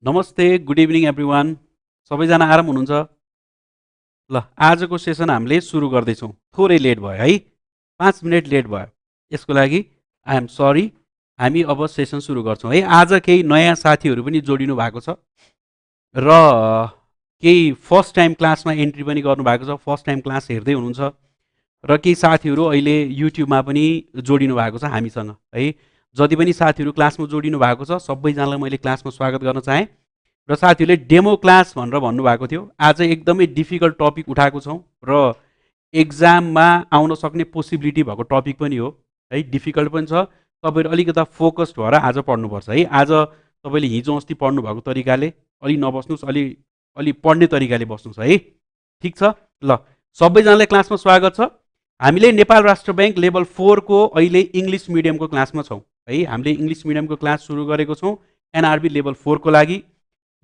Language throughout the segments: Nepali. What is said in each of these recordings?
नमस्ते, गुड इभिनिङ एभ्रिवान। सबैजना आराम हुनुहुन्छ? ल, आजको सेसन हामीले सुरु गर्दैछौँ। थोरै लेट भयो है, 5 मिनट लेट भयो। यसको लागि आई एम सरी। हामी अब सेसन सुरु गर्छौँ है। आज केही नयाँ साथीहरू पनि जोडिनु भएको छ र केही फर्स्ट टाइम क्लासमा एन्ट्री पनि गर्नुभएको छ, फर्स्ट टाइम क्लास हेर्दै हुनुहुन्छ र केही साथीहरू अहिले युट्युबमा पनि जोडिनु भएको छ हामीसँग है। जति पनि साथीहरू क्लासमा जोडिनु भएको छ सबैजनालाई मैले क्लासमा स्वागत गर्न चाहेँ र साथीहरूले डेमो क्लास भनेर भन्नुभएको थियो। आज एकदमै डिफिकल्ट टपिक उठाएको छौँ र एक्जाममा आउन सक्ने पोसिबिलिटी भएको टपिक पनि हो है। डिफिकल्ट पनि छ, तपाईँहरू अलिकता फोकस्ड भएर आज पढ्नुपर्छ है। आज तपाईँले हिजो अस्ति पढ्नुभएको तरिकाले अलि नबस्नुहोस्, अलि पढ्ने तरिकाले बस्नुहोस् है। ठिक छ ल, सबैजनालाई क्लासमा स्वागत छ। हामीले नेपाल राष्ट्र ब्याङ्क लेभल 4 को अहिले इङ्ग्लिस मिडियमको क्लासमा छौँ है। हामीले इङ्ग्लिस मिडियमको क्लास सुरु गरेको छौँ एनआरबी लेभल 4 को लागि।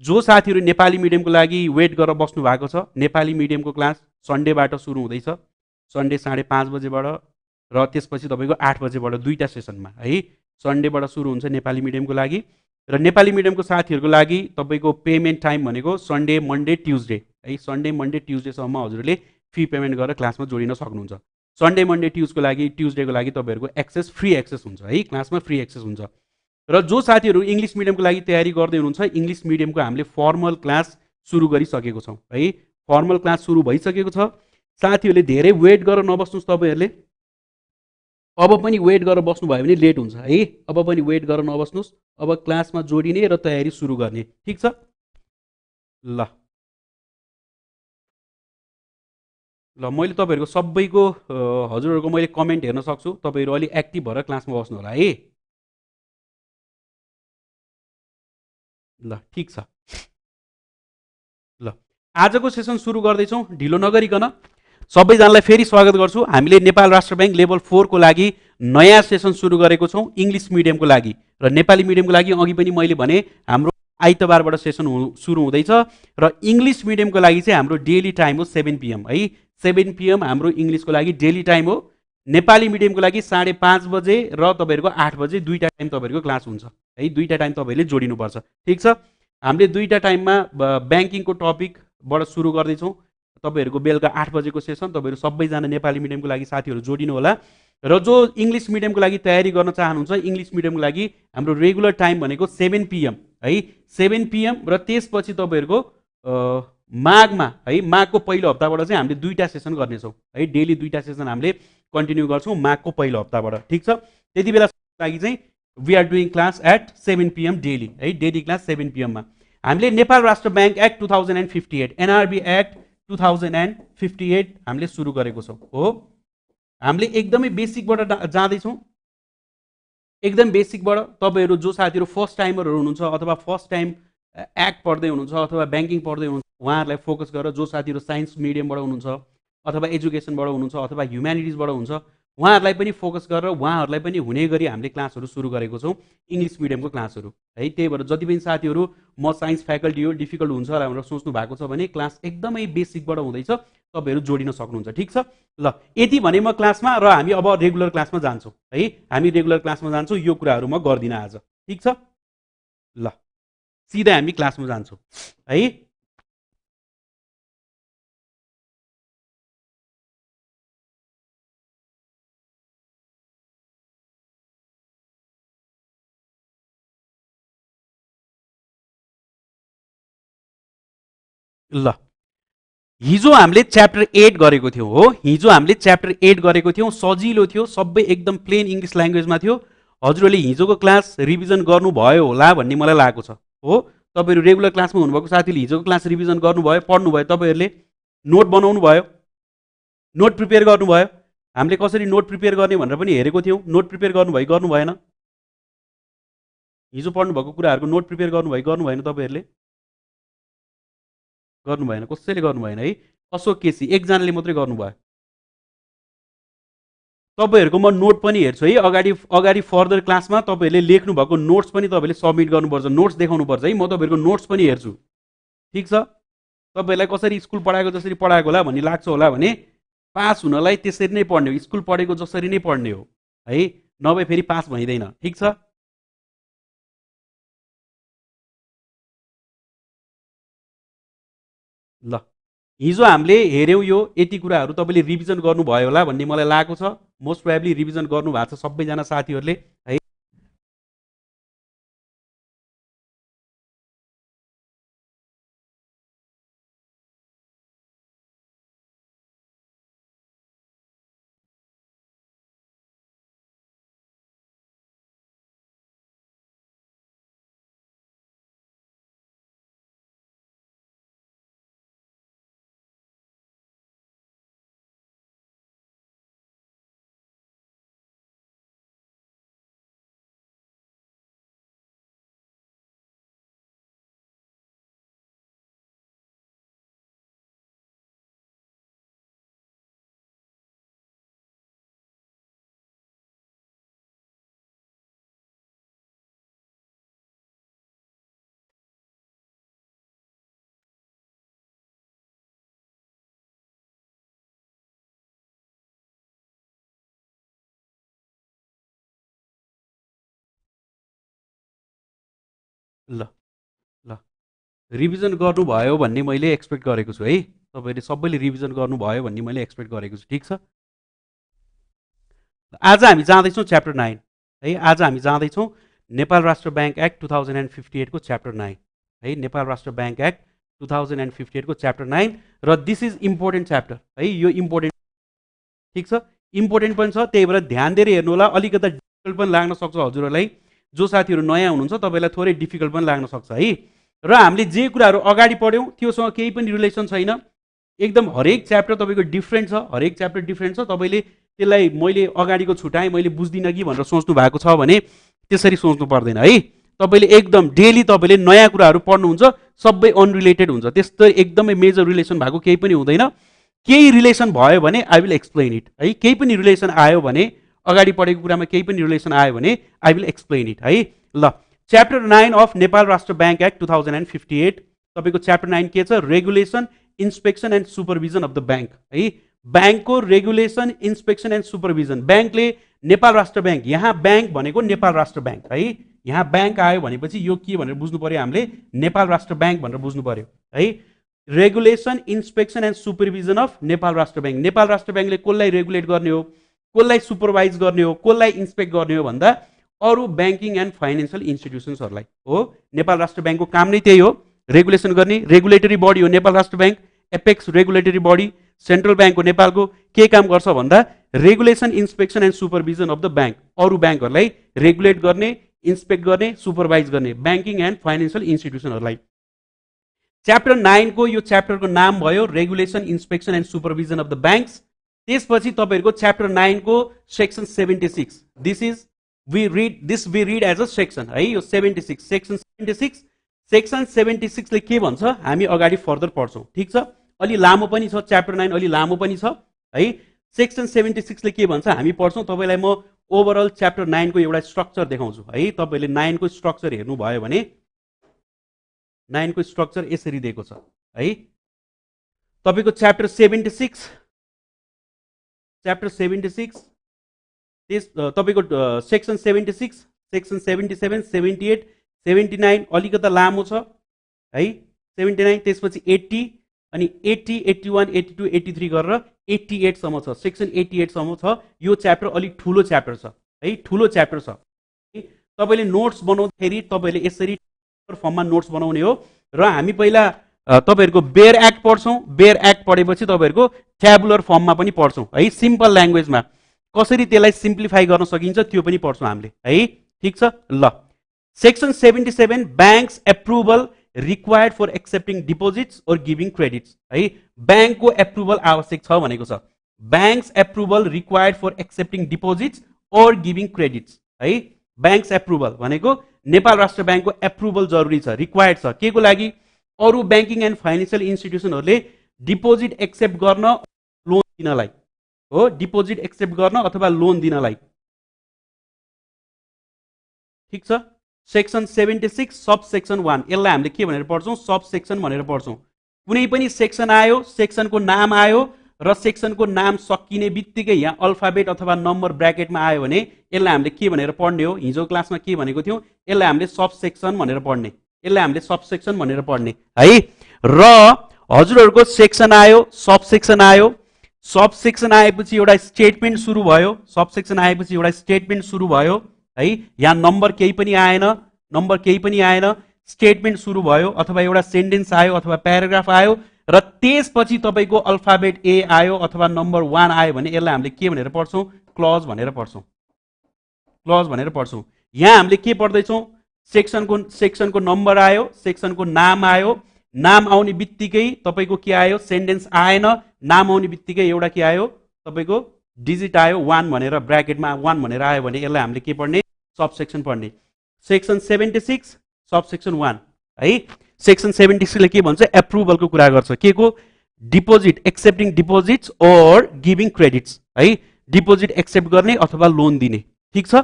जो साथीहरू नेपाली मिडियमको लागि वेट गरेर बस्नु भएको छ, नेपाली मिडियमको क्लास सन्डेबाट सुरु हुँदैछ, सन्डे 5:30 बजेबाट र त्यसपछि तपाईँको 8 बजेबाट दुईवटा सेसनमा है। सन्डेबाट सुरु हुन्छ नेपाली मिडियमको लागि र नेपाली मिडियमको साथीहरूको लागि तपाईँको पेमेन्ट टाइम भनेको सन्डे मन्डे ट्युजडे है। सन्डे मन्डे ट्युजडेसम्म हजुरले फी पेमेन्ट गरेर क्लासमा जोडिन सक्नुहुन्छ। सन्डे मन्डे ट्युजडेको लागि तपाईँहरूको एक्सेस फ्री एक्सेस हुन्छ है, क्लासमा फ्री एक्सेस हुन्छ। र जो साथीहरू इङ्ग्लिस मिडियमको लागि तयारी गर्दै हुनुहुन्छ, इङ्ग्लिस मिडियमको हामीले फर्मल क्लास सुरु गरिसकेको छौँ है। फर्मल क्लास सुरु भइसकेको छ। साथीहरूले धेरै वेट गरेर नबस्नुहोस्। तपाईँहरूले अब पनि वेट गरेर बस्नुभयो भने लेट हुन्छ है। अब पनि वेट गरेर नबस्नुहोस्। अब क्लासमा जोडिने र तयारी सुरु गर्ने। ठिक छ ल ल, मैले तपाईँहरूको सबैको हजुरहरूको मैले कमेन्ट हेर्न सक्छु। तपाईँहरू अलि एक्टिभ भएर क्लासमा बस्नु होला है। ल ठिक छ ल, आजको सेसन सुरु गर्दैछौँ। ढिलो नगरिकन सबैजनालाई फेरि स्वागत गर्छु। हामीले नेपाल राष्ट्र ब्याङ्क लेभल 4 को लागि नयाँ सेसन सुरु गरेको छौँ इङ्ग्लिस मिडियमको लागि र नेपाली मिडियमको लागि। अघि पनि मैले भने हाम्रो आइतबारबाट सेसन सुरु हुँदैछ र इङ्ग्लिस मिडियमको लागि चाहिँ हाम्रो डेली टाइम हो 7 PM है। 7 PM हाम्रो इङ्ग्लिसको लागि डेली टाइम हो। नेपाली मिडियमको लागि 5:30 बजे र तपाईँहरूको 8 बजे दुईवटा टाइम तपाईँहरूको क्लास हुन्छ है। दुईवटा टाइम तपाईँहरूले जोडिनुपर्छ। ठिक छ, हामीले दुईवटा टाइममा ब्याङ्किङको टपिकबाट सुरु गर्दैछौँ। तपाईँहरूको बेलुका 8 बजेको सेसन। तपाईँहरू सबैजना नेपाली मिडियमको लागि साथीहरू जोडिनु होला र जो इङ्ग्लिस मिडियमको लागि तयारी गर्न चाहनुहुन्छ, इङ्ग्लिस मिडियमको लागि हाम्रो रेगुलर टाइम भनेको 7 PM है। 7 PM र त्यसपछि तपाईँहरूको माघमा है, माघको पहिलो हप्ताबाट चाहिँ हामीले दुईवटा सेसन गर्नेछौँ है। डेली दुईवटा सेसन हामीले कन्टिन्यू गर्छौँ माघको पहिलो हप्ताबाट। ठिक छ, त्यति बेला लागि चाहिँ we are doing class at 7 PM daily है। डेली क्लास 7 PM मा हामीले Nepal Rastra bank act 2058 NRB act 2058 हामीले सुरु गरेको छौँ हो। हामीले एकदमै बेसिकबाट जाँदैछौँ, एकदम बेसिकबाट। तपाईँहरू जो साथीहरू फर्स्ट टाइमरहरू हुनुहुन्छ अथवा फर्स्ट टाइम एक्ट पढ्दै हुनुहुन्छ अथवा ब्याङ्किङ पढ्दै हुनुहुन्छ, उहाँहरूलाई फोकस गरेर जो साथीहरू साइन्स मिडियमबाट हुनुहुन्छ अथवा एजुकेसनबाट हुनुहुन्छ अथवा ह्युम्यानिटिजबाट हुन्छ, उहाँहरूलाई पनि फोकस गरेर उहाँहरूलाई पनि हुने गरी हामीले क्लासहरू सुरु गरेको छौँ इङ्ग्लिस मिडियमको क्लासहरू है। त्यही भएर जति पनि साथीहरू म साइन्स फ्याकल्टी हो, डिफिकल्ट हुन्छ भनेर सोच्नु भएको छ भने क्लास एकदमै बेसिकबाट हुँदैछ, तपाईँहरू जोडिन सक्नुहुन्छ। ठिक छ ल, यति भने म क्लासमा र हामी अब रेगुलर क्लासमा जान्छौँ है। हामी रेगुलर क्लासमा जान्छौँ, यो कुराहरू म गर्दिनँ आज। ठिक छ ल, सिधै हामी क्लासमा जान्छौँ है। ल, हिजो हामीले च्याप्टर 8 गरेको थियौँ हो। हिजो हामीले च्याप्टर 8 गरेको थियौँ। सजिलो थियो, सबै एकदम प्लेन इङ्ग्लिस ल्याङ्ग्वेजमा थियो। हजुरहरूले हिजोको क्लास रिभिजन गर्नुभयो होला भन्ने मलाई लागेको छ हो। तपाईँहरू रेगुलर क्लासमा हुनुभएको साथीले हिजोको क्लास रिभिजन गर्नुभयो, पढ्नुभयो। तपाईँहरूले नोट बनाउनु भयो, नोट प्रिपेयर गर्नुभयो। हामीले कसरी नोट प्रिपेयर गर्ने भनेर पनि हेरेको थियौँ। नोट प्रिपेयर गर्नुभयो गर्नु भएन? हिजो पढ्नुभएको कुराहरूको नोट प्रिपेयर गर्नुभयो गर्नु भएन? तपाईँहरूले गर्नु भएन, कसैले गर्नु भएन है। अशोक केसी एकजनाले मात्रै गर्नुभयो। तपाईँहरूको म नोट पनि हेर्छु है। अगाडि अगाडि फर्दर क्लासमा तपाईँहरूले लेख्नु भएको नोट्स पनि तपाईँहरूले सबमिट गर्नुपर्छ, नोट्स देखाउनुपर्छ है। म तपाईँहरूको नोट्स पनि हेर्छु। ठिक छ, तपाईँहरूलाई कसरी स्कुल पढाएको जसरी पढाएको होला भन्ने लाग्छ होला भने पास हुनलाई त्यसरी नै पढ्ने हो, स्कुल पढेको जसरी नै पढ्ने हो है, नभए फेरि पास भइँदैन। ठिक छ ल हिजो हामीले हेर्यौं यो यति कुराहरू तपाईले रिभिजन गर्नुभयो होला भन्ने मलाई लागेको छ। मोस्ट प्रोबेबली रिभिजन गर्नु भएको छ सबैजना साथीहरूले है। ल ल रिभिजन गर्नुभयो भन्ने मैले एक्सपेक्ट गरेको छु है। तपाईले सबैले रिभिजन गर्नुभयो भन्ने मैले एक्सपेक्ट गरेको छु। ठीक छ, आज हामी जाँदैछौँ च्याप्टर 9 है। आज हामी जाँदैछौँ नेपाल राष्ट्र ब्याङ्क एक्ट 2058 को च्याप्टर 9 है। नेपाल राष्ट्र ब्याङ्क एक्ट 2058 को च्याप्टर 9 र दिस इज इम्पोर्टेन्ट च्याप्टर है। यो इम्पोर्टेन्ट, ठीक छ, इम्पोर्टेन्ट पनि छ, त्यही भएर ध्यान दिएर हेर्नु होला। अलिकता डिफिकल्ट पनि लाग्न सक्छ हजुरहरूलाई, जो साथीहरू नयाँ हुनुहुन्छ तपाईलाई थोरै डिफिकल्ट पनि लाग्न सक्छ है। र हामीले जे कुराहरू अगाडि पढ्यौँ त्योसँग केही पनि रिलेसन छैन, एकदम हरेक च्याप्टर तपाईँको डिफ्रेन्ट छ, हरेक च्याप्टर डिफ्रेन्ट छ। तपाईँले त्यसलाई मैले अगाडिको छुटाएँ मैले बुझ्दिनँ कि भनेर सोच्नु भएको छ भने त्यसरी सोच्नु पर्दैन है। तपाईँले एकदम डेली तपाईँले नयाँ कुराहरू पढ्नुहुन्छ, सबै अनरिलेटेड हुन्छ, त्यस्तो एकदमै मेजर रिलेसन भएको केही पनि हुँदैन। केही रिलेसन भयो भने आई विल एक्सप्लेन इट है। केही पनि रिलेसन आयो भने, अगाडि पढेको कुरामा केही पनि रिलेसन आयो भने आई विल एक्सप्लेन इट है। ल chapter 9 of Nepal Rastra bank act 2058, तपाईँको च्याप्टर 9 के छ? Regulation, inspection and supervision of the bank है। ब्याङ्कको रेगुलेसन, इन्स्पेक्सन एन्ड सुपरभिजन। ब्याङ्कले नेपाल राष्ट्र ब्याङ्क, यहाँ ब्याङ्क भनेको नेपाल राष्ट्र ब्याङ्क है। यहाँ ब्याङ्क आयो भनेपछि यो के भनेर बुझ्नु पर्यो हामीले? नेपाल राष्ट्र ब्याङ्क भनेर बुझ्नु पर्यो है। Regulation, inspection and supervision of Nepal Rastra bank. Nepal राष्ट्र ब्याङ्कले कसलाई रेगुलेट गर्ने हो, कसलाई सुपरभाइज गर्ने हो, कसलाई इन्स्पेक्ट गर्ने हो भन्दा अरू ब्याङ्किङ एन्ड फाइनेन्सियल इन्स्टिट्युसन्सहरूलाई हो। नेपाल राष्ट्र ब्याङ्कको काम नै त्यही हो, रेगुलेसन गर्ने। रेगुलेटरी बडी हो Nepal Rastra bank, apex regulatory body. Central bank हो नेपालको, के काम गर्छ भन्दा regulation, inspection and supervision of the bank. अरू ब्याङ्कहरूलाई रेगुलेट गर्ने, इन्स्पेक्ट गर्ने, सुपरभाइज गर्ने, ब्याङ्किङ एन्ड फाइनेन्सियल इन्स्टिट्युसनहरूलाई। च्याप्टर 9 को यो च्याप्टरको नाम भयो regulation, inspection and supervision of the banks. त्यसपछि तपाईँहरूको च्याप्टर 9 को section 76, this is we read as a section है। यो 76 सेक्सन 76, सेक्सन 76 ले के भन्छ हामी अगाडि फर्दर पढ्छौँ। ठीक छ, अलि लामो पनि छ च्याप्टर 9, अलि लामो पनि छ है। सेक्सन 76 ले के भन्छ हामी पढ्छौँ। तपाईँलाई म ओभरअल च्याप्टर 9 को एउटा स्ट्रक्चर देखाउँछु है। तपाईँले 9 को स्ट्रक्चर हेर्नुभयो भने 9 को स्ट्रक्चर यसरी दिएको छ है। तपाईँको च्याप्टर 76 त्यस तपाईँको सेक्सन 76, सेक्सन 77, 78, 79 अलिकता लामो छ है। 79 त्यसपछि 80 अनि 80, 81, 82, 83 गरेर 88 सम्म छ, सेक्सन 88 सम्म छ। यो च्याप्टर अलिक ठुलो च्याप्टर छ है, ठुलो च्याप्टर छ। तपाईँले नोट्स बनाउँदाखेरि तपाईँले यसरी फर्ममा नोट्स बनाउने हो। र हामी पहिला तपाईँहरूको बेयर एक्ट पढ्छौँ, बेयर एक्ट पढेपछि तपाईँहरूको ट्याबुलर फर्ममा पनि पढ्छौँ है। सिम्पल ल्याङ्ग्वेजमा कसरी त्यसलाई सिम्प्लिफाई गर्न सकिन्छ त्यो पनि पढ्छौँ हामीले है। ठिक छ, ल section 77 banks approval required for accepting deposits और गिभिङ क्रेडिट्स है। ब्याङ्कको एप्रुभल आवश्यक छ भनेको छ। Banks approval required for accepting deposits और गिभिङ क्रेडिट्स है। ब्याङ्क्स एप्रुभल भनेको नेपाल राष्ट्र ब्याङ्कको एप्रुभल जरुरी छ, रिक्वायर्ड छ, के को लागि? अरू ब्याङ्किङ एन्ड फाइनेन्सियल इन्स्टिट्युसनहरूले डिपोजिट एक्सेप्ट गर्न, लोन दिनलाई हो। डिपोजिट एक्सेप्ट गर्न अथवा लोन दिनलाई। ठीक छ, सेक्सन 76 सब सेक्सन 1 यसलाई हामीले के भनेर पढ्छौँ? सब सेक्सन भनेर पढ्छौँ। कुनै पनि सेक्सन आयो, सेक्सनको नाम आयो र सेक्सनको नाम सकिने बित्तिकै यहाँ अल्फाबेट अथवा नम्बर ब्र्याकेटमा आयो भने यसलाई हामीले के भनेर पढ्ने हो? हिजो क्लासमा के भनेको थियौँ? यसलाई हामीले सब सेक्सन भनेर पढ्ने, यसलाई हामीले सब सेक्सन भनेर पढ्ने है। र हजुरहरुको सेक्सन आयो, सब सेक्सन आयो, सब सेक्सन आएपछि एउटा स्टेटमेन्ट सुरु भयो, सब सेक्सन आएपछि एउटा स्टेटमेन्ट सुरु भयो है। यहाँ नम्बर केही पनि आएन, स्टेटमेन्ट सुरु भयो अथवा एउटा सेन्टेन्स आयो अथवा प्याराग्राफ आयो र त्यसपछि तपाईको अल्फाबेट ए आयो अथवा नम्बर 1 आयो भने यसलाई हामीले के भनेर पढ्छौं? क्लज भनेर पढ्छौं। क्लज भनेर पढ्छौं। यहाँ हामीले के पढ्दै छौं? सेक्सनको नम्बर आयो, सेक्सनको नाम आयो, नाम आउने बित्तिकै तपाईको के आयो? सेन्टेन्स आएन, नाम आउने बित्तिकै एउटा के आयो? तपाईको डिजिट आयो 1 भनेर, ब्र्याकेटमा 1 भनेर आयो भने यसलाई हामीले के पढ्ने? सब सेक्सन पढ्ने। सेक्सन 76 सब सेक्सन 1 है। सेक्सन 76 ले के भन्छ? एप्रुभलको कुरा गर्छ। के को? डिपोजिट, एक्सेप्टिङ डिपोजिट्स और गिभिङ क्रेडिट्स है। डिपोजिट एक्सेप्ट गर्ने अथवा लोन दिने। ठीक छ?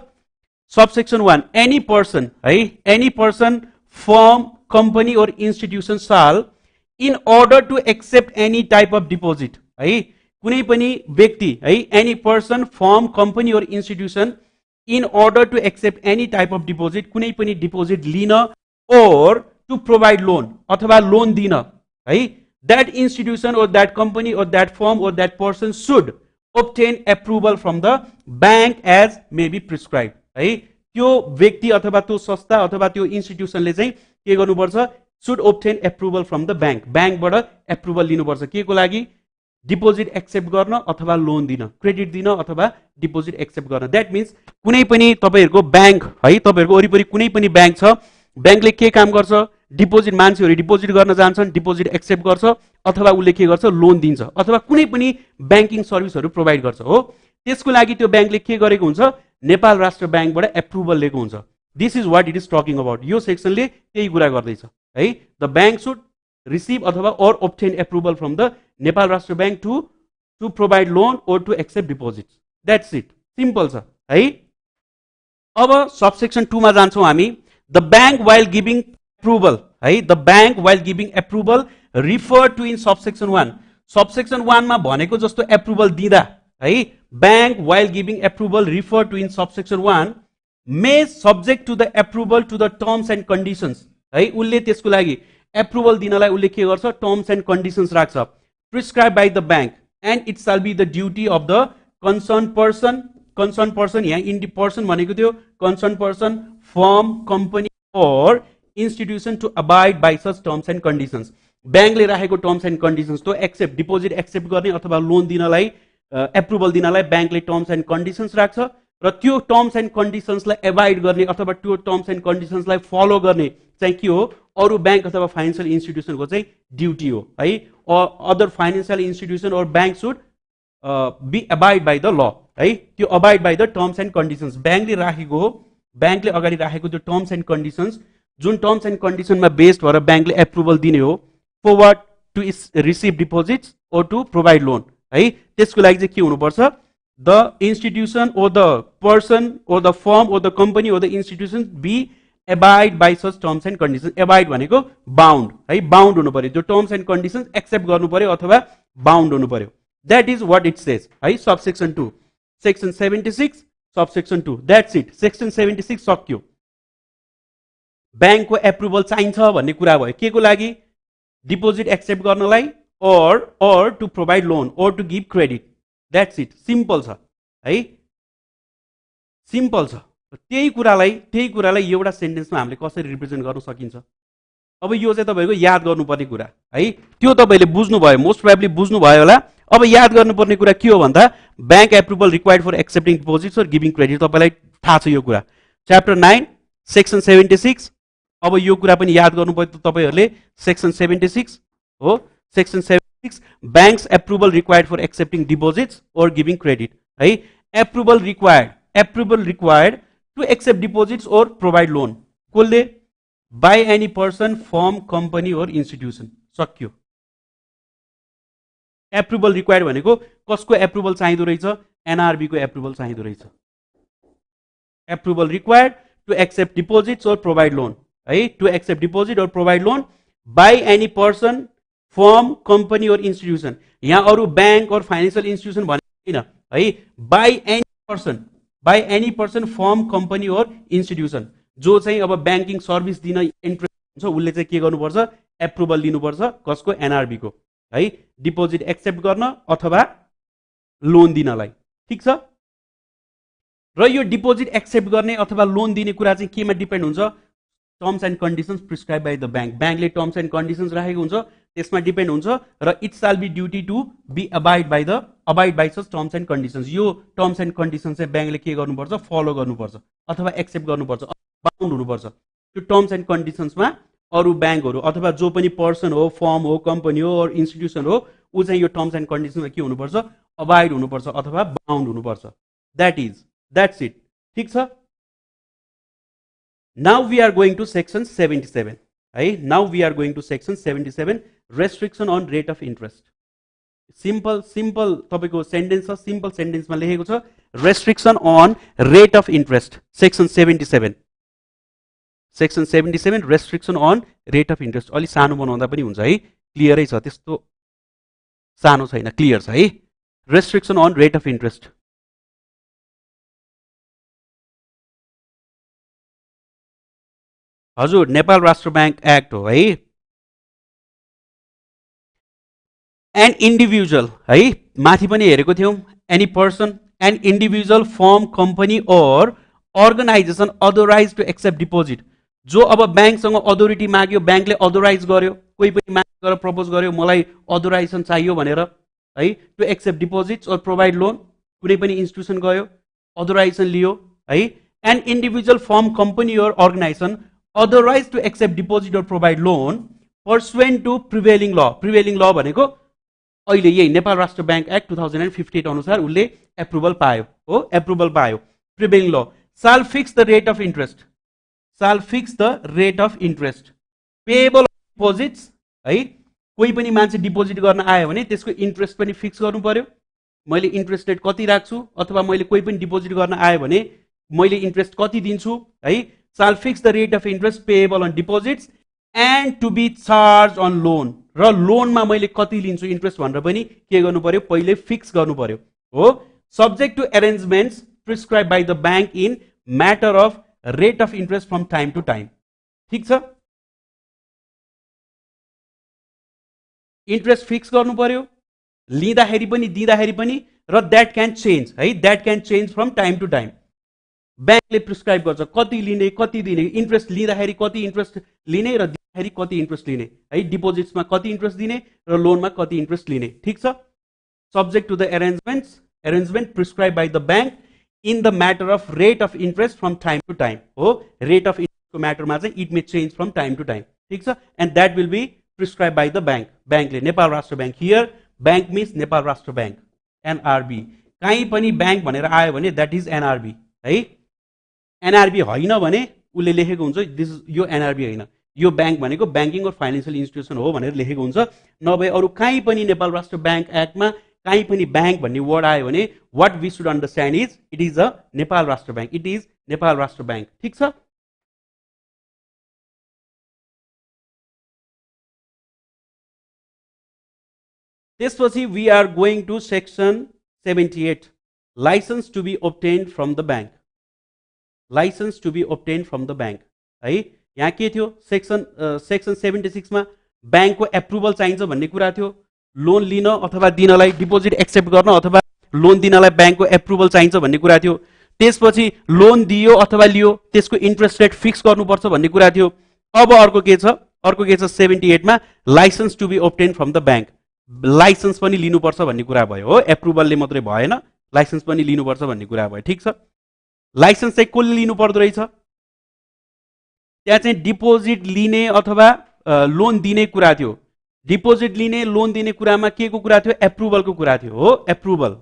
सब सेक्सन 1 एनी पर्सन है, any person form company or institution shall in order to accept any type of deposit है, कुनै पनि व्यक्ति है, any person firm company or institution in order to accept any type of deposit, कुनै पनि डिपोजिट लिन or to provide loan अथवा लोन दिन है, that institution or that company or that firm or that person should obtain approval from the bank as may be prescribed है। त्यो व्यक्ति अथवा त्यो संस्था अथवा त्यो इन्स्टिट्युसनले चाहिँ के गर्नुपर्छ? should obtain approval from the bank, बैंकबाट एप्रुभल लिनुपर्छ। के को लागि? डिपोजिट एक्सेप्ट गर्न अथवा लोन दिन, क्रेडिट दिन अथवा डिपोजिट एक्सेप्ट गर्न। दैट मीन्स कुनै पनि तपाईहरुको बैंक है, तपाईहरुको वरिपरि कुनै पनि बैंक छ, बैंकले के काम गर्छ? डिपोजिट, मान्छेहरु डिपोजिट गर्न जान्छन्, डिपोजिट एक्सेप्ट गर्छ अथवा उले के गर्छ? लोन दिन्छ अथवा कुनै पनि बैंकिङ सर्भिसहरु प्रोवाइड गर्छ हो। त्यसको लागि त्यो बैंकले के गरेको हुन्छ? नेपाल राष्ट्र बैंकबाट एप्रुभल लिएको हुन्छ। This is what it is talking about. यो सेक्सनले त्यही कुरा गर्दैछ है। द बैंक शुड रिसीभ अथवा और obtain approval from the Nepal Rastra bank to provide loan or to accept deposits. That's it. Simple छ है। अब सबसेक्सन 2 मा जान्छौं हामी। The bank while giving approval है, the bank while giving approval referred to in subsection 1. Subsection 1 मा भनेको जस्तो एप्रुभल दिँदा है, bank while giving approval referred to in subsection 1 may subject to the approval to the terms and conditions है। उले त्यसको लागि एप्रुभल दिनलाई उले के गर्छ? टर्म्स एन्ड कन्डिसन्स राख्छ। Prescribe by the bank and it shall be the duty of the concern person. Concern person यहाँ इन्डी पर्सन भनेको थियो, कन्सर्न पर्सन, फर्म, कम्पनी और institution to abide by such terms and conditions. बैंकले राखेको terms and conditions to accept, deposit accept गर्ने अथवा लोन दिनलाई एप्रुभल दिनलाई बैंकले टर्म्स एन्ड कन्डिसन्स राख्छ र त्यो टर्म्स एन्ड कन्डिसन्सलाई एभोइड गर्ने अथवा त्यो टर्म्स एन्ड कन्डिसन्सलाई फलो गर्ने चाहिँ के हो? अरु बैंक अथवा फाइनान्शियल इन्स्टिट्युसनको चाहिँ ड्युटी हो है। अदर फाइनान्शियल इन्स्टिट्युसन और bank should be abide by the law है। त्यो abide by the terms and conditions बैंकले राखेको हो, बैंकले अगाडि राखेको त्यो टर्म्स एन्ड कन्डिसन्स, जुन टर्म्स एन्ड कन्डिसनमा बेस्ड भएर बैंकले एप्रुभल दिने हो फर टु रिसिभ डिपोजिट्स और टु प्रोवाइड लोन है। त्यसको लागि चाहिँ के हुनुपर्छ? The institution or the person or the firm or the company or the institution be abide by such terms and conditions. abide भनेको bound है, bound हुनु पर्यो, त्यो terms and conditions accept गर्नु पर्यो अथवा bound हुनु पर्यो। that is what it says है। subsection 2 section 76 subsection 2 that's it। section 76 सक्यो। बैंकको एप्रुभल चाहिन्छ भन्ने कुरा भयो। के को लागि? डिपोजिट एक्सेप्ट गर्नलाई or to provide loan or to give credit. That's it. Simple छ है, सिम्पल छ। त्यही कुरालाई एउटा सेन्टेन्समा हामीले कसरी रिप्रेजेन्ट गर्न सकिन्छ? अब यो चाहिँ तपाईको याद गर्नुपर्ने कुरा है। त्यो तपाईले बुझ्नु भयो, मोस्ट प्रोबेबली बुझ्नु भयो होला। अब याद गर्नुपर्ने कुरा के हो भन्दा bank approval required for accepting deposits और गिभिङ क्रेडिट। तपाईलाई थाहा छ यो कुरा, च्याप्टर 9 सेक्सन 76। अब यो कुरा पनि याद गर्नुपर्यो तपाईहरुले। सेक्सन 76 हो, section 76 banks approval required for accepting deposits or giving credit है। approval required to accept deposits or provide loan कसले? by any person, firm, company or institution। सक्यो। एप्रुभल रिक्वायर्ड भनेको कसको एप्रुभल चाहिँदो रहेछ? एनआरबी को एप्रुभल चाहिँदो रहेछ। Approval required to accept deposits और प्रोवाइड लोन है, टु एक्सेप्ट डिपोजिट और provide loan by any person, firm, company और इंस्टीट्यूशन। यहाँ अरु बैंक और फाइनेंशियल इंस्टीट्यूशन भनेको हैन है। By any person, firm, company और इंस्टीट्यूशन जो चाहिँ अब बैंकिङ सर्भिस दिन इन्ट्रेस्ट हुन्छ उसले चाहिँ के गर्नुपर्छ? एप्रुभल लिनुपर्छ कसको एनआरबी को है डिपोजिट एक्सेप्ट गर्न अथवा लोन दिनलाई ठीक छ र यो डिपोजिट एक्सेप्ट गर्ने अथवा लोन दिने कुरा चाहिँ केमा डिपेन्ड हुन्छ terms and conditions prescribe by the bank ब्याङ्कले टर्म्स एन्ड कन्डिसन्स राखेको हुन्छ त्यसमा डिपेन्ड हुन्छ र it shall be duty to be abide by such terms and conditions यो टर्म्स एन्ड कन्डिसन्स चाहिँ ब्याङ्कले के गर्नुपर्छ फलो गर्नुपर्छ अथवा एक्सेप्ट गर्नुपर्छ बाउन्ड हुनुपर्छ त्यो टर्म्स एन्ड कन्डिसन्समा अरू ब्याङ्कहरू अथवा जो पनि पर्सन हो फर्म हो कम्पनी हो अर इन्स्टिट्युसन हो ऊ चाहिँ यो टर्म्स एन्ड कन्डिसन्समा के हुनुपर्छ अबाइड हुनुपर्छ अथवा बाउन्ड हुनुपर्छ द्याट्स इट ठीक छ now we are going to section 77 है now we are going to section 77 restriction on rate of interest simple तपाईको सेन्टेन्स छ सिम्पल सेन्टेन्समा लेखेको छ restriction on rate of interest section 77 restriction on rate of interest अलि सानो बनाउँदा पनि हुन्छ है क्लियरै छ त्यस्तो सानो छैन क्लियर छ है restriction on rate of interest हजुर नेपाल राष्ट्र ब्याङ्क एक्ट हो है एन इन्डिभिजुअल है माथि पनि हेरेको थियौं any person an individual firm company और organisation authorise to accept deposit जो अब ब्याङ्कसँग अथोरिटी माग्यो ब्याङ्कले अथोराइज गर्यो कोही पनि माग गरेर प्रपोज गर्यो मलाई अथोराइजेसन चाहियो भनेर है टु एक्सेप्ट डिपोजिट्स और प्रोभाइड लोन कुनै पनि इन्स्टिट्युसन गयो अथोराइजेसन लियो है एन इन्डिभिजुअल फर्म कम्पनी और organisation authorise to accept deposit और provide loan pursuant to prevailing law भनेको अहिले यही नेपाल राष्ट्र ब्याङ्क एक्ट 2058 अनुसार उसले एप्रुभल पायो हो एप्रुभल पायो prevailing law shall fix the rate of interest payable deposits है कोही पनि मान्छे डिपोजिट गर्न आयो भने त्यसको इन्ट्रेस्ट पनि फिक्स गर्नु पर्यो मैले इन्ट्रेस्ट रेट कति राख्छु अथवा मैले कोही पनि डिपोजिट गर्न आयो भने मैले इन्ट्रेस्ट कति दिन्छु है shall fix the rate of interest payable on deposits and to be charge on loan र लोनमा मैले कति लिन्छु इन्ट्रेस्ट भनेर पनि के गर्नु पर्यो पहिले फिक्स गर्नु पर्यो हो subject to arrangements prescribe by the bank in matter of rate of interest from time to time ठीक छ इन्ट्रेस्ट फिक्स गर्नु पर्यो लिँदाखेरि पनि दिँदाखेरि पनि र द्याट क्यान चेन्ज है that can change from time to time ब्याङ्कले प्रिस्क्राइब गर्छ कति लिने कति दिने इन्ट्रेस्ट लिँदाखेरि कति इन्ट्रेस्ट लिने र दिँदाखेरि कति इन्ट्रेस्ट लिने है डिपोजिट्समा कति इन्ट्रेस्ट दिने र लोनमा कति इन्ट्रेस्ट लिने ठीक छ subject to the arrangement prescribe by the bank in the matter of rate of interest from time to time हो रेट अफ इन्ट्रेस्टको म्याटरमा चाहिँ it may change from time to time ठीक छ and that will be prescribe by the bank ब्याङ्कले Nepal Rastra bank here bank means Nepal Rastra bank NRB कहीँ पनि ब्याङ्क भनेर आयो भने द्याट इज एनआरबी है एनआरबी होइन भने उसले लेखेको हुन्छ दिस यो एनआरबी होइन यो ब्याङ्क भनेको ब्याङ्किङ और फाइनेन्सियल इन्स्टिट्युसन हो भनेर लेखेको हुन्छ नभए अरू कहीँ पनि नेपाल राष्ट्र ब्याङ्क एक्टमा कहीँ पनि ब्याङ्क भन्ने वर्ड आयो भने what we should understand is it is a Nepal Rastra bank it is Nepal Rastra bank ठीक छ त्यसपछि we are going to section 78 licence to be obtained from the bank licence to be obtained from the bank है यहाँ के थियो सेक्सन 76 मा ब्याङ्कको एप्रुभल चाहिन्छ भन्ने कुरा थियो लोन लिन अथवा दिनलाई डिपोजिट एक्सेप्ट गर्न अथवा लोन दिनलाई ब्याङ्कको एप्रुभल चाहिन्छ भन्ने कुरा थियो त्यसपछि लोन दियो अथवा लियो त्यसको इन्ट्रेस्ट रेट फिक्स गर्नुपर्छ भन्ने कुरा थियो अब अर्को के छ 78 मा licence to be obtained from the bank licence पनि लिनुपर्छ भन्ने कुरा भयो हो एप्रुभलले मात्रै भएन लाइसेन्स पनि लिनुपर्छ भन्ने कुरा भयो ठीक छ लाइसेन्स चाहिँ कसले लिनु पर्दो रहेछ त्यहाँ चाहिँ डिपोजिट लिने अथवा लोन दिने कुरा थियो डिपोजिट लिने लोन दिने कुरामा के को कुरा थियो एप्रुभलको कुरा थियो हो एप्रुभल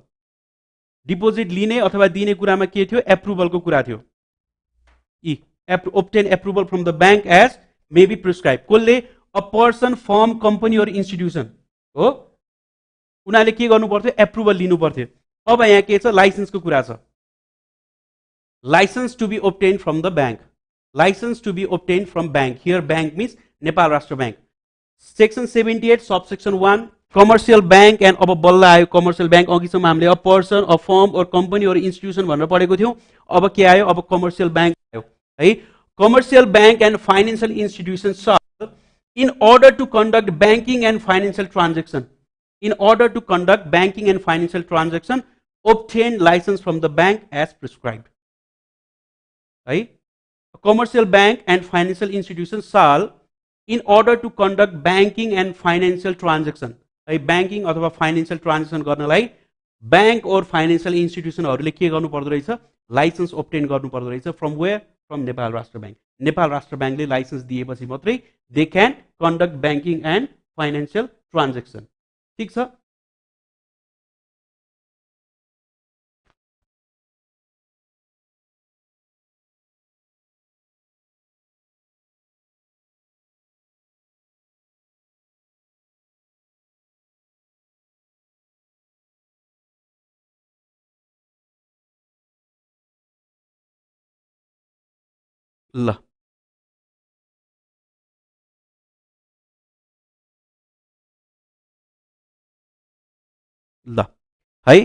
डिपोजिट लिने अथवा दिने कुरामा के थियो एप्रुभलको कुरा थियो obtain approval from the bank as may be prescribed कसले a person firm company or institution हो उनीहरूले के गर्नु पर्थ्यो एप्रुभल लिनु पर्थ्यो अब यहाँ के छ लाइसेन्सको कुरा छ licence to be obtained from the bank license to be obtained from bank here bank means Nepal Rastra bank section 78 subsection 1 commercial bank and अब बल्ल आयो commercial bank अघिसम्म हामीले a person a firm or company or institution भनेर पढेको थियौं अब के आयो अब commercial bank आयो है commercial bank and financial institutions shall in order to conduct banking and financial transaction, in order to conduct banking and financial transaction, obtain license from the bank as prescribed. Right? A commercial bank and financial institution shall, in order to conduct banking and financial transaction, banking अथवा financial transaction गर्नलाई बैंक or financial institution हरुले के गर्नु पर्दो रहेछ, लाइसेन्स obtain गर्नु पर्दो रहेछ, from where? From Nepal Rastra bank. Nepal Rastra बैंकले लाइसेन्स दिएपछि मात्रै they can conduct banking and financial transaction. ठीक छ? ल ल है,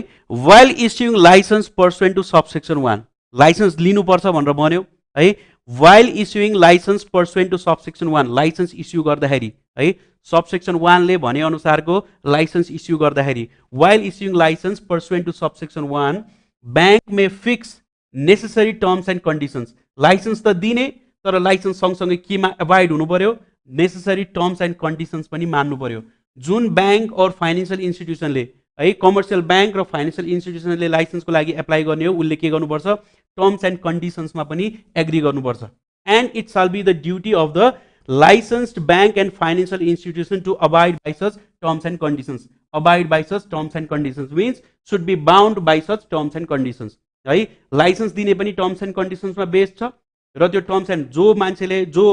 while issuing license pursuant to subsection 1, licence लिनुपर्छ भनेर भन्यो है, while issuing license pursuant to subsection 1, licence issue गर्दाखेरि है, सबसेक्सन 1 ले भने अनुसारको लाइसेन्स इस्यु गर्दाखेरि, while issuing license pursuant to subsection 1, bank may fix necessary terms and conditions. Licence त दिने तर लाइसेन्स सँगसँगै केमा अभोइड हुनु पर्यो, नेसेसरी टर्म्स एन्ड कन्डिसन्स पनि मान्नु पर्यो. जुन बैंक और फाइनेन्शियल इन्स्टिट्युसनले है, कमर्शियल बैंक र फाइनेन्शियल इन्स्टिट्युसनले लाइसेन्सको लागि एप्लाई गर्ने हो, उसले के गर्नुपर्छ, टर्म्स एन्ड कन्डिसन्समा पनि एग्री गर्नुपर्छ. And it shall be the duty of the licensed bank and financial institution to abide by such terms and conditions. Abide by such terms and conditions means should be bound by such terms and conditions. है, लाइसेन्स दिने पनि टर्म्स एन्ड कन्डिसन्समा बेस्ड छ र त्यो टर्म्स एन्ड जो मान्छेले जो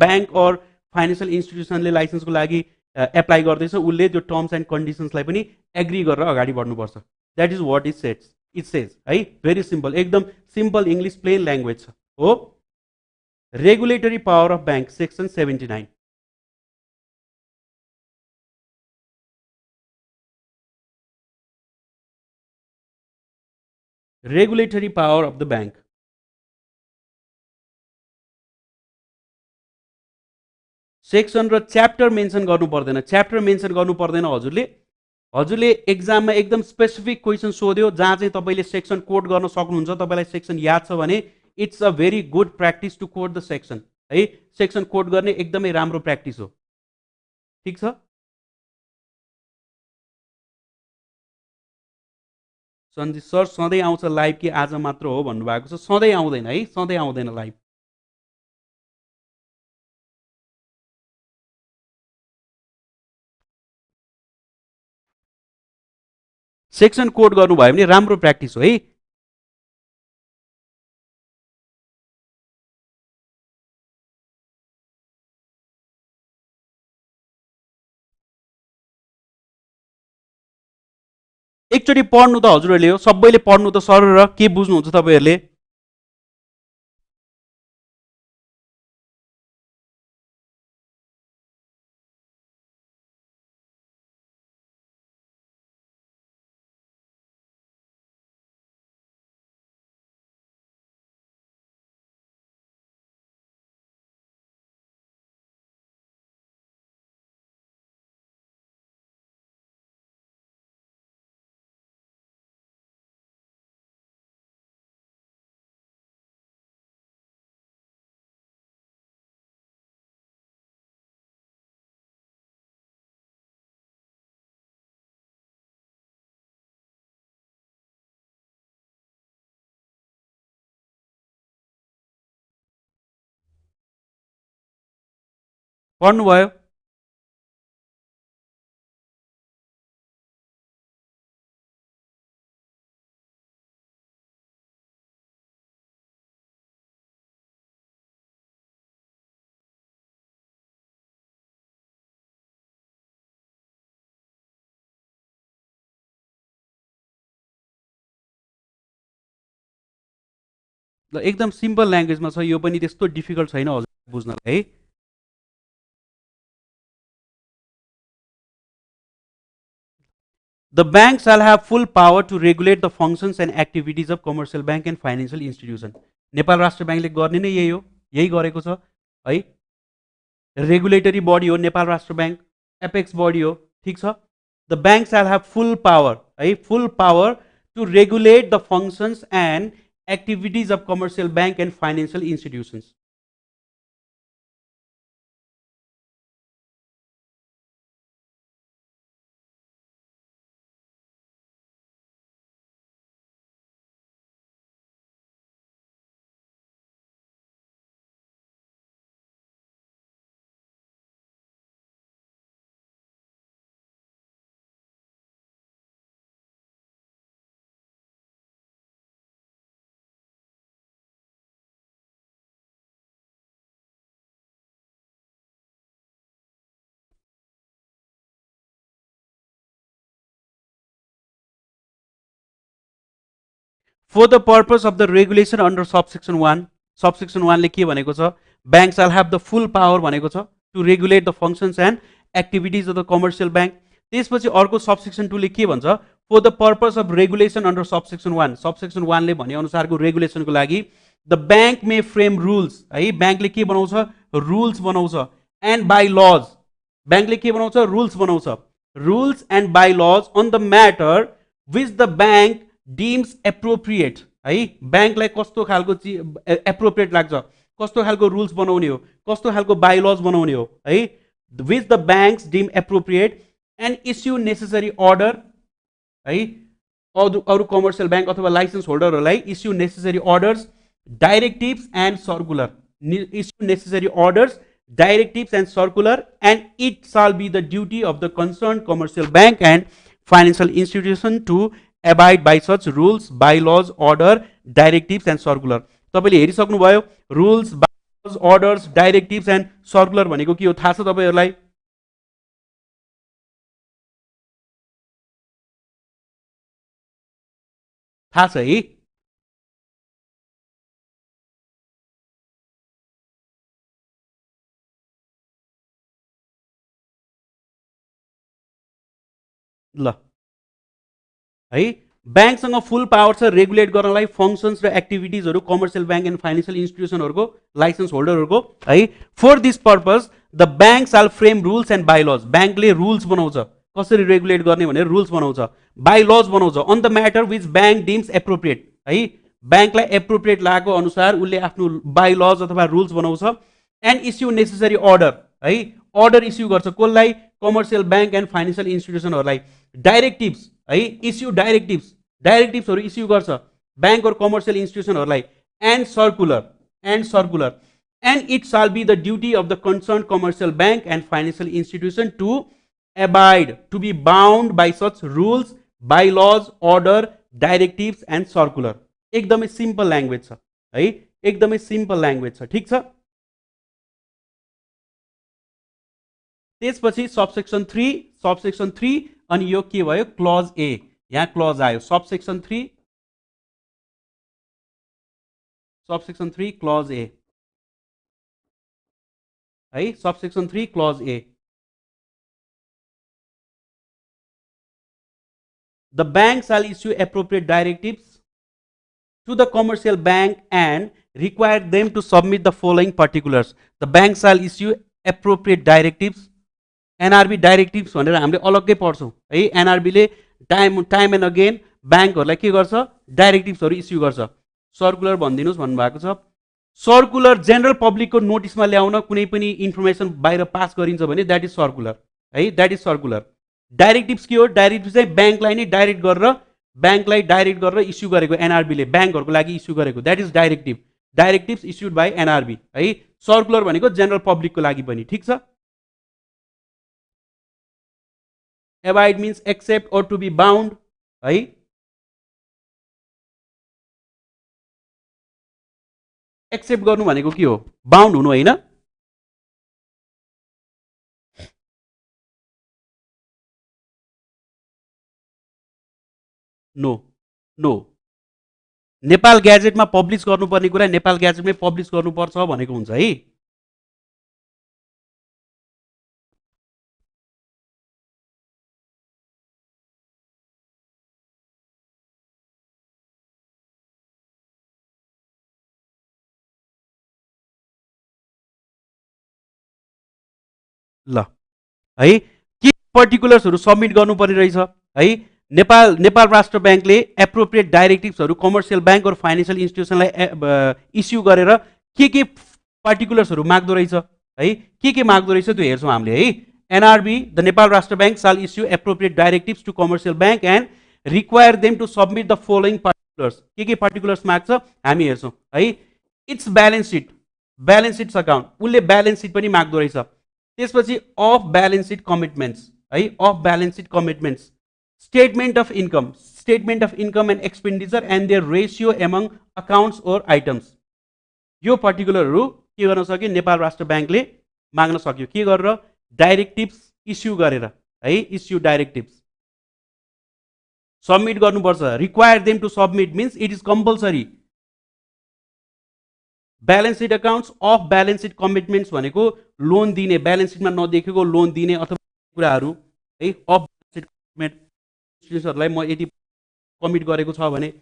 बैंक और फाइनेन्शियल इन्स्टिट्युसनले लाइसेन्सको लागि एप्लाई गर्दैछ उसले त्यो टर्म्स एन्ड कन्डिसन्सलाई पनि एग्री गरेर अगाडि बढ्नुपर्छ. That is what it says है, भेरी सिम्पल, एकदम सिम्पल इङ्ग्लिस प्लेन ल्याङ्ग्वेज छ हो. Regulatory power of bank section 79. Regulatory power of the bank. Section र च्याप्टर मेन्सन गर्नु पर्दैन, च्याप्टर मेन्सन गर्नु पर्दैन. हजुरले एक्जाममा एकदम स्पेसिफिक क्वेसन सोध्यो जहाँ चाहिँ तपाईँले सेक्सन कोड गर्न सक्नुहुन्छ, तपाईँलाई सेक्सन याद छ भने it's a very good practice to code the section है. सेक्सन कोड गर्ने एकदमै राम्रो प्र्याक्टिस हो. ठिक छ. सञ्जीत सर सधैँ आउँछ लाइभ कि आज मात्र हो भन्नुभएको छ. सधैँ आउँदैन है, सधैँ आउँदैन लाइभ. सेक्सन कोड गर्नुभयो भने राम्रो प्र्याक्टिस हो है. एकचोटि पढ्नु त हजुरहरूले हो, सबैले पढ्नु त सर र के बुझ्नुहुन्छ तपाईँहरूले. पढ्नुभयो. ल एकदम सिम्पल ल्याङ्ग्वेजमा छ, यो पनि त्यस्तो डिफिकल्ट छैन हजुर बुझ्नलाई है. The bank shall have full power to regulate the functions and activities of commercial bank and financial institution. Nepal Rastra बैंकले गर्ने नै यही हो, यही गरेको छ है. रेगुलेटरी बडी हो Nepal Rastra bank, apex body हो, ठिक छ। The bank shall have full power, है, full power to regulate the functions and activities of commercial bank and financial institutions. For the purpose of the regulation under subsection 1, subsection 1 ले के भनेको छ, bank shall have the full power भनेको छ to regulate the functions and activities of the commercial bank. त्यसपछि अर्को subsection 2 ले के भन्छ, for the purpose of regulation under subsection 1, subsection 1 ले भने अनुसारको regulation को लागि the bank may frame rules, है, बैंक ले के बनाउँछ, rules बनाउँछ, and by laws, बैंक ले के बनाउँछ, rules बनाउँछ, rules and by laws on the matter which the bank deems appropriate, है, बैंकलाई कस्तो खालको एप्रोप्रिएट लाग्छ, कस्तो खालको रुल्स बनाउने हो, कस्तो खालको बाइलॉज बनाउने हो, है, which the banks deem appropriate and issue necessary order, है, अरु कमर्शियल बैंक अथवा licence होल्डरहरूलाई issue necessary orders, directives and circular, issue necessary orders, directives and circular, and it shall be the duty of the concerned commercial bank and financial institution to abide by such rules, bylaws, order, directives and circular. तपाईले हेरिसक्नुभयो, rules, bylaws, orders, directives and circular भनेको के हो थाहा छ तपाईहरुलाई? थाहा छ है? ल है, बैंकसँग फुल पावर छ रेगुलेट गर्नलाई फंक्शन्स र एक्टिभिटिजहरु कमर्शियल बैंक एन्ड फाइनान्शियल इन्स्टिट्युसनहरुको लाइसेन्स होल्डरहरुको, है। For this purpose the bank shall frame rules and bylaws, बैंकले रुल्स बनाउँछ कसरी रेगुलेट गर्ने भनेर रुल्स बनाउँछ, बाइलॉज बनाउँछ on the matter which bank deems appropriate, है, बैंकलाई एप्रोप्रिएट लागेको अनुसार उले आफ्नो बाइलॉज अथवा रुल्स बनाउँछ, एन्ड इस्यु नेसेसरी अर्डर, है, अर्डर इस्यु गर्छ कसलाई, कमर्शियल बैंक एन्ड फाइनान्शियल इन्स्टिट्युसनहरुलाई, डाइरेक्टिभ्स, है, इस्यु डाइरेक्टिभ्स, डाइरेक्टिभ्सहरु इस्यु गर्छ बैंक और कमर्शियल इन्स्टिट्युसनहरुलाई, and circular, and it shall be the duty of the concerned commercial bank and financial institution to abide, to be bound by such rules, bylaws, order, directives and circular. एकदमै सिम्पल ल्याङ्ग्वेज छ, है, एकदमै सिम्पल ल्याङ्ग्वेज छ, ठीक छ। त्यसपछि सबसेक्सन 3 अनि यो के भयो, क्लज ए, यहाँ क्लज आयो, सबसेक्सन 3 क्लज ए, है, subsection 3 clause A, the bank shall issue appropriate directives to the commercial bank and require them to submit the following particulars. The bank shall issue appropriate directives, NRB directives भनेर हामीले अलग्गै पढ्छौं, है, NRB ले टाइम एन्ड अगेन बैंकहरुलाई के गर्छ, डाइरेक्टिभ्सहरु इस्यु गर्छ। सर्कुलर भन्दिनुस् भन्नुभएको छ, सर्कुलर जेनरल पब्लिकको नोटिसमा ल्याउन कुनै पनि इन्फर्मेसन बाहिर पास गरिन्छ भने दैट इज सर्कुलर, है, दैट इज सर्कुलर। डाइरेक्टिभ्स के हो, डाइरेक्टिभ चाहिँ बैंकलाई नै डाइरेक्ट गरेर इस्यु गरेको, एनआरबी ले बैंकहरुको लागि इस्यु गरेको, that is directive, directives issued by NRB, है। सर्कुलर भनेको जेनरल पब्लिकको लागि पनि, ठीक छ। abide means accept or to be bound, है, एक्सेप्ट गर्नु भनेको के हो, बाउन्ड हुनु हैन। नो नेपाल ग्याजेटमा पब्लिश गर्नुपर्ने कुरा नेपाल ग्याजेटमै पब्लिश गर्नुपर्छ भनेको हुन्छ, है। ल है के पर्टिकुलर्सहरू सबमिट गर्नुपर्ने रहेछ है नेपाल राष्ट्र ब्याङ्कले एप्रोप्रिएट डाइरेक्टिभ्सहरू कमर्सियल ब्याङ्क र फाइनेन्सियल इन्स्टिट्युसनलाई इस्यु गरेर के पर्टिकुलर्सहरू माग्दो रहेछ है के माग्दो रहेछ त्यो हेर्छौँ हामीले है NRB the Nepal Rastra bank shall issue appropriate directives to commercial bank and require them to submit the following particulars के पर्टिकुलर्स माग्छ हामी हेर्छौँ है इट्स ब्यालेन्स सिट अकाउन्ट उसले ब्यालेन्स सिट पनि माग्दो रहेछ त्यसपछि अफ ब्यालेन्स सिट कमिटमेन्ट्स है off balance sheet commitments statement of income and expenditure and their ratio among accounts or items यो पर्टिकुलरहरू के गर्न सक्यो नेपाल राष्ट्र ब्याङ्कले माग्न सक्यो के गरेर डाइरेक्टिभ्स इस्यु गरेर है इस्यु डाइरेक्टिभ्स सबमिट गर्नुपर्छ require them to submit means it is compulsory balance sheet accounts off balance sheet commitments भनेको लोन दिने ब्यालेन्स सिटमा नदेखेको लोन दिने अथवा कुराहरू है अफ ब्यालेन्स सिट कमिटमेन्ट इन्स्टिट्युसनहरूलाई म यति कमिट गरेको छ भने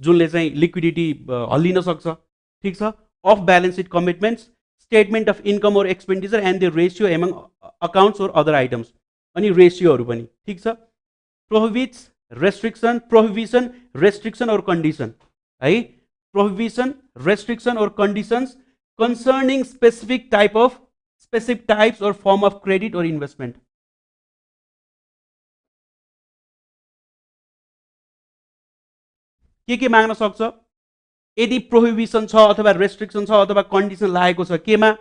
जुनले चाहिँ लिक्विडिटी हल्लिन सक्छ ठिक छ off balance sheet commitments statement of income or expenditure and the ratio among accounts or other items अनि रेसियोहरू पनि ठिक छ प्रोहिबिसन रेस्ट्रिक्सन ओर कन्डिसन है prohibition restriction or conditions concerning specific types or firm of credit or investment के माग्न सक्छ यदि प्रोहिबिसन छ अथवा रेस्ट्रिक्सन छ अथवा कन्डिसन लागेको छ केमा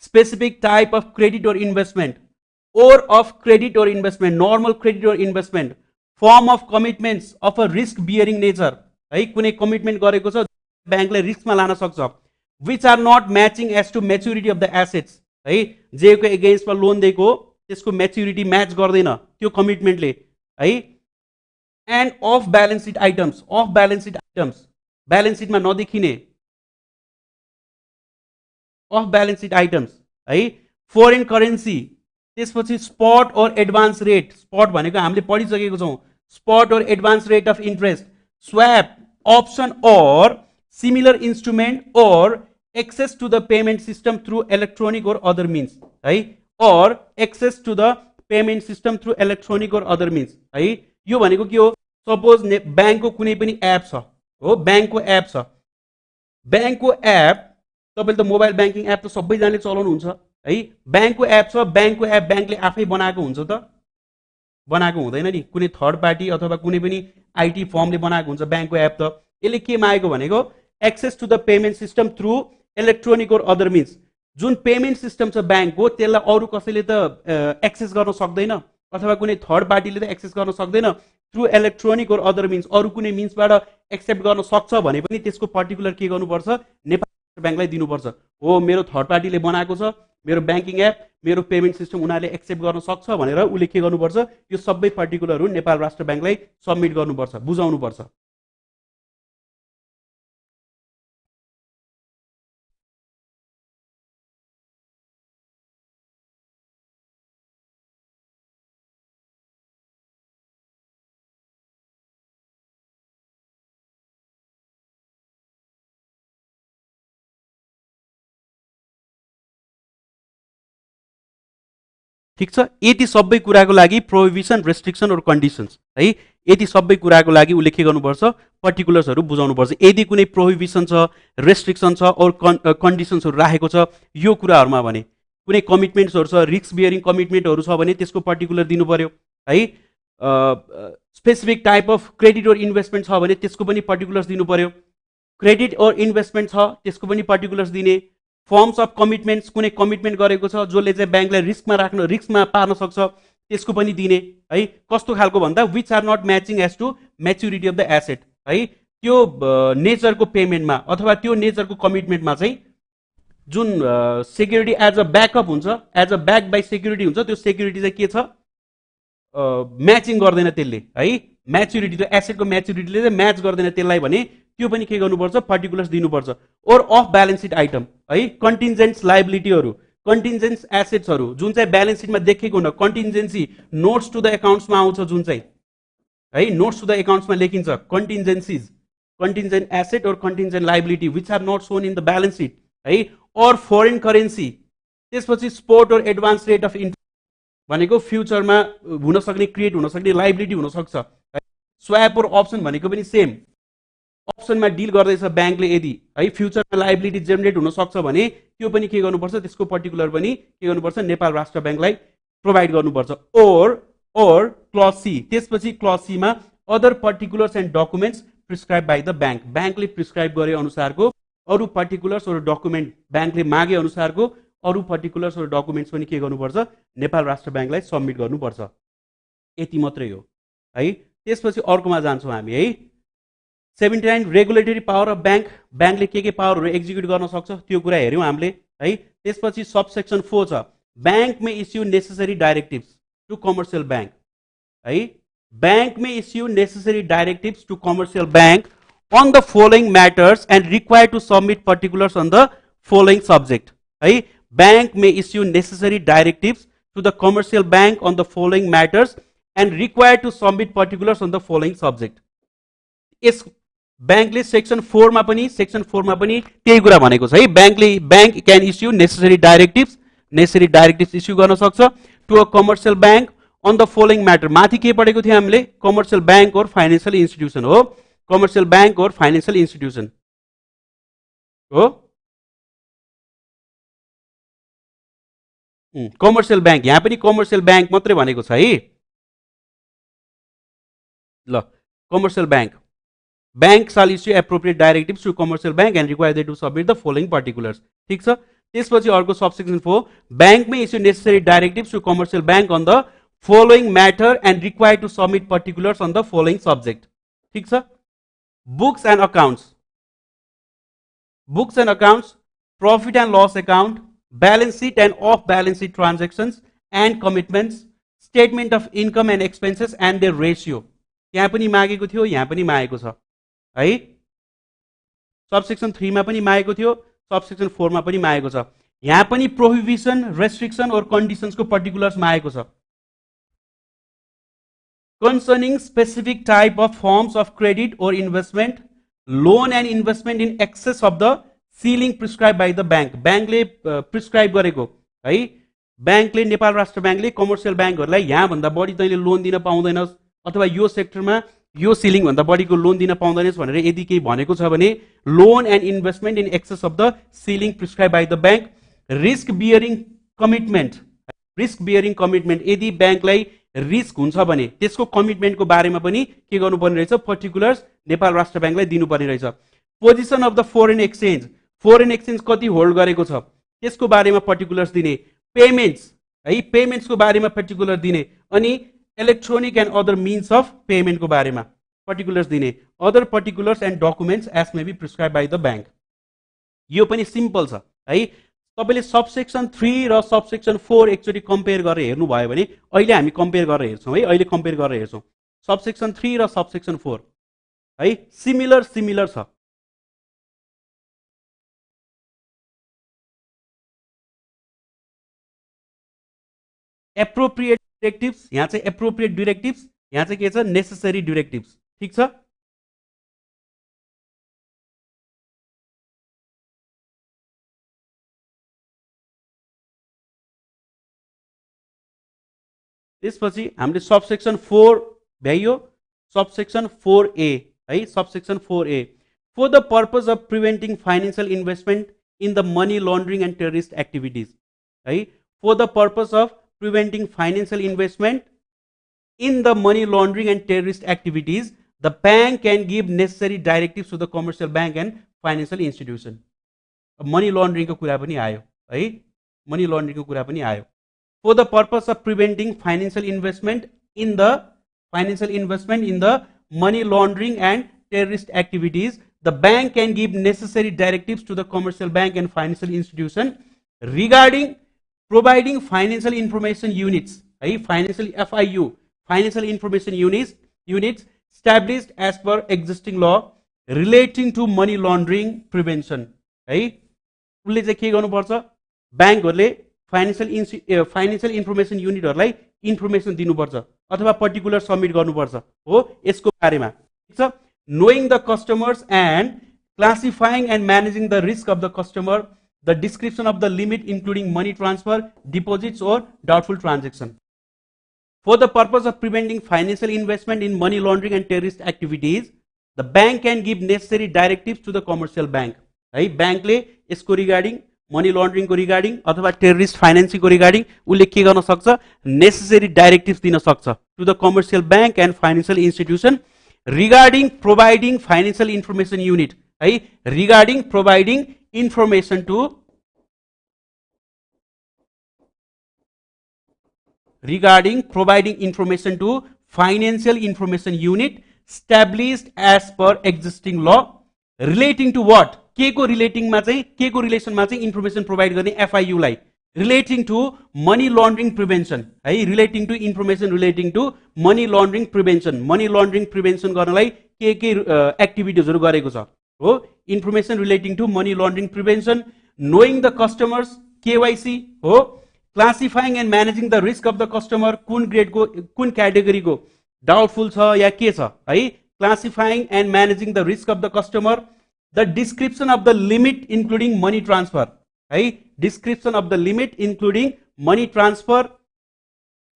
specific type of credit or investment or of credit or investment normal credit or investment form of commitments of a risk bearing nature है कुनै कमिटमेन्ट गरेको छ ब्याङ्कले रिस्कमा लान सक्छ which are not matching as to maturity of the assets है जेको एगेन्स्टमा लोन दिएको त्यसको मेच्युरिटी म्याच गर्दैन त्यो कमिटमेन्टले है and of balance sheet items balance सिटमा नदेखिने अफ ब्यालेन्स सिट आइटम्स है फरेन करेन्सी त्यसपछि spot or advance rate spot भनेको हामीले पढिसकेको छौँ spot or advance rate of interest swap option or similar instrument or access to the payment system through electronic or other means है or access to the payment system through electronic or other means है यो भनेको के हो सपोज ब्याङ्कको कुनै पनि एप छ हो ब्याङ्कको एप छ ब्याङ्कको एप तपाईले त मोबाइल ब्याङ्किङ एप त सबैजनाले चलाउनुहुन्छ है ब्याङ्कको एप छ ब्याङ्कको एप ब्याङ्कले आफै बनाएको हुन्छ त बनाएको हुँदैन नि कुनै थर्ड पार्टी अथवा कुनै पनि आईटी फर्मले बनाएको हुन्छ ब्याङ्कको एप त यसले के मागेको भनेको access to the payment system through electronic or other means जुन पेमेन्ट सिस्टम छ ब्याङ्कको त्यसलाई अरू कसैले त एक्सेस गर्न सक्दैन अथवा कुनै थर्ड पार्टीले त एक्सेस गर्न सक्दैन through electronic or other means अरू कुनै मिन्सबाट एक्सेप्ट गर्न सक्छ भने पनि त्यसको पर्टिकुलर के गर्नुपर्छ नेपाल ब्याङ्कलाई दिनुपर्छ हो मेरो थर्ड पार्टीले बनाएको छ मेरो ब्याङ्किङ एप मेरो पेमेन्ट सिस्टम उनीहरूले एक्सेप्ट गर्न सक्छ भनेर उसले के गर्नुपर्छ यो सबै पर्टिकुलरहरू नेपाल राष्ट्र ब्याङ्कलाई सबमिट गर्नुपर्छ बुझाउनुपर्छ ठीक छ यति सबै कुराको लागि प्रोहिबिसन रेस्ट्रिक्सन और कन्डिसन्स है यति सबै कुराको लागि उसले के गर्नुपर्छ पर्टिकुलर्सहरू बुझाउनुपर्छ यदि कुनै प्रोहिबिसन छ रेस्ट्रिक्सन छ और कन्डिसन्सहरू राखेको छ यो कुराहरूमा भने कुनै कमिटमेन्ट्सहरू छ रिस्क बियरिङ कमिटमेन्टहरू छ भने त्यसको पर्टिकुलर दिनु पर्यो है specific type of credit or investment छ भने त्यसको पनि पर्टिकुलर्स दिनु पर्यो क्रेडिट और इन्भेस्टमेन्ट छ त्यसको पनि पर्टिकुलर्स दिने फर्म्स अफ कमिटमेन्ट्स कुनै कमिटमेन्ट गरेको छ जसले चाहिँ ब्याङ्कलाई रिस्कमा पार्न सक्छ त्यसको पनि दिने है कस्तो खालको भन्दा which are not matching as to maturity of the asset है त्यो नेचरको पेमेन्टमा अथवा त्यो नेचरको कमिटमेन्टमा चाहिँ जुन सेक्युरिटी एज अ ब्याकअप हुन्छ as a back by security हुन्छ त्यो सेक्युरिटी चाहिँ के छ म्याचिङ गर्दैन त्यसले है म्याच्युरिटी त्यो एसेटको म्याच्युरिटीले चाहिँ म्याच गर्दैन त्यसलाई भने त्यो पनि के गर्नुपर्छ पर्टिकुलर्स दिनुपर्छ और अफ ब्यालेन्स सिट आइटम है कन्टिन्जेन्ट्स लायबिलिटीहरू कन्टिन्जेन्ट्स एसेट्सहरू जुन चाहिँ ब्यालेन्स सिटमा देखेको हुन कन्टिन्जेन्सी नोट्स टु द एकाउन्ट्समा आउँछ जुन चाहिँ है नोट्स टु द एकाउन्ट्समा लेखिन्छ contingencies contingent asset or contingent liability which are not shown in the balance sheet है और फरेन करेन्सी त्यसपछि spot or advance rate of interest भनेको फ्युचरमा हुन सक्ने क्रिएट हुन सक्ने लायबिलिटी हुन सक्छ। स्वैप और अप्सन भनेको पनि सेम, अप्सनमा डिल गर्दैछ ब्याङ्कले यदि है फ्युचरमा लायबिलिटी जेनेरेट हुन सक्छ भने त्यो पनि के गर्नुपर्छ, त्यसको पर्टिकुलर पनि के गर्नुपर्छ, नेपाल राष्ट्र ब्याङ्कलाई प्रोभाइड गर्नुपर्छ। और क्लज सी, त्यसपछि क्लज सी मा other particulars and documents prescribed by the bank, ब्याङ्कले प्रिस्क्राइब गरे अनुसारको अरू पर्टिकुलर्स और डकुमेन्ट, ब्याङ्कले मागे अनुसारको अरू पर्टिकुलर्स और डकुमेन्ट्स पनि के गर्नुपर्छ, नेपाल राष्ट्र ब्याङ्कलाई सबमिट गर्नुपर्छ। यति मात्रै हो है। त्यसपछि अर्कोमा जान्छौँ हामी है। 79 रेगुलेटरी पावर अफ ब्याङ्क, ब्याङ्कले के पावरहरू एक्जिक्युट गर्न सक्छ त्यो कुरा हेऱ्यौँ हामीले है। त्यसपछि सबसेक्सन 4 छ, bank may issue necessary directives to commercial bank है। Bank may issue necessary directives to commercial bank on the following matters and required to submit particulars on the following subject है। Bank may issue necessary directives to the commercial bank on the following matters and required to submit particulars on the following subject। यस ब्याङ्कले सेक्सन 4 मा पनि त्यही कुरा भनेको छ है। Bank can issue necessary directives issue गर्न सक्छ to a commercial bank on the following matter. माथि के पढेको थियो हामीले, commercial bank or financial institution हो, commercial bank or financial institution हो। कमर्सियल ब्याङ्क, यहाँ पनि कमर्सियल ब्याङ्क मात्रै भनेको छ है। ल commercial bank shall issue appropriate directives to commercial bank and require them to submit the following particulars। ठीक छ। त्यसपछि अर्को subsection 4, bank may issue necessary directives to commercial bank on the following matter and required to submit particulars on the following subject. ठीक छ। Books and accounts, profit and loss account, balance sheet and off balance sheet transactions and commitments, statement of income and expenses and their ratio, यहाँ पनि मागेको थियो, यहाँ पनि मागेको छ है। सबसेक्सन 3 मा पनि मागेको थियो, सबसेक्सन 4 मा पनि मागेको छ। यहाँ पनि प्रोहिबिसन, रेस्ट्रिक्सन और कंडिशन्स को पर्टिकुलर्स मागेको छ। concerning specific type of forms of credit or investment, loan and investment in excess of the ceiling prescribed by the bank, ब्याङ्कले प्रिस्क्राइब गरेको है। ब्याङ्कले, नेपाल राष्ट्र ब्याङ्कले कमर्सियल ब्याङ्कहरूलाई यहाँ भन्दा बढी तैँले लोन दिन पाउँदैनस् अथवा यो सेक्टरमा यो सिलिङ भन्दा बढीको लोन दिन पाउँदैनस् भनेर यदि केही भनेको छ भने loan and investment in excess of the ceiling prescribed by the bank. Risk bearing commitment, यदि ब्याङ्कलाई रिस्क हुन्छ भने त्यसको कमिटमेन्टको बारेमा पनि के गर्नुपर्ने रहेछ, पर्टिकुलर्स नेपाल राष्ट्र ब्याङ्कलाई दिनुपर्ने रहेछ। Position of the foreign exchange कति होल्ड गरेको छ त्यसको बारेमा पर्टिकुलर्स दिने। पेमेन्ट्सको बारेमा पर्टिकुलर दिने। अनि electronic and other means of पेमेन्टको बारेमा पर्टिकुलर्स दिने। Other particulars and documents as may be prescribe by the bank. यो पनि सिम्पल छ है। तपाईले सबसेक्सन 3 र सबसेक्सन 4 एकचोटि कम्पेयर गरेर हेर्नु भयो भने, अहिले हामी कम्पेयर गरेर हेर्छौँ है, अहिले कम्पेयर गरेर हेर्छौँ सबसेक्सन 3 र सबसेक्सन 4 है, सिमिलर छ। एप्रोप्रिएट डिरेक्टिभ्स, यहाँ चाहिँ एप्रोप्रिएट डिरेक्टिभ्स, यहाँ चाहिँ के छ, नेसेसरी डिरेक्टिभ्स। ठीक छ। त्यसपछि हामीले सबसेक्सन 4 भ्याइयो, सबसेक्सन 4A है। Subsection 4A, for the purpose of preventing financial investment in the money laundering and terrorist activities है। For the purpose of preventing financial investment in the money laundering and terrorist activities, the bank can give necessary directives to the commercial bank and financial institution. Money लन्ड्रिङको कुरा पनि आयो है, मनी लन्ड्रिङको कुरा पनि आयो। For the purpose of preventing financial investment in the money laundering and terrorist activities, the bank can give necessary directives to the commercial bank and financial institution regarding providing financial information units, financial FIU, financial information units established as per existing law relating to money laundering prevention। उसले चाहिँ के गर्नुपर्छ, ब्याङ्कहरूले फाइनेन्शियल इन्फर्मेसन युनिटहरूलाई इन्फर्मेसन दिनुपर्छ अथवा पर्टिकुलर सबमिट गर्नुपर्छ हो यसको बारेमा। ठीक छ। Knowing the customers and classifying and managing the risk of the customer, the description of the limit including money transfer, deposits or doubtful transaction. For the purpose of preventing financial investment in money laundering and terrorist activities, the bank can give necessary directives to the commercial bank. है बैंकले यसको रिगार्डिङ मनी लन्ड्रिङ को रिगार्डिङ अथवा टेररिस्ट फाइनेन्सिङ को रिगार्डिङ उले के गर्न सक्छ नेसेसरी डाइरेक्टिभ्स दिन सक्छ to the commercial bank and financial institution regarding providing financial information unit है regarding providing information to regarding providing information to financial information unit established as per existing law relating to what के को रिलेटिङ मा चाहिँ के को रिलेसन मा चाहिँ इन्फर्मेसन प्रोभाइड गर्ने एफआईयू लाई relating to money laundering prevention है relating to information relating to money laundering prevention गर्नलाई के एक्टिभिटिजहरु गरेको छ हो information relating to money laundering prevention knowing the customers KYC हो classifying and managing the risk of the customer कुन ग्रेडको कुन क्याटेगोरीको डाउटफुल छ या के छ है classifying and managing the risk of the customer the description of the limit including money transfer है description of the limit including money transfer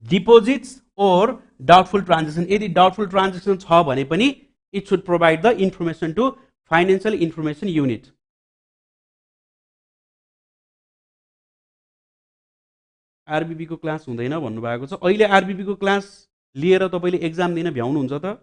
deposits or doubtful transaction यदि डाउटफुल ट्रान्जेक्सन छ भने पनि it should provide the information to financial information unit RBB को क्लास हुँदैन भन्नुभएको छ अहिले आरबीबी को क्लास लिएर तपाईले एक्जाम दिन भ्याउनुहुन्छ त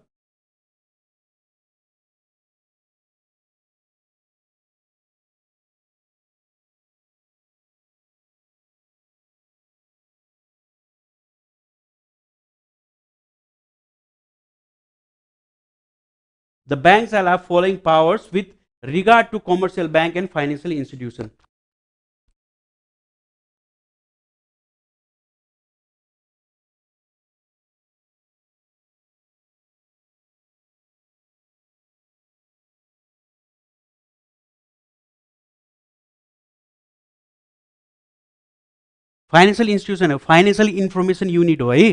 The banks shall have following powers with regard to commercial bank and financial institution. Financial institution हो फाइनेन्शियल इन्फर्मेसन युनिट हो है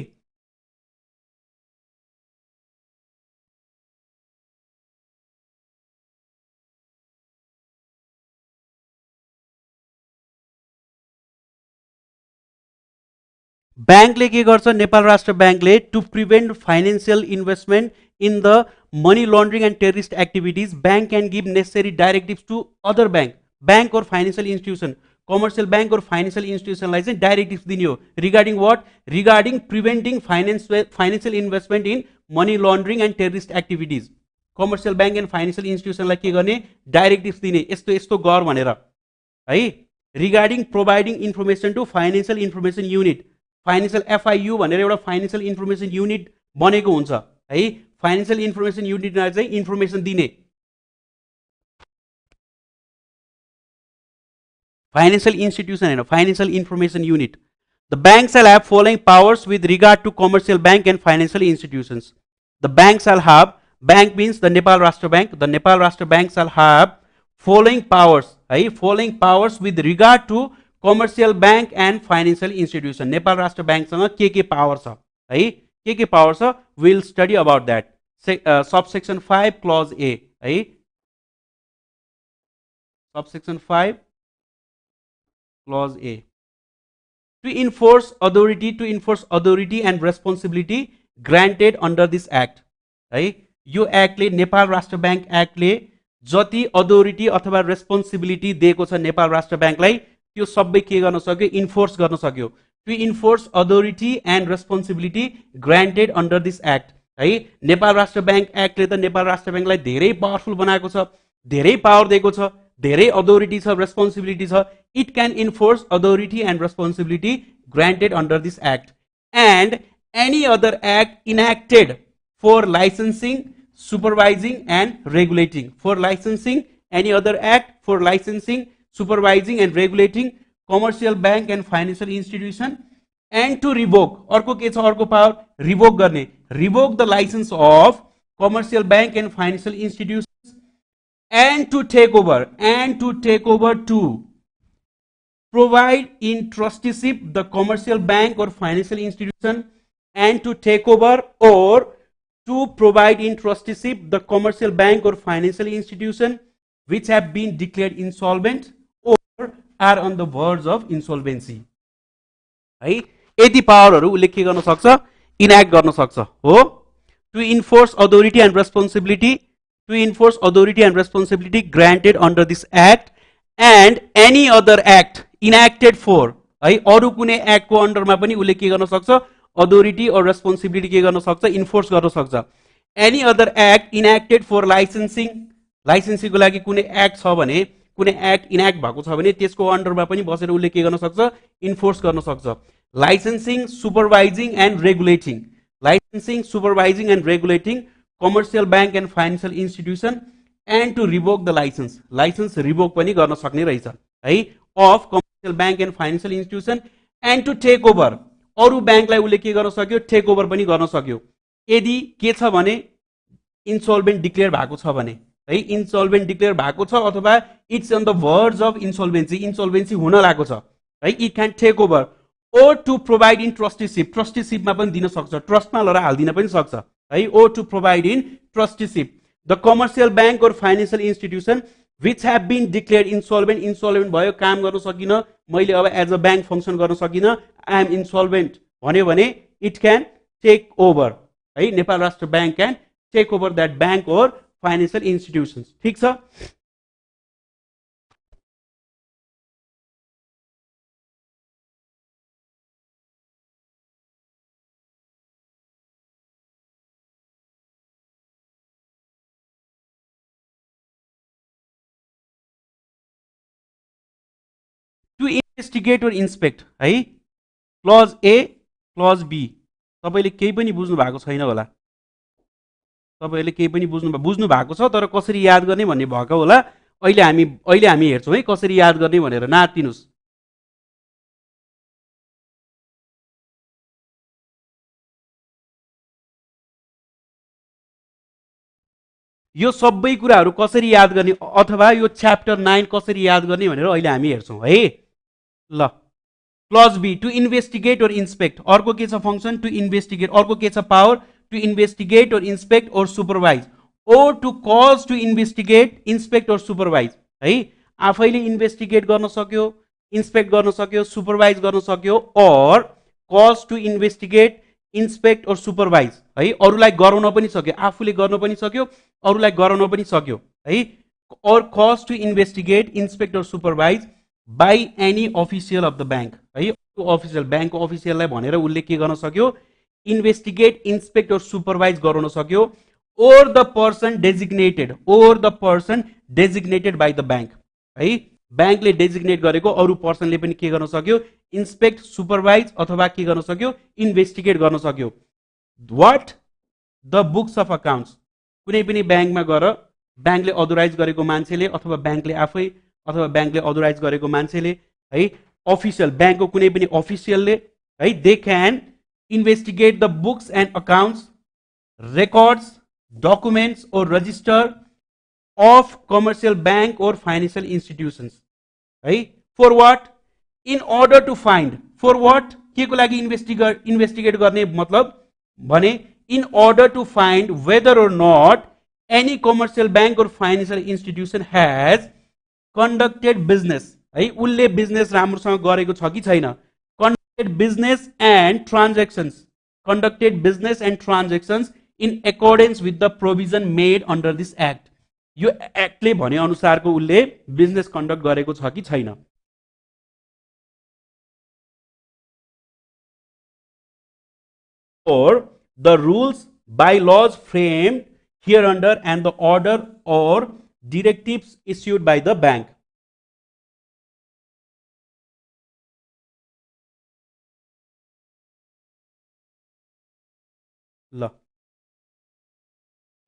बैंकले के गर्छ नेपाल राष्ट्र बैंकले to prevent financial investment in the money laundering and terrorist activities bank can give necessary directives to other bank or financial institution commercial bank or financial इन्स्टिट्युसनलाई चाहिँ डाइरेक्टिभ्स दिने हो regarding what regarding preventing financial investment in money laundering and terrorist activities commercial bank and financial इन्स्टिट्युसनलाई के गर्ने डाइरेक्टिभ्स दिने यस्तो यस्तो गर भनेर है regarding providing information to financial information unit financial FIU भनेर एउटा फाइनेन्शियल इन्फर्मेसन युनिट बनेको हुन्छ है फाइनेन्शियल इन्फर्मेसन युनिटलाई चाहिँ इन्फर्मेसन दिने फाइनेन्शियल इन्स्टिट्युसन हैन financial information unit the bank shall have following powers with regard to commercial bank and financial institutions the bank shall have bank means the Nepal Rastra bank shall have following powers है following powers with regard to commercial bank and financial institution Nepal Rastra bank सँग के पावर छ है के पावर छ we'll study about that subsection 5 clause A है subsection 5 clause A to enforce authority and responsibility granted under this act है यो एक्टले नेपाल राष्ट्र बैंक एक्टले जति अथोरिटी अथवा रेस्पोन्सिबिलिटी दिएको छ नेपाल राष्ट्र बैंकलाई त्यो सबै के गर्न सक्यो इन्फोर्स गर्न सक्यो to enforce authority and responsibility granted under this act है नेपाल राष्ट्र बैंक एक्टले त नेपाल राष्ट्र बैंकलाई धेरै पावरफुल बनाएको छ धेरै पावर दिएको छ धेरै अथोरिटी छ रेस्पोन्सिबिलिटी छ it can enforce authority and responsibility granted under this act and any other act enacted for licensing supervising and regulating for licensing any other act for licensing supervising and regulating commercial bank and financial institution and to revoke अर्को के छ अर्को पावर रिभोक गर्ने revoke the license of commercial bank and financial institutions and to take over to provide in trusteeship the commercial bank or financial institution and to take over or to provide in trusteeship the commercial bank or financial institution which have been declared insolvent or are on the verge of insolvency है यति पावरहरू उसले के गर्न सक्छ इन्याक्ट गर्न सक्छ हो to enforce authority and responsibility granted under this act and any other act enacted for है अरू कुनै एक्टको अन्डरमा पनि उसले के गर्न सक्छ अथोरिटी और रेस्पोन्सिबिलिटी के गर्न सक्छ इन्फोर्स गर्न सक्छ एनी अदर एक्ट इन्याक्टेड फर लाइसेन्सिङको लागि कुनै एक्ट छ भने कुनै एक्ट इन्याक्ट भएको छ भने त्यसको अन्डरमा पनि बसेर उसले के गर्न सक्छ इन्फोर्स गर्न सक्छ licensing supervising and regulating commercial bank and financial institution and to revoke the licence revoke पनि गर्न सक्ने रहेछ है of commercial bank and financial institution and to take over अरू ब्याङ्कलाई उसले के गर्न सक्यो टेक ओभर पनि गर्न सक्यो यदि के छ भने इन्सोल्भेन्ट डिक्लेयर भएको छ भने है इन्सोल्भेन्ट डिक्लेयर भएको छ अथवा it's on the verge of insolvency हुन लागेको छ है it can take over or to provide in trusteeship मा पनि दिन सक्छ ट्रस्टमा लरा हाल्दिन पनि सक्छ है or to provide in trusteeship the commercial bank or financial institution which have been declared insolvent भयो काम गर्न सकिन मैले अब एज अ बैंक फंक्सन गर्न सकिन आई एम इन्सोल्भेन्ट भन्यो भने इट क्यान टेक ओभर है Nepal Rastra bank can take over that bank or financial institutions ठीक छ to investigate or inspect है क्लज ए क्लज बी तपाईले केही पनि बुझ्नु भएको छैन होला तपाईले केही पनि बुझ्नु भएको छ तर कसरी याद गर्ने भन्ने भएको होला अहिले हामी हेर्छौं है कसरी याद गर्ने भनेर नातिनुस् यो सबै कुराहरू कसरी याद गर्ने अथवा यो च्याप्टर 9 कसरी याद गर्ने भनेर अहिले हामी हेर्छौं है ल clause be to investigate or inspect अर्को के छ फंक्सन टु इन्भेस्टिगेट अर्को के छ power to investigate or inspect or supervise or to cause to investigate inspect or supervise है आफैले इन्भेस्टिगेट गर्न सक्यो इन्स्पेक्ट गर्न सक्यो सुपरवाइज गर्न सक्यो और cause to investigate inspect or supervise है अरूलाई गराउन पनि सक्यो आफूले गर्न पनि सक्यो अरूलाई गराउन पनि सक्यो है or cause to investigate inspect or supervise by any official of the bank है अफिसियल ब्याङ्कको अफिसियललाई भनेर उले के गर्न सक्यो इन्भेस्टिगेट इन्स्पेक्ट और सुपरवाइज गराउन सक्यो or the person designated by the bank है ब्याङ्कले डेजिग्नेट गरेको अरू पर्सनले पनि के गर्न सक्यो इन्स्पेक्ट सुपरवाइज अथवा के गर्न सक्यो इन्भेस्टिगेट गर्न सक्यो what the books of accounts कुनै पनि ब्याङ्कमा गएर ब्याङ्कले अथोराइज गरेको मान्छेले अथवा ब्याङ्कले आफै अथवा ब्याङ्कले अथोराइज गरेको मान्छेले है अफिसियल ब्याङ्कको कुनै पनि अफिसियलले है they can investigate the books and accounts records documents or register of commercial bank or financial institutions right for what in order to find for what के को लागि इन्भेस्टिगेट गर्ने मतलब भने in order to find whether or not any commercial bank or financial institution has conducted business है उले बिजनेस राम्रोसँग गरेको छ कि छैन conducted business and transactions in accordance with the provision made under this act यो एक्टले भने अनुसारको उले बिजनेस कन्डक्ट गरेको छ कि छैन or the rules bylaws framed hereunder and the order or directives issued by the bank ल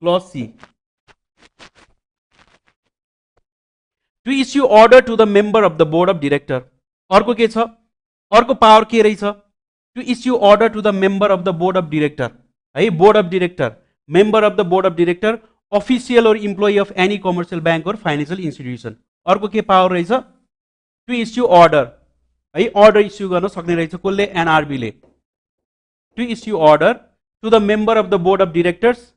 Clause C. To issue order to the member of the board of director. अर्को के छ अर्को पावर के रहेछ to issue order to the member of the board of director है board of director member of the board of director official or employee of any commercial bank or financial institution अर्को के पावर रहेछ to issue order है order issue गर्न सक्ने रहेछ कसले NRB ले to issue order to the member of the board of directors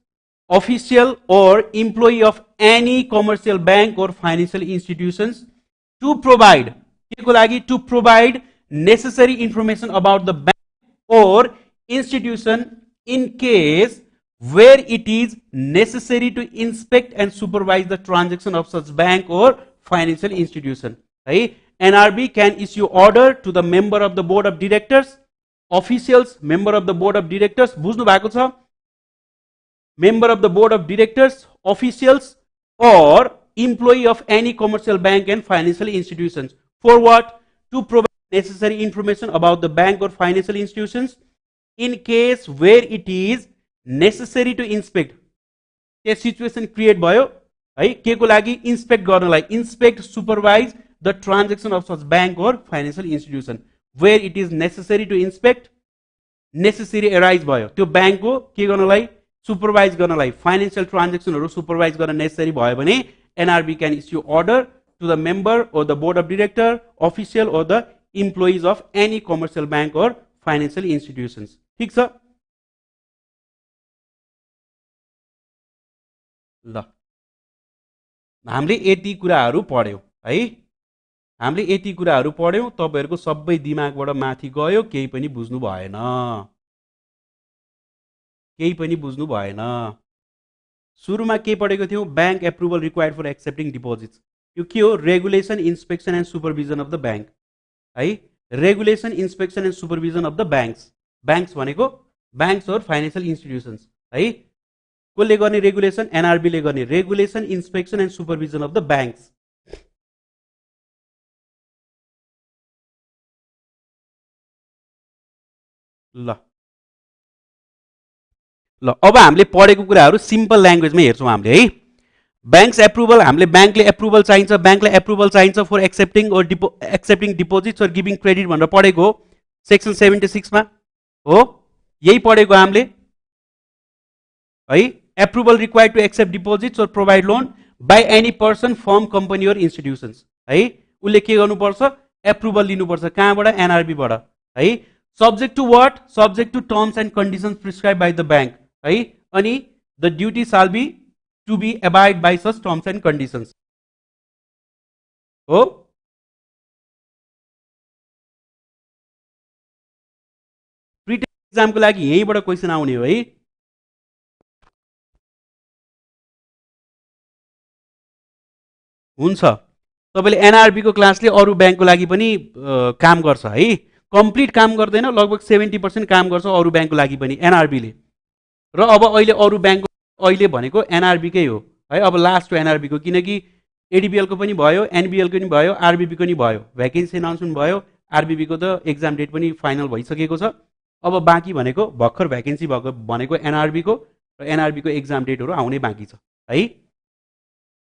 official or employee of any commercial bank or financial institutions to provide के को लागि to provide necessary information about the bank or institution in case where it is necessary to inspect and supervise the transaction of such bank or financial institution. है NRB can issue order to the member of the board of directors, officials, member of the board of directors, बुझ्नु भएको छ? Member of the board of directors, officials, or employee of any commercial bank and financial institutions. For what? To provide necessary information about the bank or financial institutions in case where it is necessary to inspect. त्यो सिचुएसन क्रिएट भयो है के को लागि इन्स्पेक्ट गर्नलाई inspect supervise the transaction of such bank or financial institution where it is necessary to inspect necessary arise भयो त्यो बैंकको के गर्नलाई सुपरवाइज गर्नलाई फाइनेन्शियल ट्रान्जेक्सनहरु सुपरवाइज गर्न नेसेसरी भयो भने NRB can issue order to the member or the board of director, official or the employees of any commercial bank or financial institutions. ठीक छ? ल हामीले यति कुराहरु पढ्यौं है हामीले यति कुराहरु पढ्यौं तपाईहरुको सबै दिमागबाट माथि गयो केही पनि बुझ्नु भएन सुरुमा के पढेको थियौ bank approval required for accepting deposits यो के हो regulation inspection and supervision of the bank है regulation inspection and supervision of the banks भनेको बैंक्स और फाइनेन्शियल इन्स्टिट्युसन्स है कसले गर्ने रेगुलेसन NRB ले गर्ने regulation inspection and supervision of the banks ल अब हामीले पढेको कुराहरु सिम्पल ल्याङ्ग्वेजमा हेर्छौं हामीले है बैंक्स एप्रुभल हामीले बैंकले एप्रुभल चाहिन्छ फर एक्सेप्टिङ डिपोजिट्स और गिभिङ क्रेडिट भनेर पढेको हो सेक्सन 76 मा हो यही पढेको हामीले है approval required to accept deposits और provide loan by any person firm company or institutions है उले के गर्नुपर्छ एप्रुभल लिनुपर्छ कहाँबाट NRB बाट है subject to what subject to terms and conditions prescribe by the bank है अनि the duty shall be to be abide by such terms and conditions हो प्रिटेस्ट एक्जामको लागि यहीबाट क्वेशन आउने हो है हुन्छ तपाईले NRB को क्लासले अरु बैंकको लागि पनि काम गर्छ है कम्प्लिट काम गर्दैन लगभग 70% काम गर्छ अरु बैंकको लागि पनि NRB ले र अब अहिले अरु बैंक अहिले भनेको NRB कै हो है अब लास्ट हो NRB को किनकि ADBL को पनि भयो NBL को पनि भयो RBB को पनि भयो भ्याकेन्सी अनाउन्समेन्ट भयो RBB को त एक्जाम डेट पनि फाइनल भइसकेको छ अब बाँकी भनेको भर्खर भ्याकेन्सी भएको भनेको NRB को र NRB को एक्जाम डेटहरु आउने बाँकी छ है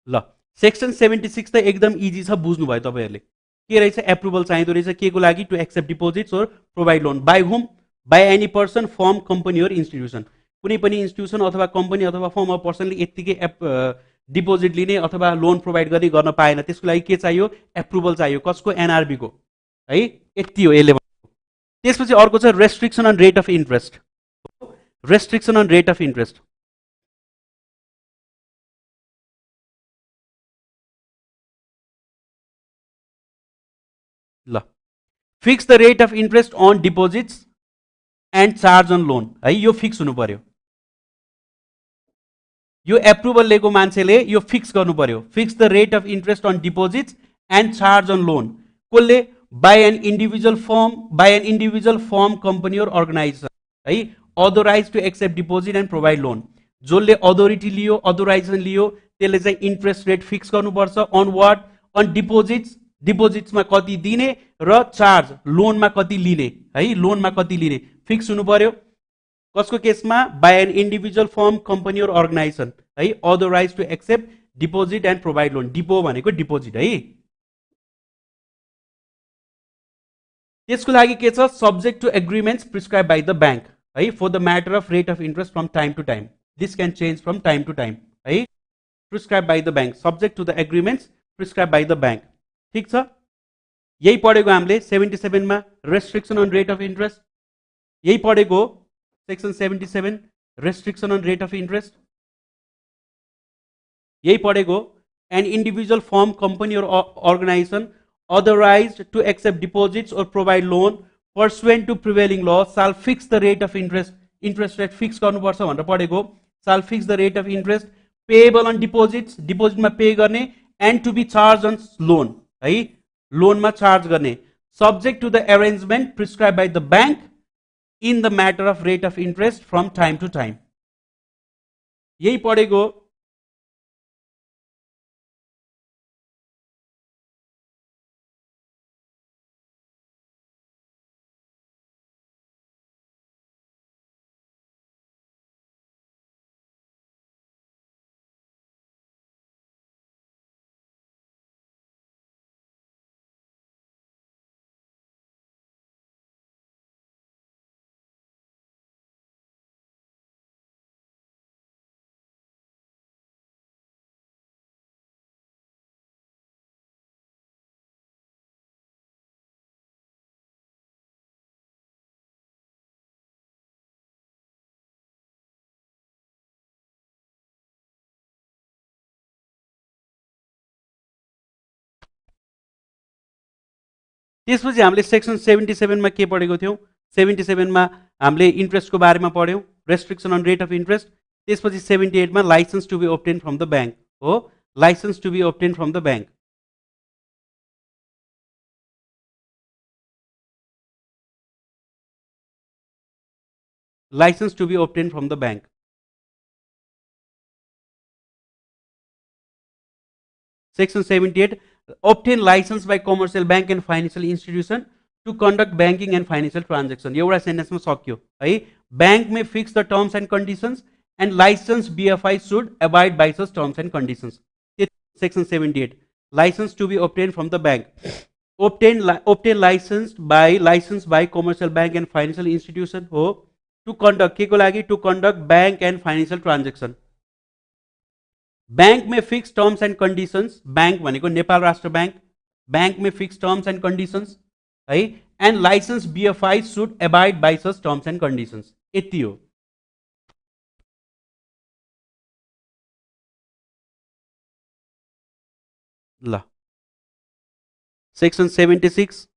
ल सेक्सन 76 त एकदम इजी छ बुझ्नु भयो तपाईहरुले के रहेछ एप्रुभल चाहिँदो रहेछ के को लागि टु एक्सेप्ट डिपोजिट्स और provide loan by whom by any person firm company और इन्स्टिट्युसन कुनै पनि इन्स्टिट्युसन अथवा कम्पनी अथवा फर्म अफ पर्सनले यतिकै डिपोजिट लिने अथवा लोन प्रोवाइड गर्न पाएन त्यसको लागि के चाहियो एप्रुभल चाहियो कसको NRB को है यति हो यसले त्यसपछि अर्को छ restriction on rate of interest restriction on rate of interest ल fix the rate of interest on deposits and charge on loan है यो फिक्स हुनु पर्यो यो एप्रुभल लिएको मान्छेले यो फिक्स गर्नु पर्यो fix the rate of interest on deposits and charge on loan कसले by an individual firm company और अर्गनाइजेसन है authorize to accept deposit and provide loan जसले अथोरिटी लियो अथोराइजेसन लियो त्यसले चाहिँ इन्ट्रेस्ट रेट फिक्स गर्नुपर्छ अन वाट अन डिपोजिट्समा कति दिने र चार्ज लोनमा कति लिने है लोनमा कति लिने फिक्स हुनु पर्यो कसको केसमा by an individual firm company और अर्गनाइजेसन है authorize to accept deposit and provide loan depo भनेको डिपोजिट है त्यसको लागि के छ subject to agreements prescribe by the bank है for the matter of rate of interest from time to time this can change from time to time है prescribe by the bank subject to the agreements prescribe by the bank ठीक छ यही पढेको हामीले 77 मा restriction on rate of interest यही पढेको section 77 restriction on rate of interest यही पढेको एन इन्डिभिजुअल फर्म कम्पनी और organisation authorized to accept deposits or provide loan pursuant to prevailing law shall fix the rate of interest rate fix गर्नुपर्छ भनेर पढेको shall fix the rate of interest payable on deposits deposit मा पे गर्ने and to be charged on loan है लोन मा चार्ज गर्ने subject to the arrangement prescribed by the bank in the matter of rate of interest from time to time यही पढेको त्यसपछि हामीले सेक्सन 77 मा के पढेको थियौं 77 मा हामीले इन्ट्रेस्टको बारेमा पढ्यौं restriction on rate of interest त्यसपछि 78 मा licence to be obtain from the bank हो licence to be obtain from the bank licence to be obtain from the bank section 78 obtain license by commercial bank and financial institution to conduct banking and financial transaction एउटा सेन्टेन्समा सक्यो है बैंक में fix the terms and conditions and license BFI should abide by such terms and conditions section 78 license to be obtained from the bank obtain license by commercial bank and financial institution हो to conduct के को लागि to conduct bank and financial transaction bank may fix terms and conditions bank भनेको Nepal Rastra bank bank may fix terms and conditions है and licence BFI should abide by such terms and conditions यति हो ल section 76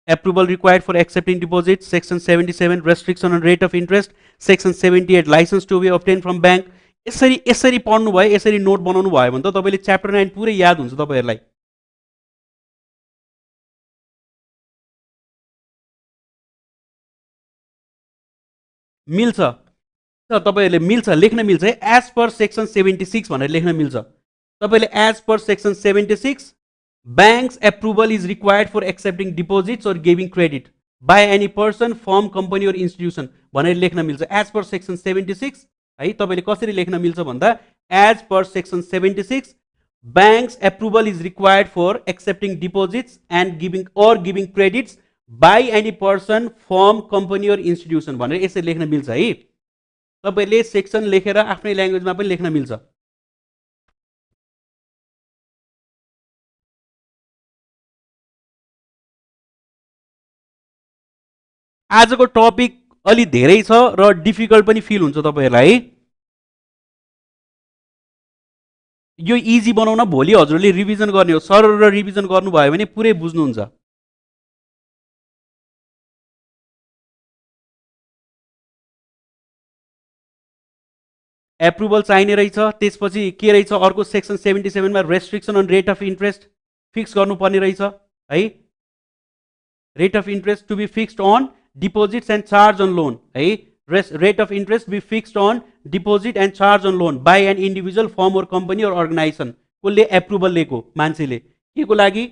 approval required for accepting deposits section 77 restriction on rate of interest section 78 license to be obtained from bank यसरी यसरी पढ्नु भयो यसरी नोट बनाउनु भयो भने त तपाईले च्याप्टर 9 पुरै याद हुन्छ तपाईहरुलाई मिल्छ तपाईहरुले मिल्छ लेख्न मिल्छ है एज पर सेक्सन 76 भनेर लेख्न मिल्छ तपाईले as per section 76 banks approval is required for accepting deposits or giving credit by any person firm company or institution भनेर लेख्न मिल्छ एज पर सेक्सन 76 है तपाईले कसरी लेख्न मिल्छ भन्दा as per section 76 banks approval is required for accepting deposits and giving credits by any person firm company or institution भनेर यसरी लेख्न मिल्छ है तपाईले सेक्सन लेखेर आफ्नै ल्याङ्ग्वेजमा पनि लेख्न मिल्छ आजको टपिक अलि धेरै छ र डिफिकल्ट पनि फिल हुन्छ तपाईहरुलाई यो इजी बनाउन भोलि हजुरले रिभिजन गर्ने हो सर र रिभिजन गर्नु भयो भने पुरै बुझ्नुहुन्छ एप्रुभल चाहिने रहेछ त्यसपछि के रहेछ अर्को सेक्सन 77 मा restriction on rate of interest fix गर्नुपर्ने रहेछ है rate of interest to be fixed on deposits and charge on loan है rate of interest be fixed on deposit and charge on loan by an individual firm or company or organization कसले एप्रुभल लिएको मान्छेले के को लागि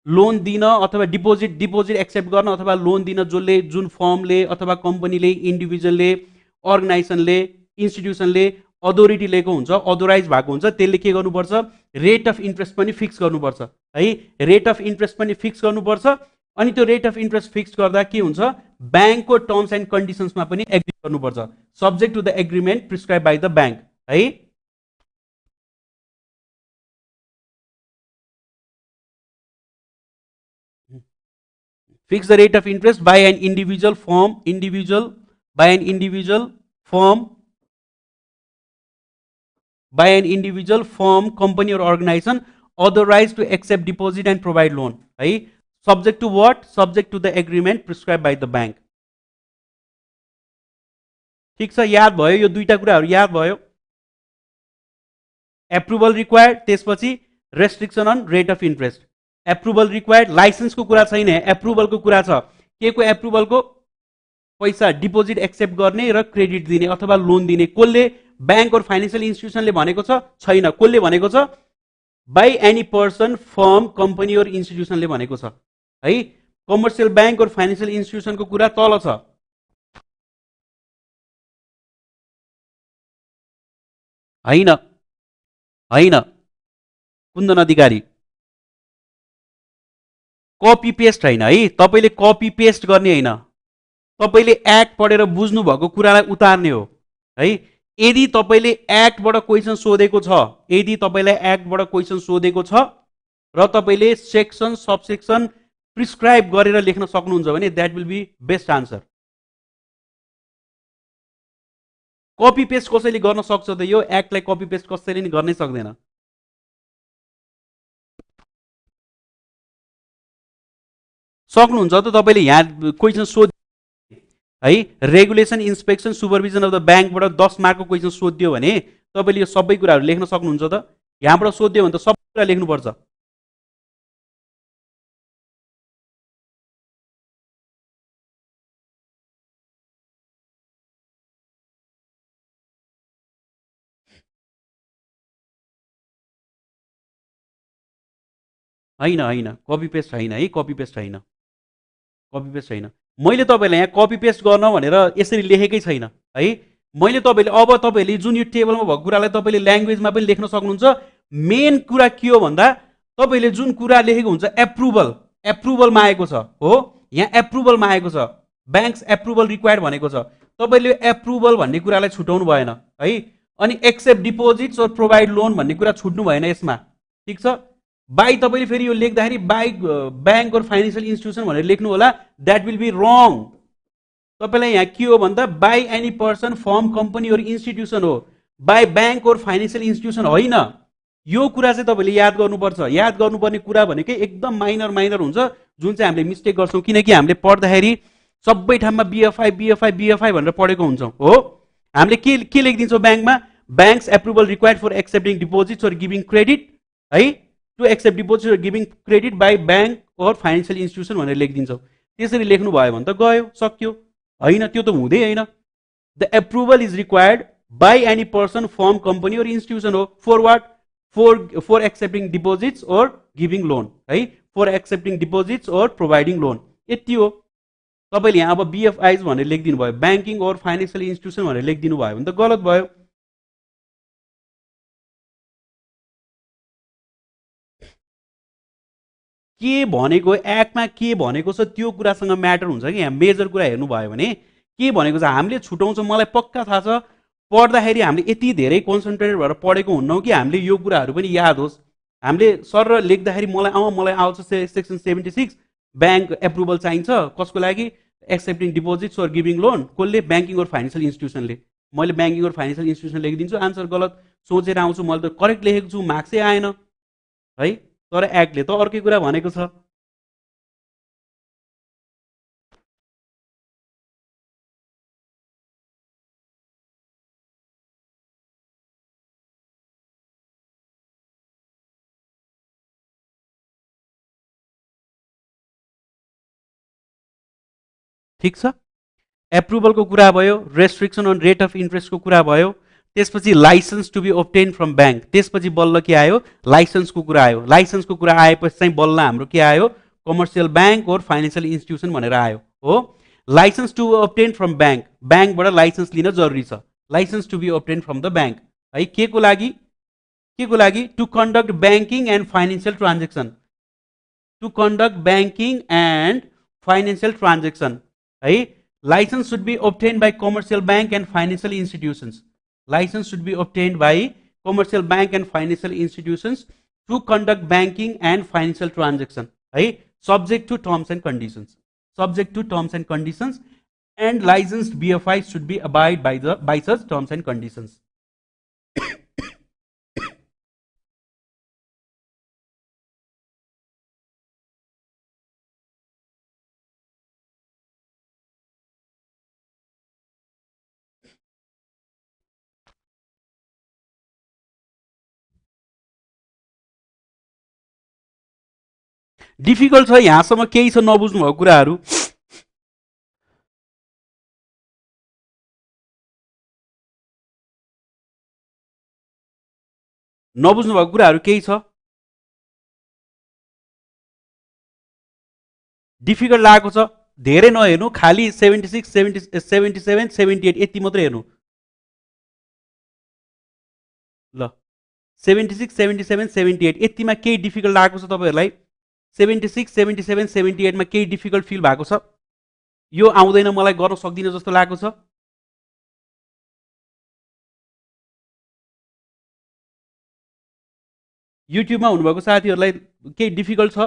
लोन दिन अथवा डिपोजिट एक्सेप्ट गर्न अथवा लोन दिन जसले जुन फर्मले अथवा कम्पनीले इन्डिभिजुअलले अर्गनाइजेसनले इन्स्टिट्युसनले अथोरिटी लिएको हुन्छ अथोराइज भएको हुन्छ त्यसले के गर्नुपर्छ रेट अफ इन्ट्रेस्ट पनि फिक्स गर्नुपर्छ है रेट अफ इन्ट्रेस्ट पनि फिक्स गर्नुपर्छ अनि त्यो रेट अफ इन्ट्रेस्ट फिक्स गर्दा के हुन्छ बैंकको टर्म्स एन्ड कन्डिसन्समा पनि एग्री गर्नुपर्छ subject to the agreement prescribe by the bank है fix the rate of interest by an individual firm company or organization authorize to accept deposit and provide loan है subject to what subject to the agreement prescribe by the bank ठिक छ याद भयो यो दुईटा कुराहरू याद भयो एप्रुभल रिक्वायर्ड त्यसपछि restriction on rate of interest approval required लाइसेन्सको कुरा छैन एप्रुभलको कुरा छ के को एप्रुभलको पैसा डिपोजिट एक्सेप्ट गर्ने र क्रेडिट दिने अथवा लोन दिने कसले ब्याङ्क और फाइनेन्शियल इन्स्टिट्युसनले भनेको छ छैन कसले भनेको छ by any person firm company और इन्स्टिट्युसनले भनेको छ है कमर्सियल ब्याङ्क और फाइनेन्शियल इन्स्टिट्युसनको कुरा तल छ हैन हैन कुन्दन अधिकारी कपी पेस्ट हैन है तपाईले कपी पेस्ट गर्ने हैन तपाईले एक्ट पढेर बुझ्नु भएको कुरालाई उतार्ने हो है यदि तपाईले एक्टबाट क्वेशन सोधेको छ यदि तपाईलाई एक्टबाट क्वेशन सोधेको छ र तपाईले सेक्सन सबसेक्सन प्रिस्क्राइब गरेर लेख्न सक्नुहुन्छ भने that will be best answer copy paste कसैले गर्न सक्छ त यो एक्टलाई कपी पेस्ट कसैले नि गर्नै सक्दैन सक्नुहुन्छ त तपाईले यहाँ क्वेशन सोध है रेगुलेसन इन्स्पेक्सन सुपरभिजन अफ द ब्याङ्कबाट 10 मार्कको क्वेशन सोध्यो भने तपाईले यो सबै कुराहरू लेख्न सक्नुहुन्छ त यहाँबाट सोध्यो भने त सबै कुरा लेख्नुपर्छ हैन हैन कपी पेस्ट हैन है कपी पेस्ट हैन कपी पेस्ट छैन मैले तपाईलाई यहाँ कपी पेस्ट गर्न भनेर यसरी लेखेकै छैन है मैले तपाईले अब तपाईले जुन यो टेबलमा भएको कुरालाई तपाईले ल्याङ्ग्वेजमा पनि लेख्न सक्नुहुन्छ मेन कुरा के हो भन्दा तपाईले जुन कुरा लेखेको हुन्छ एप्रुभल एप्रुभलमा आएको छ हो यहाँ एप्रुभलमा आएको छ ब्याङ्क्स एप्रुभल रिक्वायर्ड भनेको छ तपाईले एप्रुभल भन्ने कुरालाई छुटाउनु भएन है अनि एक्सेप्ट डिपोजिट्स और प्रोभाइड लोन भन्ने कुरा छुट्नु भएन यसमा ठीक छ बाई तपाईले फेरि यो लेख्दाखेरि by bank or financial institution भनेर लेख्नु होला दैट विल बी रङ तपाईलाई यहाँ के हो भन्दा by any person firm company और इन्स्टिट्युसन हो by bank or financial institution होइन यो कुरा चाहिँ तपाईले याद गर्नुपर्छ याद गर्नुपर्ने कुरा भनेकै एकदम माइनर माइनर हुन्छ जुन चाहिँ हामीले मिस्टेक गर्छौं किनकि हामीले पढ्दाखेरि सबै ठाउँमा बीएफआई बीएफआई बीएफआई भनेर पढेको हुन्छौं हो हामीले के लेखिदिन्छौं ब्याङ्कमा banks approval required for accepting deposits और गिभिङ क्रेडिट है to accept deposit or giving credit by bank or financial institution भनेर लेखिदिन्छौं त्यसरी लेख्नु भयो भने त गयो सक्यो हैन त्यो त हुँदै हैन the approval is required by any person firm company और इन्स्टिट्युसन हो for what for accepting deposits और गिभिङ लोन है for accepting deposits or providing loan यति हो तपाईले यहाँ अब बीएफआईज भनेर लेखिदिनु भयो ब्याङ्किङ और फाइनेन्शियल इन्स्टिट्युसन भनेर लेखिदिनु भयो भने त गलत भयो के भनेको एक्टमा के भनेको छ त्यो कुरासँग म्याटर हुन्छ कि यहाँ मेजर कुरा हेर्नु भयो भने के भनेको छ हामीले छुटाउँछौं मलाई पक्का थाहा छ पढ्दाखेरि हामीले यति धेरै कन्सन्ट्रेटेड भएर पढेको हुन्नौ कि हामीले यो कुराहरू पनि याद होस् हामीले सर लेख्दाखेरि मलाई आउँछ सेक्सन 76 ब्याङ्क एप्रुभल चाहिन्छ कसको लागि एक्सेप्टिङ डिपोजिट्स और गिभिङ लोन कसले ब्याङ्किङ और फाइनेन्शियल इन्स्टिट्युसनले मैले ब्याङ्किङ और फाइनेन्शियल इन्स्टिट्युसन लेखिदिन्छु आन्सर गलत सोचेर आउँछु मैले त करेक्ट लेखेको छु मार्क्सै आएन है तर एक्टले त अर्कै कुरा भनेको छ ठीक छ एप्रुभलको कुरा भयो रेस्ट्रिक्सन अन रेट अफ इन्ट्रेस्टको कुरा भयो त्यसपछि licence to be obtain from bank त्यसपछि बल्ल के आयो लाइसेन्सको कुरा आयो लाइसेन्सको कुरा आएपछि चाहिँ बल्ल हाम्रो के आयो commercial bank or financial institution भनेर आयो हो licence to obtain from bank ब्याङ्कबाट लाइसेन्स लिन जरुरी छ licence to be obtain from the bank है के को लागि to conduct banking and financial transaction to conduct banking and financial transaction है licence should be obtain by commercial bank and financial institutions license should be obtained by commercial bank and financial institutions to conduct banking and financial transaction right subject to terms and conditions and licensed BFI should be abide by such terms and conditions difficult छ यहाँसम्म केही छ नबुझ्नु भएको कुराहरू? नबुझ्नु भएको कुराहरू केही छ? डिफिकल्ट लागेको छ? धेरै नहेर्नु, खालि 76 77 78 यति मात्रै हेर्नु ल। 76 77 78 यतिमा केही डिफिकल्ट लागेको छ तपाईँहरूलाई? 76 77 78 मा केही डिफिकल्ट फिल भएको छ? यो आउँदैन मलाई गर्न सक्दिनँ जस्तो लागेको छ? युट्युबमा हुनुभएको साथीहरूलाई केही डिफिकल्ट छ?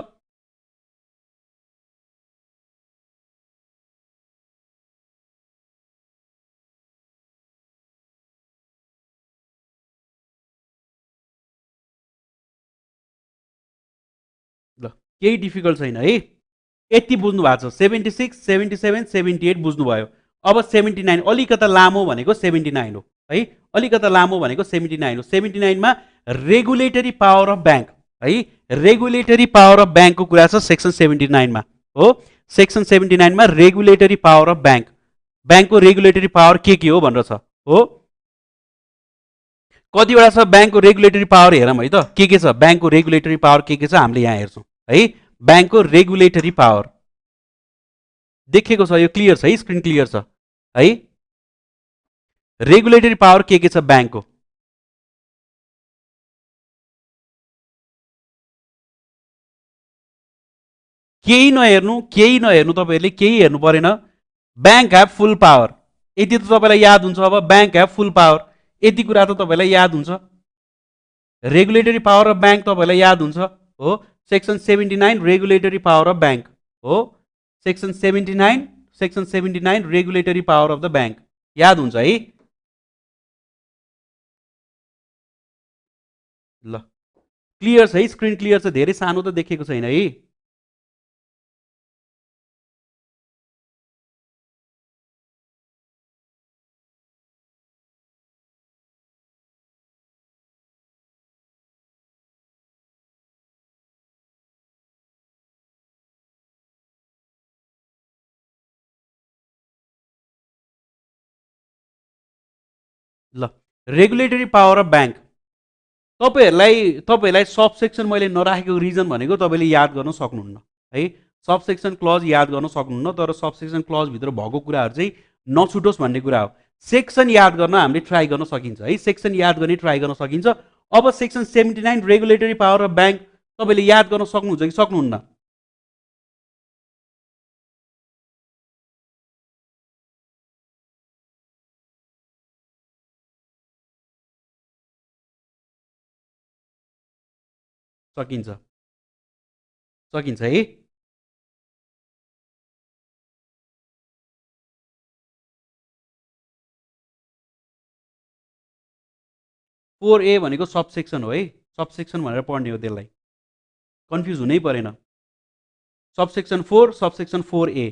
ल केही डिफिकल्ट छैन है, यति बुझ्नु भएको छ। 76 77 78 बुझ्नुभयो। अब 79 अलिकता लामो भनेको 79 हो है, अलिकता लामो भनेको 79 हो। 79 मा रेगुलेटरी पावर अफ ब्याङ्क है, रेगुलेटरी पावर अफ ब्याङ्कको कुरा छ सेक्सन 79 मा हो। सेक्सन 79 मा रेगुलेटरी पावर अफ ब्याङ्क, ब्याङ्कको रेगुलेटरी पावर के हो भनेर छ हो। कतिवटा छ ब्याङ्कको रेगुलेटरी पावर हेरौँ है त, के छ ब्याङ्कको रेगुलेटरी पावर के छ हामीले यहाँ हेर्छौँ है। ब्याङ्कको रेगुलेटरी पावर देखेको छ, यो क्लियर छ है, स्क्रिन क्लियर छ है। रेगुलेटरी पावर के छ ब्याङ्कको? केही नहेर्नु तपाईँहरूले, केही हेर्नु परेन। ब्याङ्क ह्याभ फुल पावर, यति त तपाईँलाई याद हुन्छ। अब ब्याङ्क ह्याभ फुल पावर यति कुरा त तपाईँलाई याद हुन्छ। रेगुलेटरी पावर अफ ब्याङ्क तपाईँलाई याद हुन्छ हो। Section 79 regulatory power of bank हो। Section 79 regulatory power of the bank याद हुन्छ है। ल क्लियर छ है, स्क्रिन क्लियर छ, धेरै सानो त देखेको छैन है। ल रेगुलेटरी पावर अफ ब्याङ्क तपाईँहरूलाई सब सेक्सन मैले नराखेको रिजन भनेको तपाईँले याद गर्न सक्नुहुन्न है। सब सेक्सन क्लज याद गर्न सक्नुहुन्न, तर सब सेक्सन क्लजभित्र भएको कुराहरू चाहिँ नछुटोस् भन्ने कुरा हो। सेक्सन याद गर्न हामीले ट्राई गर्न सकिन्छ है, सेक्सन याद गर्ने ट्राई गर्न सकिन्छ। अब section 79 regulatory power of bank तपाईँले याद गर्न सक्नुहुन्छ कि सक्नुहुन्न? सकिन्छ, सकिन्छ है। 4A भनेको सब सेक्सन हो है, सब सेक्सन भनेर पढ्ने हो, त्यसलाई कन्फ्युज हुनै परेन। Subsection 4, subsection 4A।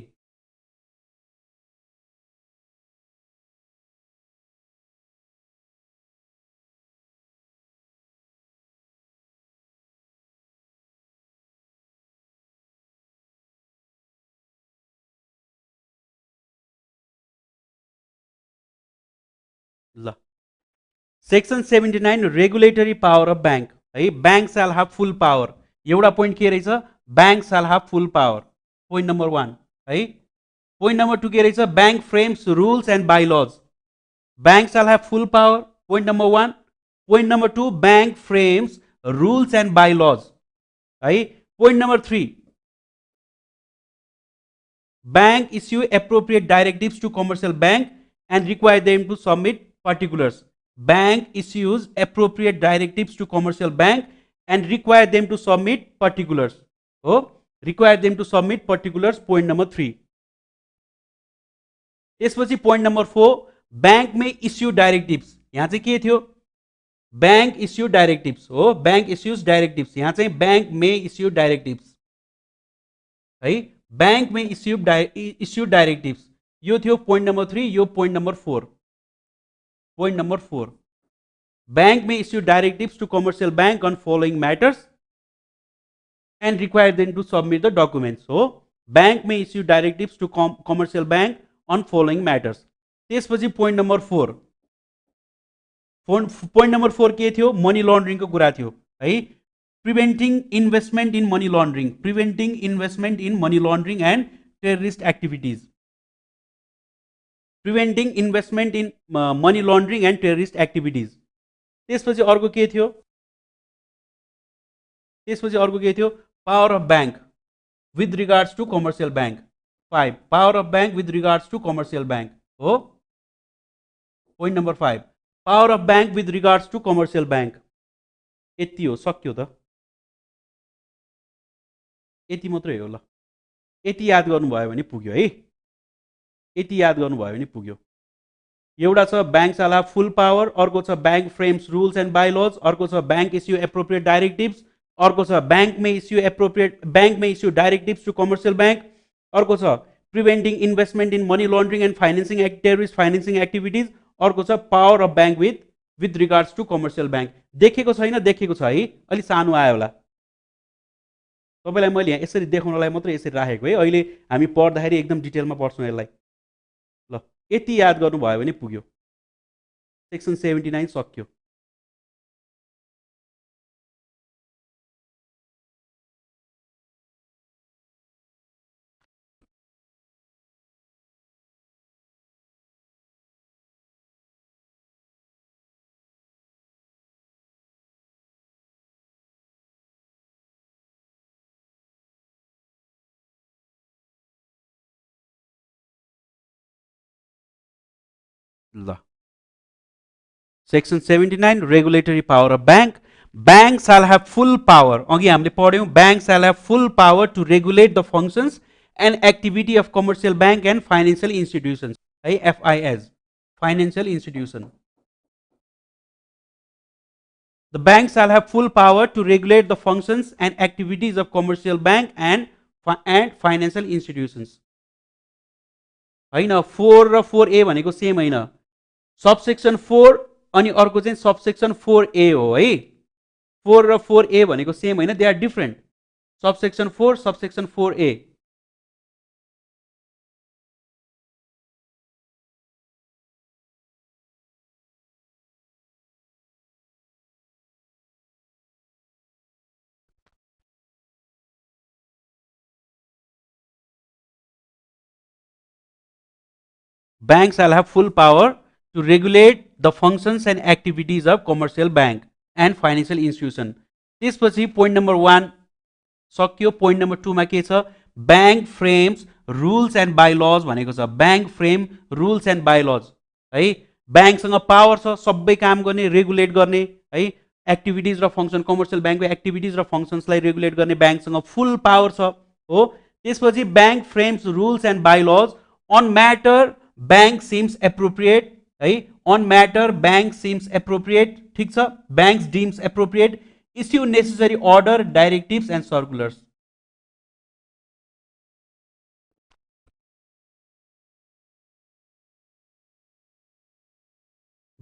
ल section 79 regulatory power of bank है, bank shall have full power. एउटा पोइन्ट के रहेछ? Bank shall have full power, point number 1 है। पोइन्ट नम्बर 2 के रहेछ? Bank frames rules and bylaws, bank shall have full power, point number 1। Point number 2 bank frames rules and bylaws है। Point number 3 bank issue appropriate directives to commercial bank and require them to submit particulars. Bank issues appropriate directives to commercial bank and require them to submit particulars. Oh, require them to submit particulars. Point number 3. त्यसपछि point number 4 bank may issue directives. यहाँ चाहिँ के थियो? Bank issue directives हो, bank issues directives. यहाँ चाहिँ bank may issue directives है, bank may issue directives. यो थियो point number 3, यो point number 4. Point number 4. Bank may issue directives to commercial bank on following matters. and require them to submit the documents. So bank may issue directives to commercial bank on following matters. त्यसपछि point number 4. Point number 4 के थियो? मनी लन्ड्रिङको कुरा थियो है. Preventing investment in money laundering, preventing investment in money laundering and terrorist activities. Preventing investment in money laundering and terrorist activities. त्यसपछि अर्को के थियो? त्यसपछि अर्को के थियो? Power of bank with regards to commercial bank. 5. Power of bank with regards to commercial bank. हो. Point number 5. Power of bank with regards to commercial bank. यति हो, सक्यो त. यति मात्रै हो ल. यति याद गर्नुभयो भने पुग्यो है. यति याद गर्नुभयो भने पुग्यो. एउटा छ bank shall have full power, अर्को छ bank frames rules and bylaws, अर्को छ बैंक issue appropriate directives, अर्को छ bank may issue directives to commercial bank, अर्को छ preventing investment in money laundering and financing terrorist financing activities, अर्को छ power of bank with regards to commercial bank. देखेको छैन? देखेको छ है. अलि सानो आयो होला. तपाईलाई मैले यहाँ यसरी देखाउनलाई मात्रै यसरी राखेको है. अहिले हामी पढ्दाखेरि एकदम डिटेलमा पढ्छौँ यसलाई. ल, यति याद गर्नुभयो भने पुग्यो. सेक्सन 79 सक्यो. ल, Section 79 regulatory power of bank. Bank shall have full power. अघि हामीले पढ्यौं. Bank shall have full power to regulate the functions and activity of commercial bank and financial institutions. FIS, financial institution. The bank shall have full power to regulate the functions and activities of commercial bank and financial institutions. हैन, 4 र 4A भनेको सेम हैन. सबसेक्सन 4 अनि अर्को चाहिँ सबसेक्सन 4A हो है. 4 र 4A भनेको सेम हैन, they are different. Subsection 4, subsection 4A. Banks shall have full power to regulate the functions and activities of commercial bank and financial institution. त्यसपछि point number 1 सक्यो. point number 2 मा के छ? bank frames rules and bylaws भनेको छ. bank frame rules and bylaws है. बैंक सँग पावर छ सबै काम गर्ने, रेगुलेट गर्ने है. एक्टिभिटीज र फंक्सन, कमर्शियल बैंकको एक्टिभिटीज र फंक्शन्सलाई रेगुलेट गर्ने बैंक सँग फुल पावर छ हो. त्यसपछि bank frames rules and bylaws on matter bank seems appropriate है. on matter bank seems appropriate, ठीक छ. banks deems appropriate, issue necessary order, directives and circulars.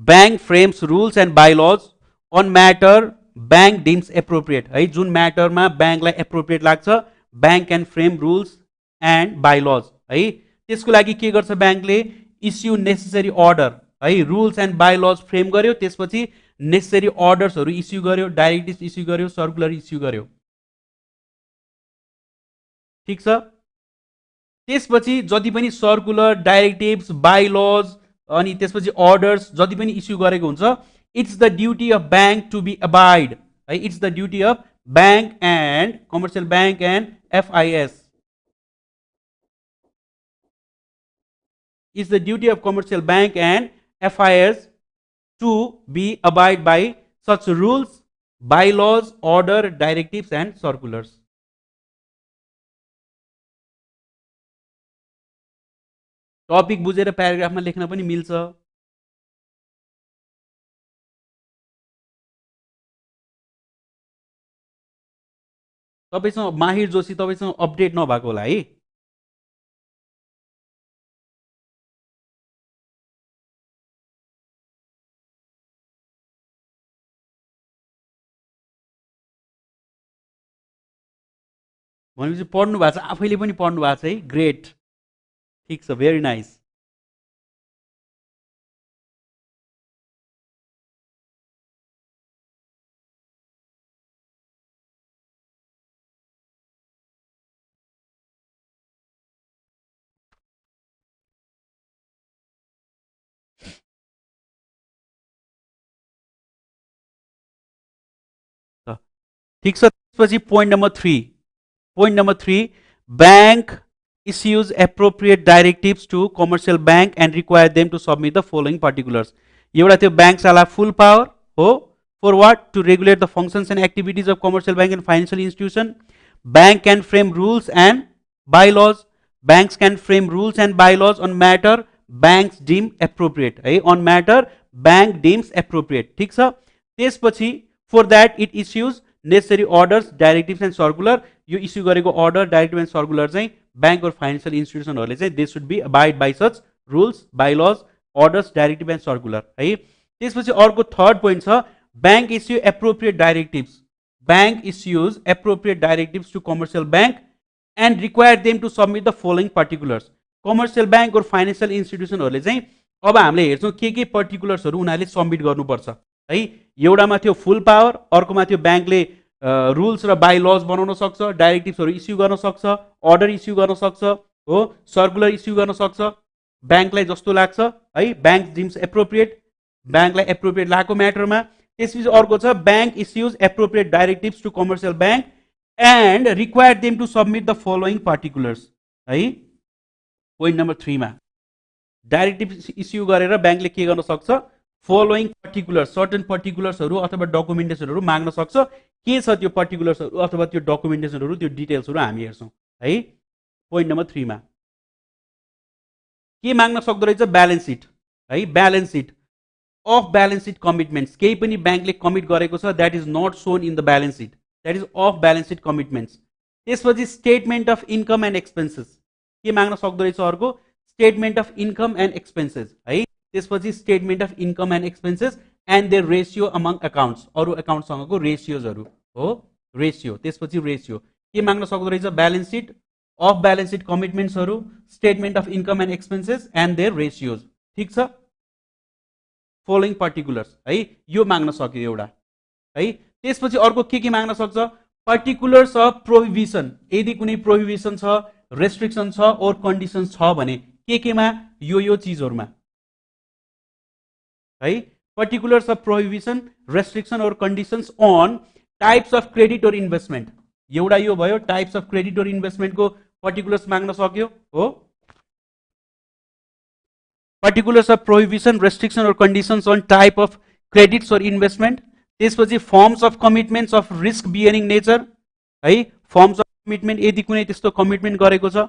bank frames rules and bylaws on matter bank deems appropriate है. जुन म्याटरमा बैंकलाई एप्रोप्रिएट लाग्छ, bank can frame rules and bylaws है. त्यसको लागि के गर्छ बैंकले? इस्यु नेसेसरी अर्डर है. रुल्स एन्ड बाइलॉज फ्रेम गर्यो, त्यसपछि नेसेसरी अर्डर्सहरु इस्यु गर्यो, डाइरेक्टिव्स इस्यु गर्यो, सर्कुलर इस्यु गर्यो. ठीक छ. त्यसपछि जति पनि सर्कुलर, डाइरेक्टिव्स, बाइलॉज अनि त्यसपछि अर्डर्स जति पनि इस्यु गरेको हुन्छ, it's the duty of bank to be abide है. It's the duty of bank and commercial bank and FIS. Is the duty of commercial bank and FIS to be abide by such rules, bylaws, order, directives and circulars. Topic बुझेर प्याराग्राफमा लेख्न पनि मिल्छ. तपाईसँग माहिर जोशी तपाईसँग अपडेट नभएको होला है. भनेपछि पढ्नु भएको छ, आफैले पनि पढ्नु भएको छ है, ग्रेट, ठिक छ, भेरी नाइस। ठिक छ, त्यसपछि point number 3, point number 3, bank issues appropriate directives to commercial bank and require them to submit the following particulars. एउटा त्यो ब्याङ्क साला फुल पावर हो for what? To regulate the functions and activities of commercial bank and financial institution. Bank can frame rules and bylaws. Banks can frame rules and bylaws on matter banks deem appropriate. है, on matter bank deems appropriate. ठिक छ, त्यसपछि for that it issues necessary orders, directives and circular. यो इस्यु गरेको order, directive and circular चाहिँ बैंक और फाइनेन्शियल इन्स्टिट्युसनहरूले चाहिँ they should be abide by such rules, bylaws, orders, directive and circular है। त्यसपछि अर्को थर्ड पोइन्ट छ bank issue appropriate directives, bank issues appropriate directives to commercial bank and require them to submit the following particulars. Commercial bank or financial इन्स्टिट्युसनहरूले चाहिँ अब हामीले हेर्छौँ के पर्टिकुलर्सहरू उनीहरूले सबमिट गर्नुपर्छ है। एउटामा थियो फुल पावर, अर्कोमा थियो ब्याङ्कले रुल्स र बाइलज बनाउन सक्छ, डाइरेक्टिभ्सहरू इस्यु गर्न सक्छ, अर्डर इस्यु गर्न सक्छ हो, सर्कुलर इस्यु गर्न सक्छ ब्याङ्कलाई जस्तो लाग्छ है, ब्याङ्क डिम्स एप्रोप्रिएट, ब्याङ्कलाई एप्रोप्रिएट लागेको म्याटरमा। त्यसपछि अर्को छ bank issues appropriate directives to commercial bank and require them to submit the following particulars है। पोइन्ट नम्बर 3 मा डाइरेक्टिभ इस्यु गरेर ब्याङ्कले के गर्न सक्छ, फलोइङ पर्टिकुलर्स, सर्टेन पर्टिकुलर्सहरू अथवा डकुमेन्टेसनहरू माग्न सक्छ। के छ त्यो पर्टिकुलर्सहरू अथवा त्यो डकुमेन्टेसनहरू, त्यो डिटेल्सहरू हामी हेर्छौँ है। पोइन्ट नम्बर 3 मा के माग्न सक्दो रहेछ, ब्यालेन्स सिट है, balance sheet off balance sheet commitments, केही पनि ब्याङ्कले कमिट गरेको छ that is not shown in the balance sheet, that is off balance sheet commitments. त्यसपछि statement of income and expenses, के माग्न सक्दो रहेछ अर्को, statement of income and expenses है। त्यसपछि statement of income and expenses and their ratio among accounts, अरू अकाउन्टसँगको रेसियोजहरू हो, रेसियो। त्यसपछि रेसियो के माग्न सक्दो रहेछ, balance sheet off balance sheet कमिटमेन्ट्सहरू, statement of income and expenses and their ratios. ठिक छ, फलोइङ पर्टिकुलर्स है, यो माग्न सक्यो एउटा है। त्यसपछि अर्को के माग्न सक्छ, पर्टिकुलर्स अफ प्रोहिबिसन, यदि कुनै प्रोहिबिसन छ, रेस्ट्रिक्सन छ और कन्डिसन छ भने केमा, यो चिजहरूमा है। Particulars of prohibition, restriction or conditions on types of credit or investment, एउटा यो भयो टाइप्स अफ क्रेडिट और इन्भेस्टमेन्टको पर्टिकुलर्स माग्न सक्यो हो। Particulars of prohibition, restriction or conditions on type of credits or investment. त्यसपछि forms of commitments of risk bearing nature है, फर्म्स अफ कमिटमेन्ट, यदि कुनै त्यस्तो कमिटमेन्ट गरेको छ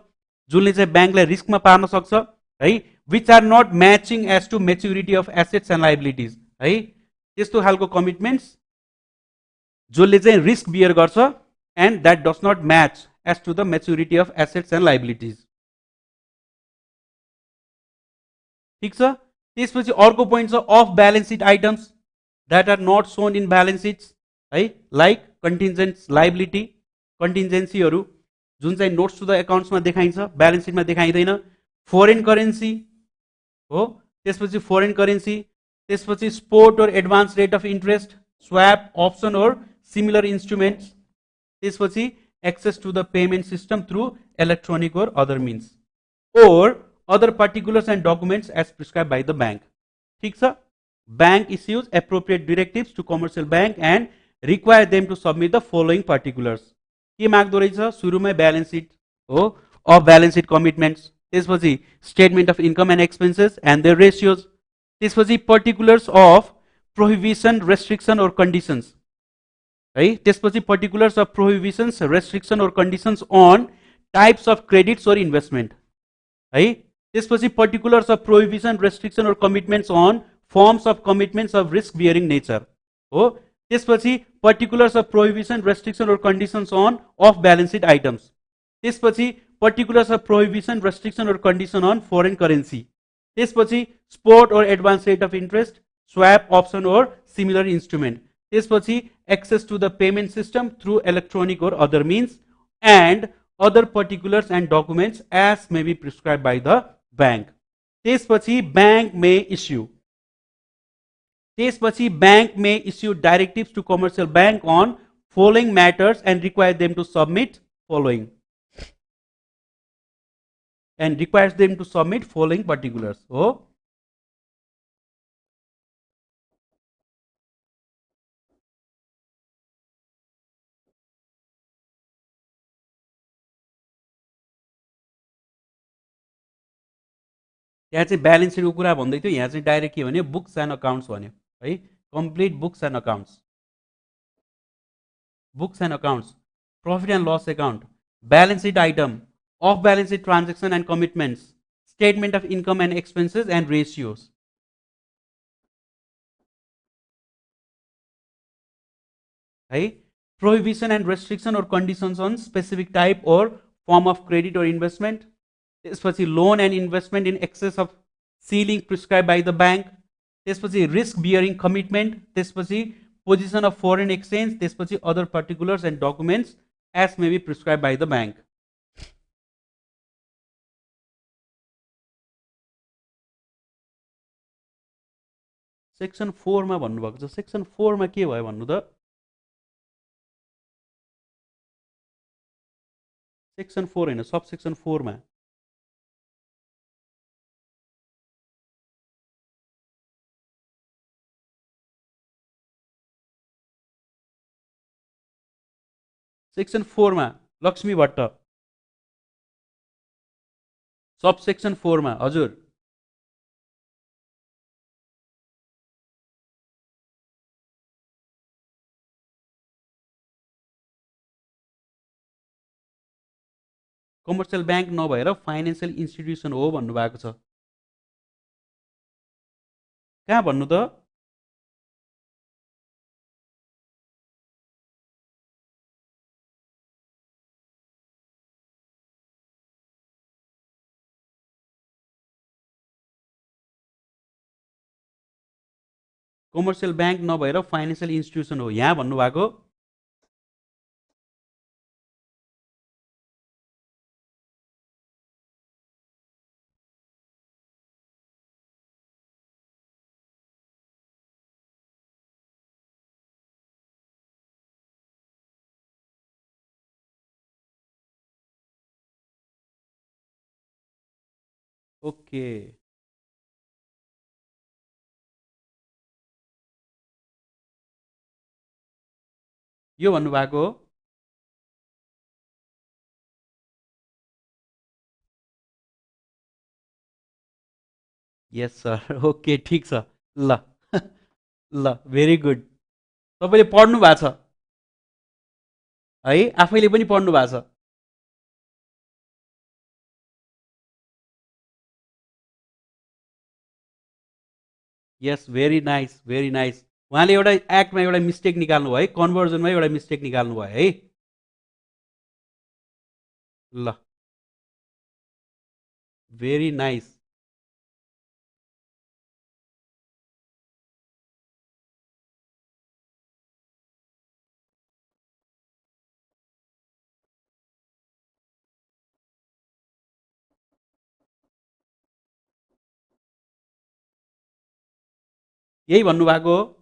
जुनले चाहिँ ब्याङ्कलाई रिस्कमा पार्न सक्छ है, which are not matching as to maturity of assets and liabilities है, त्यस्तो खालको कमिटमेन्ट्स जसले चाहिँ रिस्क बियर गर्छ and that does not match as to the maturity of assets and liabilities. ठिक छ, त्यसपछि अर्को पोइन्ट छ off balance sheet items that are not shown in balance sheets है, लाइक कन्टिन्जेन्ट लाइबिलिटी, कन्टिन्जेन्सीहरू जुन चाहिँ नोट्स टु द एकाउन्ट्समा देखाइन्छ, ब्यालेन्स सिटमा देखाइँदैन। फोरेन करेन्सी हो, त्यसपछि फोरेन करेन्सी, त्यसपछि spot or advance rate of interest, swap, option or similar instruments, त्यसपछि access to the payment system through electronic or other means or other particulars and documents as prescribe by the bank. ठिक छ, bank issues appropriate directives to commercial bank and require them to submit the following particulars. के माग्दो रहेछ, सुरुमै ब्यालेन्स सिट हो, अफ ब्यालेन्स सिट कमिटमेन्ट्स, त्यसपछि statement of income and expenses and their ratios, त्यसपछि particulars of prohibition, restriction or conditions है, त्यसपछि particulars of prohibitions, restriction or conditions on types of credits or investment है, त्यसपछि particulars of prohibition, restriction or commitments on forms of commitments of risk bearing nature हो, त्यसपछि particulars of prohibition, restriction or conditions on off balance sheet items, त्यसपछि particulars of prohibition, restriction or condition on foreign currency, त्यसपछि spot or advance rate of interest, swap, option or similar instrument, त्यसपछि access to the payment system through electronic or other means and other particulars and documents as may be prescribed by the bank. त्यसपछि bank may issue directives to commercial bank on following matters and require them to submit following particulars. हो यहाँ चाहिँ ब्यालेन्स सिटको कुरा भन्दै थियो, यहाँ चाहिँ डाइरेक्ट के भन्यो, बुक्स एन्ड अकाउन्ट्स भन्यो है, complete books and accounts, profit and loss account, balance sheet item, of balance sheet transaction and commitments, statement of income and expenses and ratios है, prohibition and restriction or conditions on specific type or form of credit or investment, त्यसपछि loan and investment in excess of ceiling prescribed by the bank, त्यसपछि रिस्क बियरिङ कमिटमेन्ट, त्यसपछि पोजिसन अफ फरेन एक्सचेन्ज, त्यसपछि other particulars and documents as may be prescribe by the bank. Section 4 मा भन्नुभएको छ, सेक्सन 4 मा के भयो भन्नु त, सेक्सन 4 हैन, सब सेक्सन 4 मा सेक्सन 4 मा लक्ष्मी भट्ट, सब सेक्सन 4 मा हजुर. कमर्सियल ब्याङ्क नभएर फाइनेन्सियल इन्स्टिट्युसन हो भन्नुभएको छ. कहाँ भन्नु त, कमर्सियल ब्याङ्क नभएर फाइनेन्सियल इन्स्टिट्युसन हो यहाँ भन्नुभएको. ओके यो भन्नुभएको हो. यस सर, ओके ठिक छ. ल ल भेरी गुड. तपाईँले पढ्नु भएको छ है, आफैले पनि पढ्नु भएको छ. यस भेरी नाइस, भेरी नाइस. उहाँले एउटा एक्टमा एउटा मिस्टेक निकाल्नु भयो है, कन्भर्जनमा एउटा मिस्टेक निकाल्नु भयो है. ल भेरी नाइस. यही भन्नुभएको हो.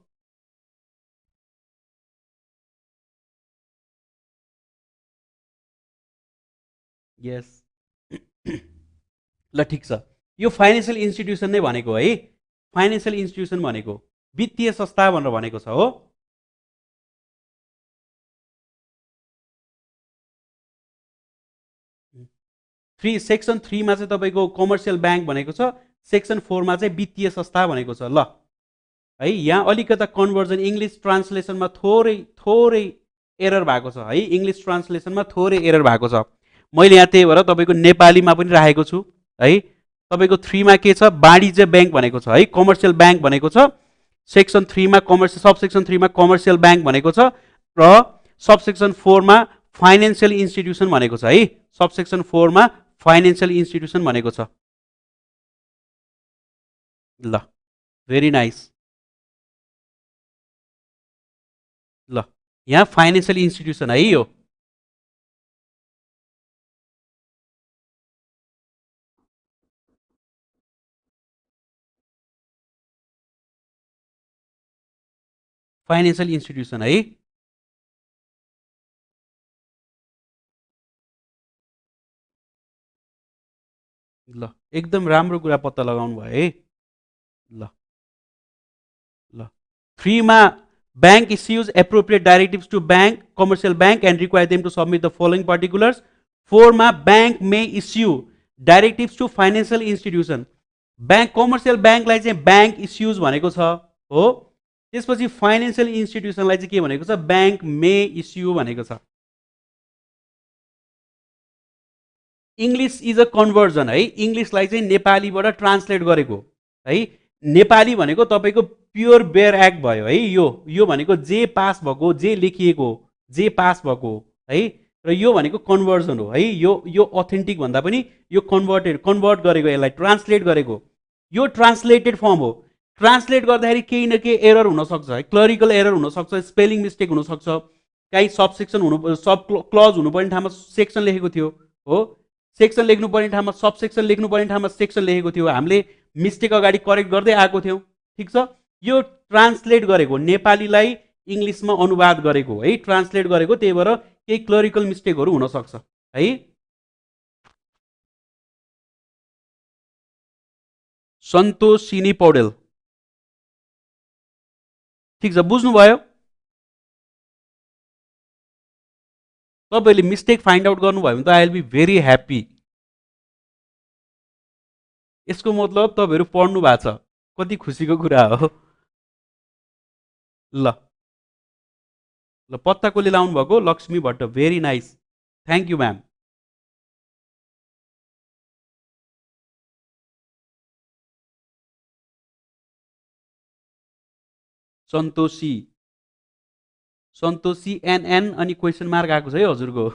यस ल ठिक छ. यो फाइनेन्सियल इन्स्टिट्युसन नै भनेको है, फाइनेन्सियल इन्स्टिट्युसन भनेको वित्तीय संस्था भनेर भनेको छ हो. सेक्सन 3 मा चाहिँ तपाईँको कमर्सियल ब्याङ्क भनेको छ, सेक्सन 4 मा चाहिँ वित्तीय संस्था भनेको छ. ल है, यहाँ अलिकता कन्भर्जन इङ्ग्लिस ट्रान्सलेसनमा थोरै एरर भएको छ है, इङ्ग्लिस ट्रान्सलेसनमा थोरै एरर भएको छ. मैले यहाँ त्यही भएर तपाईँको नेपालीमा पनि राखेको छु है. तपाईँको 3 मा के छ, वाणिज्य ब्याङ्क भनेको छ है, कमर्सियल ब्याङ्क भनेको छ. सेक्सन 3 मा कमर्सियल, सब सेक्सन 3 मा कमर्सियल ब्याङ्क भनेको छ र सब सेक्सन 4 मा फाइनेन्सियल इन्स्टिट्युसन भनेको छ है. सब सेक्सन 4 मा फाइनेन्सियल इन्स्टिट्युसन भनेको छ. ल भेरी नाइस. ल यहाँ फाइनेन्सियल इन्स्टिट्युसन है, यो फाइनेन्शियल इन्स्टिट्युसन है। ल एकदम राम्रो कुरा पत्ता लगाउनु भयो है। ल ल 3 मा bank issues appropriate directives to bank commercial bank and require them to submit the following particulars. 4 मा bank may issue directives to financial institution. Bank commercial बैंकलाई चाहिँ बैंक इस्युज भनेको छ हो। त्यसपछि फाइनेन्शियल इन्स्टिट्युसनलाई चाहिँ के भनेको छ बैंक मे इस्यु भनेको छ। इंग्लिश इज अ कन्भर्जन है। इंग्लिशलाई चाहिँ नेपालीबाट ट्रान्सलेट गरेको है। नेपाली भनेको तपाईको प्योर बेयर एक्ट भयो है। यो भनेको जे पास भएको जे लेखिएको जे पास भएको है। र यो भनेको कन्भर्जन हो है। यो अथेन्टिक भन्दा पनि यो कन्भर्ट गरेको, यसलाई ट्रान्सलेट गरेको, यो ट्रान्सलेटेड फर्म हो। ट्रान्सलेट गर्दाखेरि केही न केही एरर हुन सक्छ है। क्लरिकल एरर हुन सक्छ, स्पेलिङ मिस्टेक हुन सक्छ, काही सबसेक्सन हुनु, सब क्लज हुनुपर्ने ठाउँमा सेक्सन लेखेको थियो हो, सेक्सन लेख्नुपर्ने ठाउँमा सबसेक्सन लेख्नुपर्ने ठाउँमा सेक्सन लेखेको थियो। हामीले मिस्टेक अगाडि करेक्ट गर्दै आएको थियौँ। ठिक छ, यो ट्रान्सलेट गरेको, नेपालीलाई इङ्ग्लिसमा अनुवाद गरेको है, ट्रान्सलेट गरेको। त्यही भएर केही क्लरिकल मिस्टेकहरू हुन सक्छ है। सन्तोषिनी पौडेल, ठिक छ, बुझ्नुभयो? तपाईले मिस्टेक फाइन्ड आउट गर्नुभयो भने त I will be very happy. यसको मतलब तपाईहरु पढ्नु भएको छ, कति खुसीको कुरा हो। ल ल पत्ता कसले लाउनु भएको? Laxmi Bhatt, very nice, thank you ma'am. Santoshi, Santoshi NN अनि क्वेसन मार्क आएको छ है हजुरको।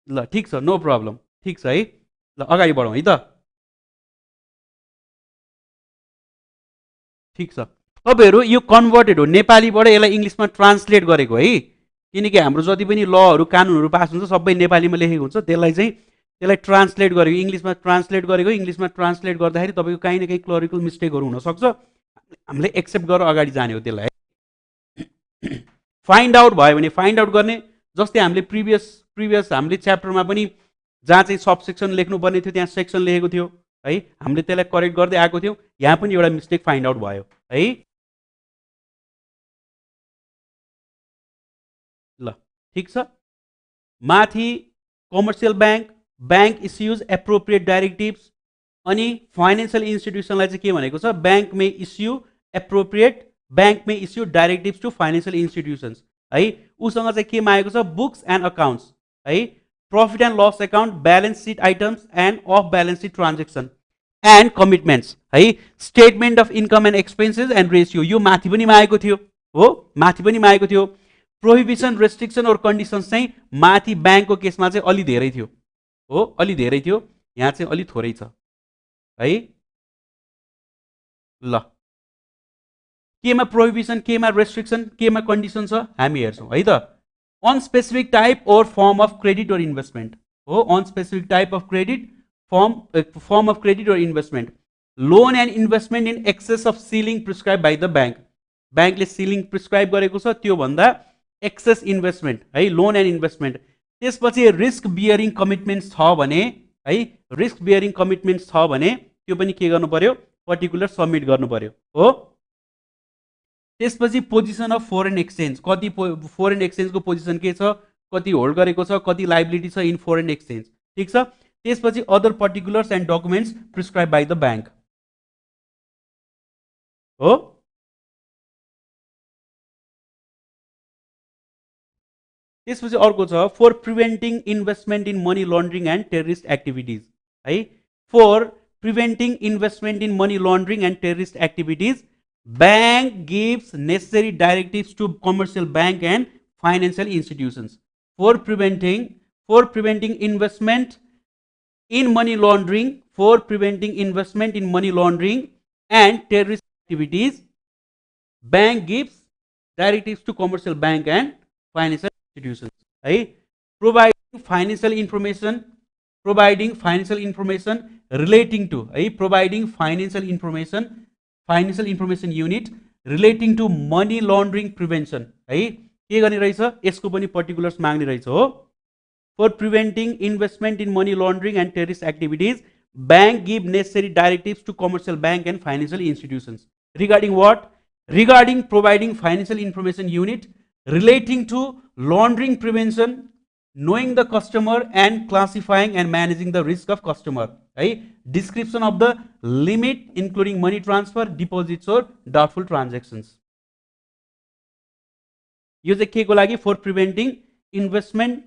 ल ठिक छ, नो प्रब्लम, ठिक छ है। ल अगाडि बढौँ है त। ठिक छ, तपाईहरु यो कन्भर्टेड हो, नेपालीबाट यसलाई इङ्ग्लिसमा ट्रान्सलेट गरेको है। किनकि हाम्रो जति पनि लहरू कानुनहरू पास हुन्छ सबै नेपालीमा लेखेको हुन्छ। त्यसलाई ट्रान्सलेट गरेको, इङ्ग्लिसमा ट्रान्सलेट गरेको। इङ्ग्लिसमा ट्रान्सलेट गर्दाखेरि तपाईको काहीँ न काहीँ क्लरिकल मिस्टेकहरू हुन सक्छ। हामीले एक्सेप्ट गरेर अगाडि जाने हो त्यसलाई। फाइन्ड आउट भयो भने फाइन्ड आउट गर्ने, जस्तै हामीले प्रिभियस हामीले च्याप्टरमा पनि जहाँ चाहिँ सबसेक्सन लेख्नुपर्ने थियो त्यहाँ सेक्सन लेखेको थियो है। हामीले त्यसलाई करेक्ट गर्दै आएको थियौँ। यहाँ पनि एउटा मिस्टेक फाइन्ड आउट भयो है। ल ठिक छ, माथि commercial bank, bank issues appropriate directives, अनि फाइनेन्शियल इन्स्टिट्युसनलाई चाहिँ के भनेको छ? Bank may issue appropriate, bank may issue directives to financial institutions है। उसँग चाहिँ के मागेको छ? बुक्स एन्ड अकाउन्ट्स है, profit and loss account, balance sheet items and of balance sheet transaction and commitments है, statement of income and expenses and ratio. यो माथि पनि मागेको थियो हो, माथि पनि मागेको थियो। प्रोहिबिसन, रेस्ट्रिक्सन और कन्डिसन्स चाहिँ माथि ब्याङ्कको केसमा चाहिँ अलि धेरै थियो हो, अलि धेरै थियो। यहाँ चाहिँ अलि थोरै छ है। ल केमा प्रोहिबिसन, केमा रेस्ट्रिक्सन, केमा कन्डिसन छ हामी हेर्छौँ है त। On specific type or form of credit or investment हो, on specific type of credit, form of credit or investment, loan and investment in excess of ceiling prescribed by the bank. ब्याङ्कले सिलिङ प्रिस्क्राइब गरेको छ, त्यो भन्दा एक्सेस इन्भेस्टमेन्ट है, लोन एन्ड इन्भेस्टमेन्ट। त्यसपछि रिस्क बियरिङ कमिटमेन्ट्स छ भने है, रिस्क बियरिङ कमिटमेन्ट्स छ भने त्यो पनि के गर्नु पर्यो? पर्टिकुलर सबमिट गर्नु पर्यो हो। त्यसपछि पोजिसन अफ फोरेन एक्सचेन्ज, कति फोरेन एक्सचेन्जको पोजिसन के छ, कति होल्ड गरेको छ, कति लाइबिलिटी छ इन फोरेन एक्सचेन्ज। ठिक छ, त्यसपछि other particulars and documents prescribed by the bank हो। त्यसपछि अर्को छ for preventing investment in money laundering and terrorist activities है। For preventing investment in money laundering and terrorist activities, bank gives necessary directives to commercial bank and financial institutions for preventing investment in money laundering, for preventing investment in money laundering and terrorist activities. Bank gives directives to commercial bank and financial institutions है, providing financial information relating to है, providing financial information financial information unit relating to money laundering prevention है के गर्ने रहेछ यसको पनि पर्टिकुलर्स माग्ने रहेछ हो for preventing investment in money laundering and terrorist activities bank give necessary directives to commercial bank and financial institutions regarding what regarding providing financial information unit relating to laundering prevention, knowing the customer and classifying and managing the risk of customer. Right? Description of the limit including money transfer, deposits or doubtful transactions. यो चाहिँ के को लागि for preventing investment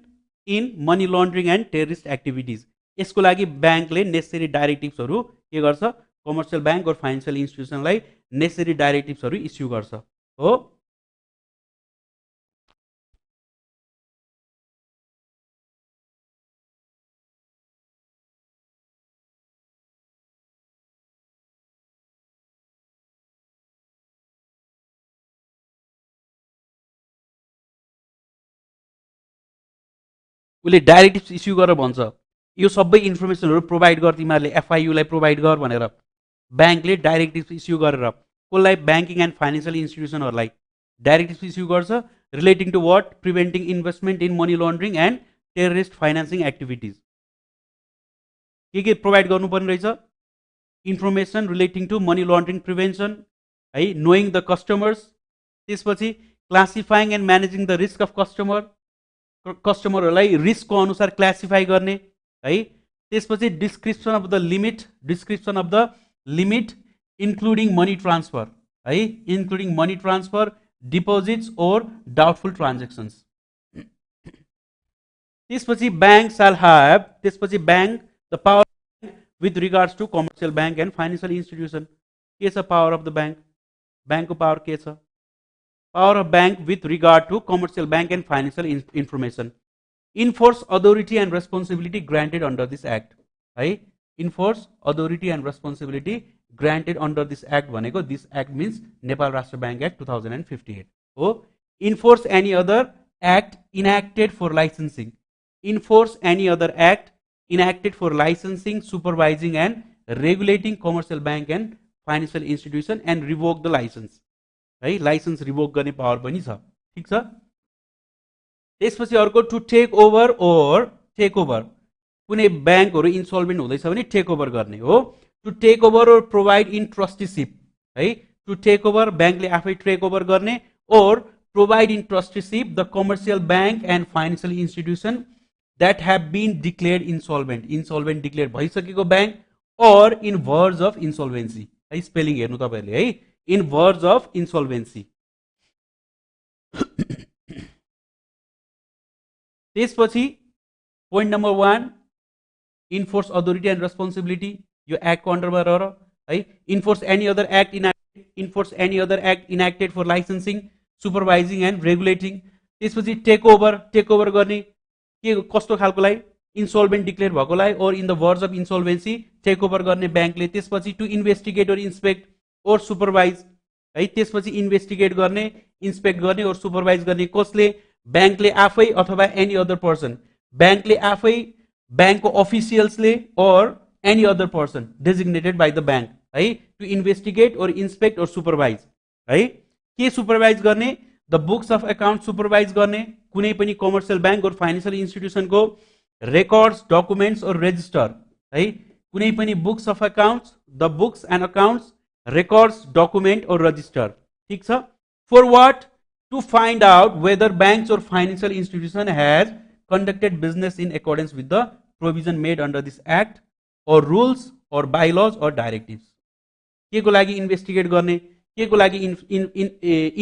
in money laundering and terrorist activities. यसको लागि बैंकले नेसेसरी डाइरेक्टिभ्सहरु के गर्छ commercial bank or financial इन्स्टिट्युसनलाई necessary डाइरेक्टिभ्सहरु issue गर्छ हो उसले डाइरेक्टिभ्स इस्यु गरेर भन्छ यो सबै इन्फर्मेसनहरु प्रोभाइड गर तिमीहरुले एफआईयू लाई प्रोभाइड गर भनेर बैंकले डाइरेक्टिभ्स इस्यु गरेर कसलाई बैंकिङ एन्ड फाइनेन्शियल इन्स्टिट्युसनहरुलाई डाइरेक्टिभ्स इस्यु गर्छ relating to what preventing investment in money laundering and terrorist financing activities के प्रोभाइड गर्नुपर्ने रहेछ information relating to money laundering prevention है नोइङ द कस्टमर्स त्यसपछि classifying and managing the risk of कस्टमरहरुलाई रिस्कको अनुसार क्लासिफाई गर्ने है त्यसपछि description of the limit including money transfer है including money transfer deposits or doubtful transactions त्यसपछि बैंक shall have त्यसपछि bank the power with regards to commercial bank and financial institution के छ पावर अफ द बैंक बैंकको पावर के छ power of bank with regard to commercial bank and financial information enforce authority and responsibility granted under this act है enforce authority and responsibility granted under this act भनेको this act means Nepal Rastra Bank Act 2058 हो enforce any other act enacted for licensing enforce any other act enacted for licensing supervising and regulating commercial bank and financial institution and revoke the license है लाइसेन्स रिभोक गर्ने पावर पनि छ ठीक छ त्यसपछि अर्को टु टेक ओभर कुनै बैंकहरु इन्सल्भेन्ट हुँदैछ भने टेक ओभर गर्ने हो to take over or provide in trusteeship है टु टेक ओभर बैंकले आफै टेक ओभर गर्ने or provide in trusteeship the commercial bank and financial institution that have been declared insolvent declare भइसकेको bank or in verge of insolvency है स्पेलिङ हेर्नु तपाईहरुले है in verge of insolvency त्यसपछि point number 1 enforce authority and responsibility यो act को under मा रहेर है enforce any other act enacted for licensing supervising and regulating त्यसपछि take over गर्ने के कस्तो खालकोलाई insolvent declare भएकोलाई or in the verge of insolvency take over गर्ने बैंकले त्यसपछि to investigate or inspect और सुपरवाइज है त्यसपछि इन्भेस्टिगेट गर्ने इन्स्पेक्ट गर्ने और सुपरवाइज गर्ने कसले बैंकले आफै अथवा एनी अदर पर्सन बैंकले आफै बैंकको अफिसियल्सले or any other person designated by the bank है to investigate or inspect or supervise है के सुपरवाइज गर्ने the books of account supervise गर्ने कुनै पनि कमर्शियल बैंक और फाइनेन्शियल इन्स्टिट्युसनको रेकर्ड्स डकुमेन्ट्स और रेजिस्टर है कुनै पनि books of accounts the books and accounts records document or register ठीक छ for what to find out whether banks or financial institution has conducted business in accordance with the provision made under this act or rules or bylaws or directives के को लागि इन्भेस्टिगेट गर्ने के को लागि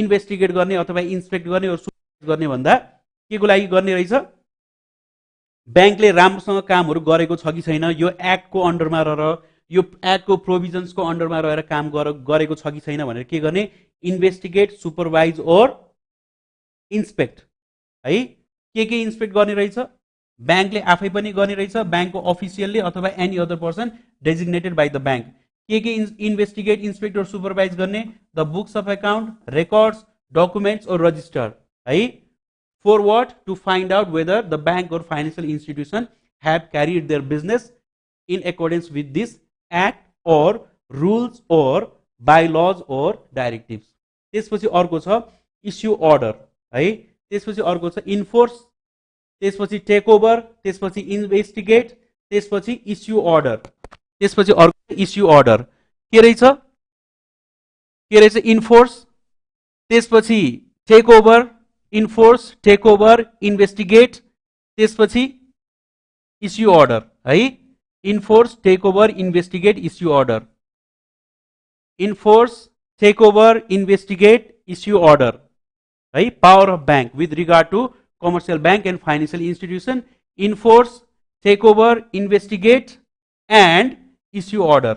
इन्भेस्टिगेट गर्ने अथवा इन्स्पेक्ट गर्ने और सुपरवाइज गर्ने भन्दा के को लागि गर्ने रहेछ बैंकले राम्रोसँग कामहरु गरेको छ कि छैन यो एक्ट को अन्डरमा रहेर यो एक्ट को प्रोभिजन्स को अन्डरमा रहेर काम गरेको छ कि छैन भनेर के गर्ने इन्भेस्टिगेट सुपरवाइज और इन्स्पेक्ट है के इन्स्पेक्ट गर्ने रहेछ बैंकले आफै पनि गर्ने रहेछ बैंकको अफिसियलले अथवा any other person designated by the bank के इन्भेस्टिगेट इन्स्पेक्ट और सुपरवाइज गर्ने the books of account records documents or register है for what to find out whether the bank or financial institution have carried their business in accordance with this act or rules or bylaws or directives. त्यसपछि अर्को छ इस्यु अर्डर है। त्यसपछि अर्को छ इन्फोर्स, त्यसपछि टेक ओभर, त्यसपछि इन्भेस्टिगेट, त्यसपछि इस्यु अर्डर। त्यसपछि अर्को इस्यु अर्डर के रहेछ इन्फोर्स, त्यसपछि take over, enforce, take over, investigate, त्यसपछि इस्यु अर्डर है। Enforce, take over, investigate, issue order. Enforce, take over, investigate, issue order है। Power of bank with regard to commercial bank and financial institution, enforce, take over, investigate and issue order.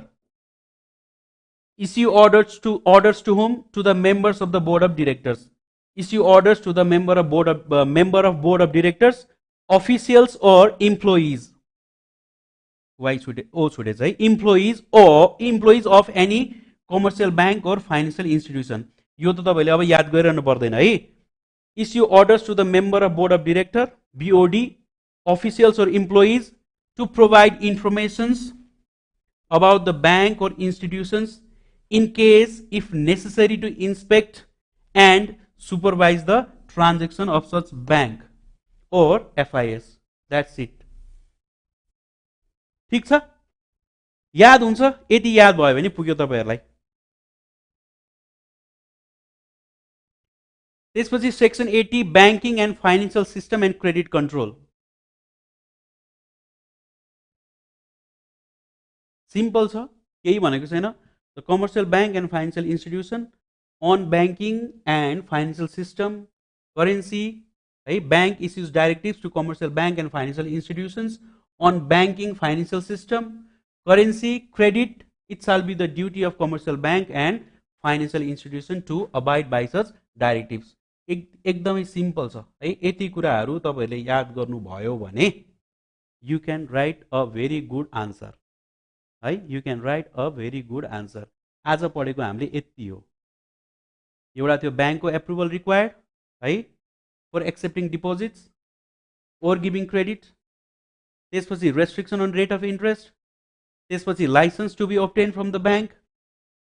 Issue orders to whom? To the members of the board of directors. Issue orders to the member of board of directors, officials or employees. Why should it say employees or employees of any commercial bank or financial institution? यो त तपाईले अब याद गरिरहनु पर्दैन है। Issue orders to the member of board of director, BOD, officials or employees to provide informations about the bank or institutions in case if necessary to inspect and supervise the transaction of such bank or FIS. That's it. ठीक छ, याद हुन्छ? यति याद भयो भने पुग्यो तपाईहरुलाई। त्यसपछि section 80 banking and financial system and credit control. Simple छ, केही भनेको छैन। The commercial bank and financial institution on banking and financial system, currency है। Bank issues directives to commercial bank and financial institutions on banking financial system, currency, credit. It shall be the duty of commercial bank and financial institution to abide by such directives. एकदमै सिम्पल छ है। यति कुराहरू तपाईहरुले याद गर्नुभयो भने you can write a very good answer है। You can write a very good answer. आज पढेको हामीले यति हो। एउटा त्यो बैंकको एप्रुभल रिक्वायर्ड है for accepting deposits or giving credit, त्यसपछि restriction on rate of interest, त्यसपछि licence to be obtain from the bank,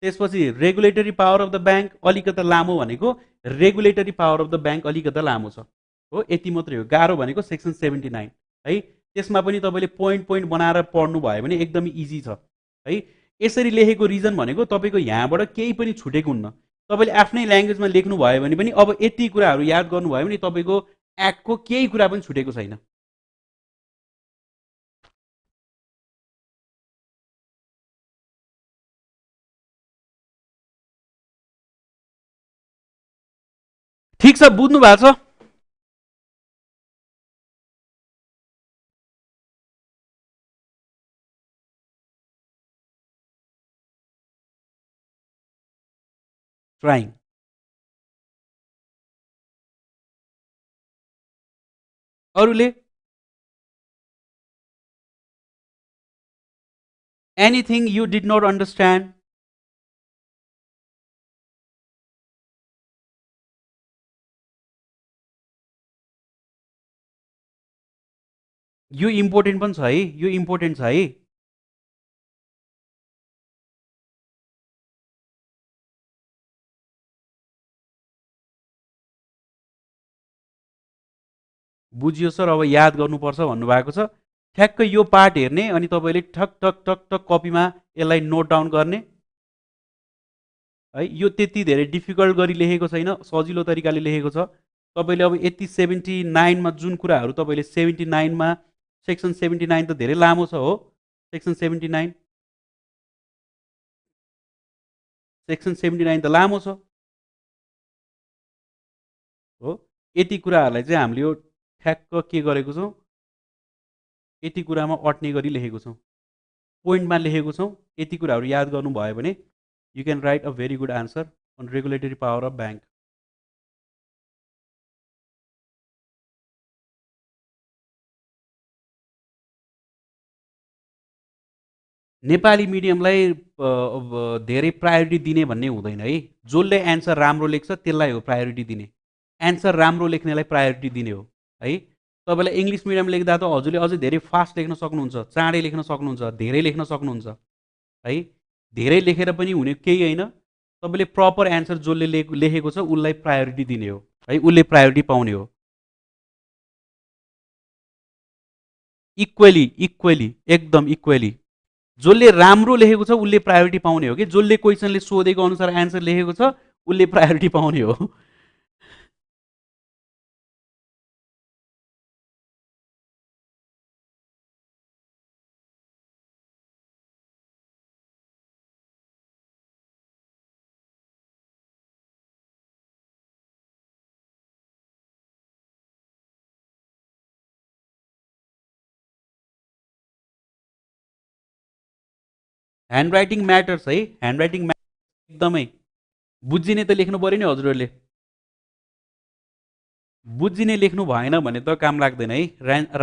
त्यसपछि regulatory power of the bank. अलिकता लामो भनेको regulatory power of the bank अलिकता लामो छ हो, यति मात्रै हो। गाह्रो भनेको सेक्सन 79 है। त्यसमा पनि तपाईले पोइन्ट पोइन्ट बनाएर पढ्नु भयो भने एकदमै इजी छ है। यसरी लेखेको रिजन भनेको तपाईको यहाँबाट केही पनि छुटेको हुन्न। तपाईले आफ्नै ल्याङ्ग्वेजमा लेख्नु भयो भने पनि अब यति कुराहरू याद गर्नु भयो भने तपाईको एक्टको केही कुरा पनि छुटेको छैन। ठीक छ, बुझ्नु भएको छ? ट्राइङ अरूले anything you did not understand? यो इम्पोर्टेन्ट पनि छ है, यो इम्पोर्टेन्ट छ है। बुझियो सर, अब याद गर्नुपर्छ भन्नुभएको छ। ठ्याक्क यो पार्ट हेर्ने अनि तपाईले ठक ठक ठक ठक कपीमा यसलाई नोट डाउन गर्ने है। यो त्यति धेरै डिफिकल्ट गरी लेखेको छैन, सजिलो तरिकाले लेखेको छ। तपाईले अब यति 79 मा जुन कुराहरू तपाईले 79 मा सेक्सन 79 त धेरै लामो छ हो। सेक्सन 79 त लामो छ हो। यति कुराहरूलाई चाहिँ हामीले यो ठ्याक्क के गरेको छौं, यति कुरामा अट्ने गरी लेखेको छौं, पोइन्टमा लेखेको छौं। यति कुराहरू याद गर्नु भयो भने you can write a very good answer on regulatory power of bank. Nepali मिडियमलाई धेरै प्रायोरिटी दिने भन्ने हुँदैन है। जसले एन्सर राम्रो लेख्छ त्यसलाई हो प्रायोरिटी दिने। एन्सर राम्रो लेख्नेलाई प्रायोरिटी दिने हो है। तपाईलाई इंग्लिश मिडियम लेख्दा त हजुरले अझै धेरै फास्ट लेख्न सक्नुहुन्छ, चाँडै लेख्न सक्नुहुन्छ, धेरै लेख्न सक्नुहुन्छ है। धेरै लेखेर पनि हुने केही होइन, तपाईँले प्रपर एन्सर जसले लेखेको छ उसलाई प्रायोरिटी दिने हो है, उसले प्रायोरिटी पाउने हो। इक्वेली इक्वेली एकदम इक्वेली जसले राम्रो लेखेको छ उसले प्रायोरिटी पाउने हो कि जसले क्वेसनले सोधेको अनुसार एन्सर लेखेको छ उसले प्रायोरिटी पाउने हो। ह्यान्डराइटिङ म्याटर्स है, ह्यान्डराइटिङ एकदमै बुझिने त लेख्नु पर्यो नि हजुरहरूले, बुझिने लेख्नु भएन भने त काम लाग्दैन है।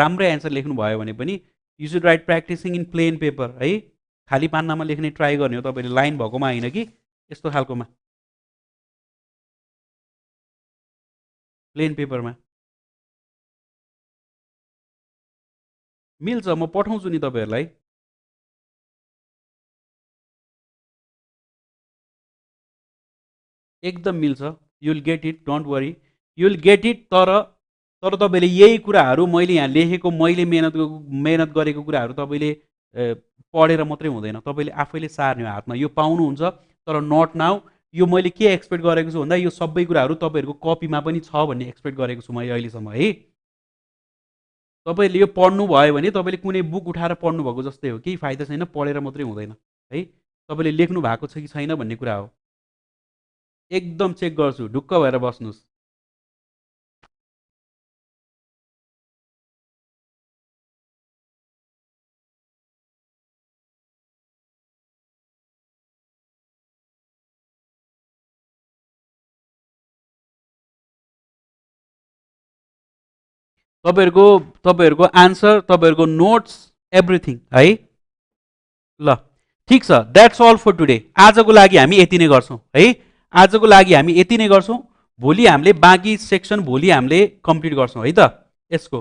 राम्रै एन्सर लेख्नु भयो भने पनि you should write practising in plain paper है, खाली पान्नामा लेख्ने ट्राई गर्ने हो तपाईँले, लाइन भएकोमा होइन कि यस्तो खालकोमा प्लेन पेपरमा मिल्छ। म पठाउँछु नि तपाईँहरूलाई, एकदम मिल्छ, you'll get it, don't worry, you'll get it. तर तपाईँले यही कुराहरू मैले यहाँ लेखेको, मैले मेहनत गरेको कुराहरू तपाईँले पढेर मात्रै हुँदैन, तपाईँले आफैले सार्ने हो हातमा। यो पाउनुहुन्छ तर नट नाउ। यो मैले के एक्सपेक्ट गरेको छु भन्दा यो सबै कुराहरू तपाईँहरूको कपीमा पनि छ भन्ने एक्सपेक्ट गरेको छु मैले अहिलेसम्म है। तपाईँले यो पढ्नु भयो भने तपाईँले कुनै बुक उठाएर पढ्नु भएको जस्तै हो, केही फाइदा छैन, पढेर मात्रै हुँदैन है। तपाईँले लेख्नु भएको छ कि छैन भन्ने कुरा हो। एकदम चेक गर्छु, ढुक्क भएर बस्नुहोस्। तपाईँहरूको आन्सर, तपाईँहरूको नोट्स, एभ्रिथिङ है। ल ठिक छ, द्याट्स अल फर टुडे। आजको लागि हामी यति नै गर्छौँ है, आजको लागि हामी यति नै गर्छौँ। भोलि हामीले बाँकी सेक्सन भोलि हामीले कम्प्लिट गर्छौँ है त। यसको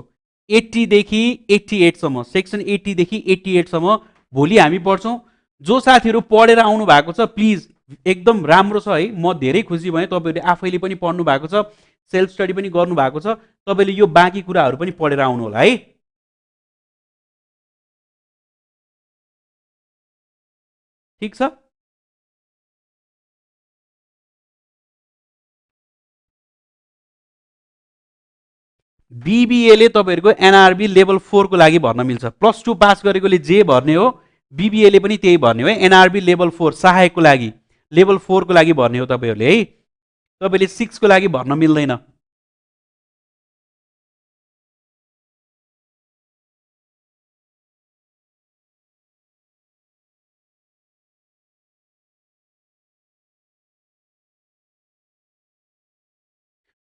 80 देखि 88 सम्म, सेक्सन 80 देखि 88 सम्म भोलि हामी पढ्छौँ। जो साथीहरू पढेर आउनु भएको छ प्लिज, एकदम राम्रो छ है, म धेरै खुसी भएँ। तपाईँहरूले आफैले पनि पढ्नु भएको छ, सेल्फ स्टडी पनि गर्नु भएको छ, तपाईँले यो बाँकी कुराहरू पनि पढेर आउनु होला है। ठिक छ, बीबीएले तपाईँहरूको एनआरबी लेभल 4 को लागि भर्न मिल्छ। +2 पास गरेकोले जे भर्ने हो, बीबीएले पनि त्यही भर्ने हो है। एनआरबी लेभल 4 सहायकको लागि लेभल 4 को लागि भर्ने हो तपाईँहरूले है, तपाईँले 6 को लागि भर्न मिल्दैन।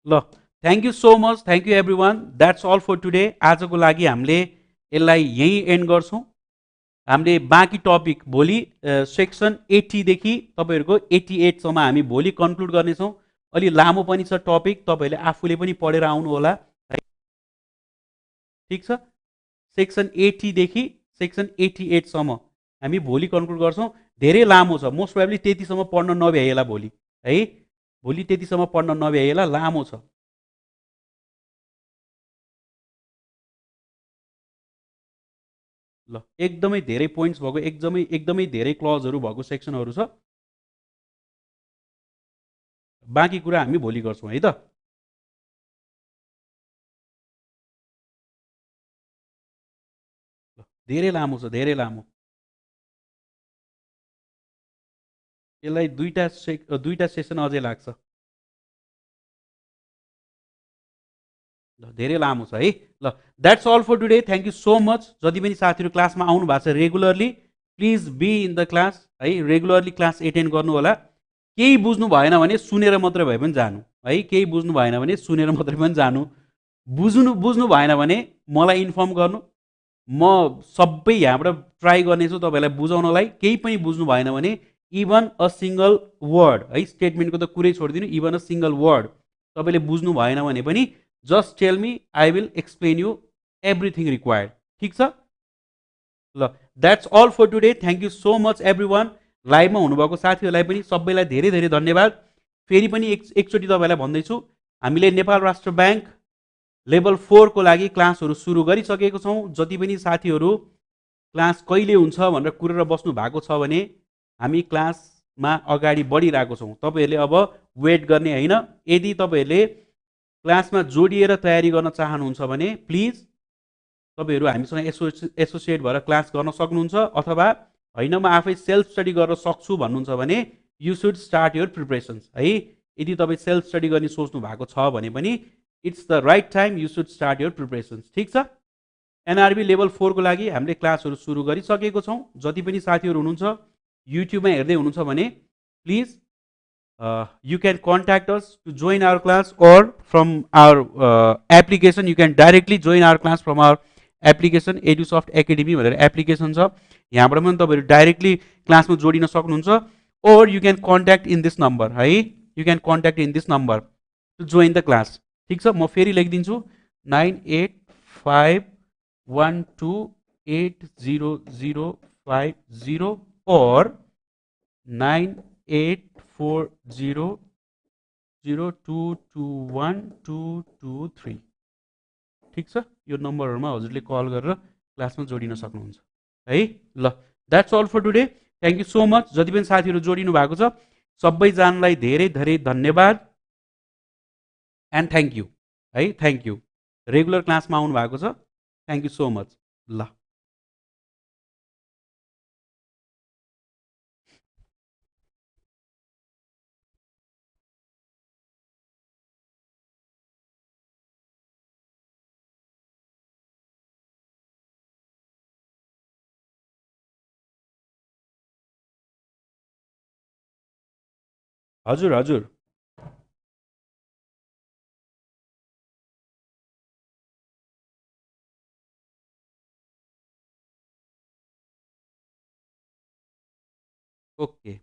ल thank you so much, thank you everyone, that's all for today. आजको लागि हामीले यसलाई यहीँ एन्ड गर्छौँ। हामीले बाँकी टपिक भोलि सेक्सन 80 देखि तपाईँहरूको 88 सम्म हामी भोलि कन्क्लुड गर्नेछौँ। अलि लामो पनि छ टपिक, तपाईँहरूले आफूले पनि पढेर आउनु होला है। ठिक छ, सेक्सन 80 देखि सेक्सन 88 सम्म हामी भोलि कन्क्लुड गर्छौँ। धेरै लामो छ, मोस्ट प्रोबेबली त्यतिसम्म पढ्न नभ्याइएला भोलि है, भोलि त्यतिसम्म पढ्न नभ्याइएला, लामो छ। ल एकदमै धेरै पोइन्ट्स भएको, एकदमै धेरै क्लजहरू भएको सेक्सनहरू छ। बाँकी कुरा हामी भोलि गर्छौँ है त। धेरै लामो छ, धेरै लामो। यसलाई दुईटा सेसन अझै लाग्छ। ल धेरै लामो छ है। ल that's all for today, thank you so much. जति पनि साथीहरू क्लासमा आउनु भएको छ regularly, please be in the class है, रेगुलरली क्लास एटेन्ड गर्नु होला। केही बुझ्नु भएन भने सुनेर मात्रै भए पनि जानु है, केही बुझ्नु भएन भने सुनेर मात्रै पनि जानु। बुझ्नु भएन भने मलाई इन्फर्म गर्नु, म सबै यहाँबाट ट्राई गर्नेछु तपाईँलाई बुझाउनलाई। केही पनि बुझ्नु भएन भने इभन अ सिङ्गल वर्ड है, स्टेटमेन्टको त कुरै छोडिदिनु, इभन अ सिङ्गल वर्ड तपाईँले बुझ्नु भएन भने पनि just tell me, I will explain you everything required. ठिक छ, ल that's all for today, thank you so much everyone. लाइभमा हुनुभएको साथीहरूलाई पनि सबैलाई धेरै धेरै धन्यवाद। फेरि पनि एकचोटि तपाईँलाई भन्दैछु, हामीले नेपाल राष्ट्र ब्याङ्क लेभल 4 को लागि क्लासहरू सुरु गरिसकेको छौँ। जति पनि साथीहरू क्लास कहिले हुन्छ भनेर कुरेर बस्नु भएको छ भने हामी क्लासमा अगाडि बढिरहेको छौँ। तपाईँहरूले अब वेट गर्ने होइन। यदि तपाईँहरूले क्लासमा जोडिएर तयारी गर्न चाहनुहुन्छ भने प्लिज तपाईँहरू हामीसँग एसोसिएट भएर क्लास गर्न सक्नुहुन्छ, अथवा होइन म आफै सेल्फ स्टडी गर्न सक्छु भन्नुहुन्छ भने यु सुड स्टार्ट योर प्रिपरेसन्स है। यदि तपाईँ सेल्फ स्टडी गर्ने सोच्नु भएको छ भने पनि it's the right time, you should start your preparations. ठिक छ। एनआरबी लेभल 4 को लागि हामीले क्लासहरू सुरु गरिसकेको छौँ। जति पनि साथीहरू हुनुहुन्छ युट्युबमा हेर्दै हुनुहुन्छ भने please you can contact us to join our class, or from our application you can directly join our class from our application Edusoft Academy भनेर एप्लिकेसन छ। यहाँबाट पनि तपाईँहरू डाइरेक्टली क्लासमा जोडिन सक्नुहुन्छ, or you can contact in this number है, you can contact in this number to join the class। ठिक छ, म फेरि लेखिदिन्छु 9851280050 or 984002212223। ठिक छ, यो नम्बरहरुमा हजुरले कल गरेर क्लासमा जोडिन सक्नुहुन्छ है। ल, that's all for today. Thank you so much. जति पनि साथीहरू जोडिनु भएको छ सबैजनालाई धेरै धेरै धन्यवाद एन्ड थ्याङ्क यू है। Thank you. रेगुलर क्लासमा आउनु भएको छ, थ्याङ्क यू सो मच। ल। हजुर हजुर। ओके।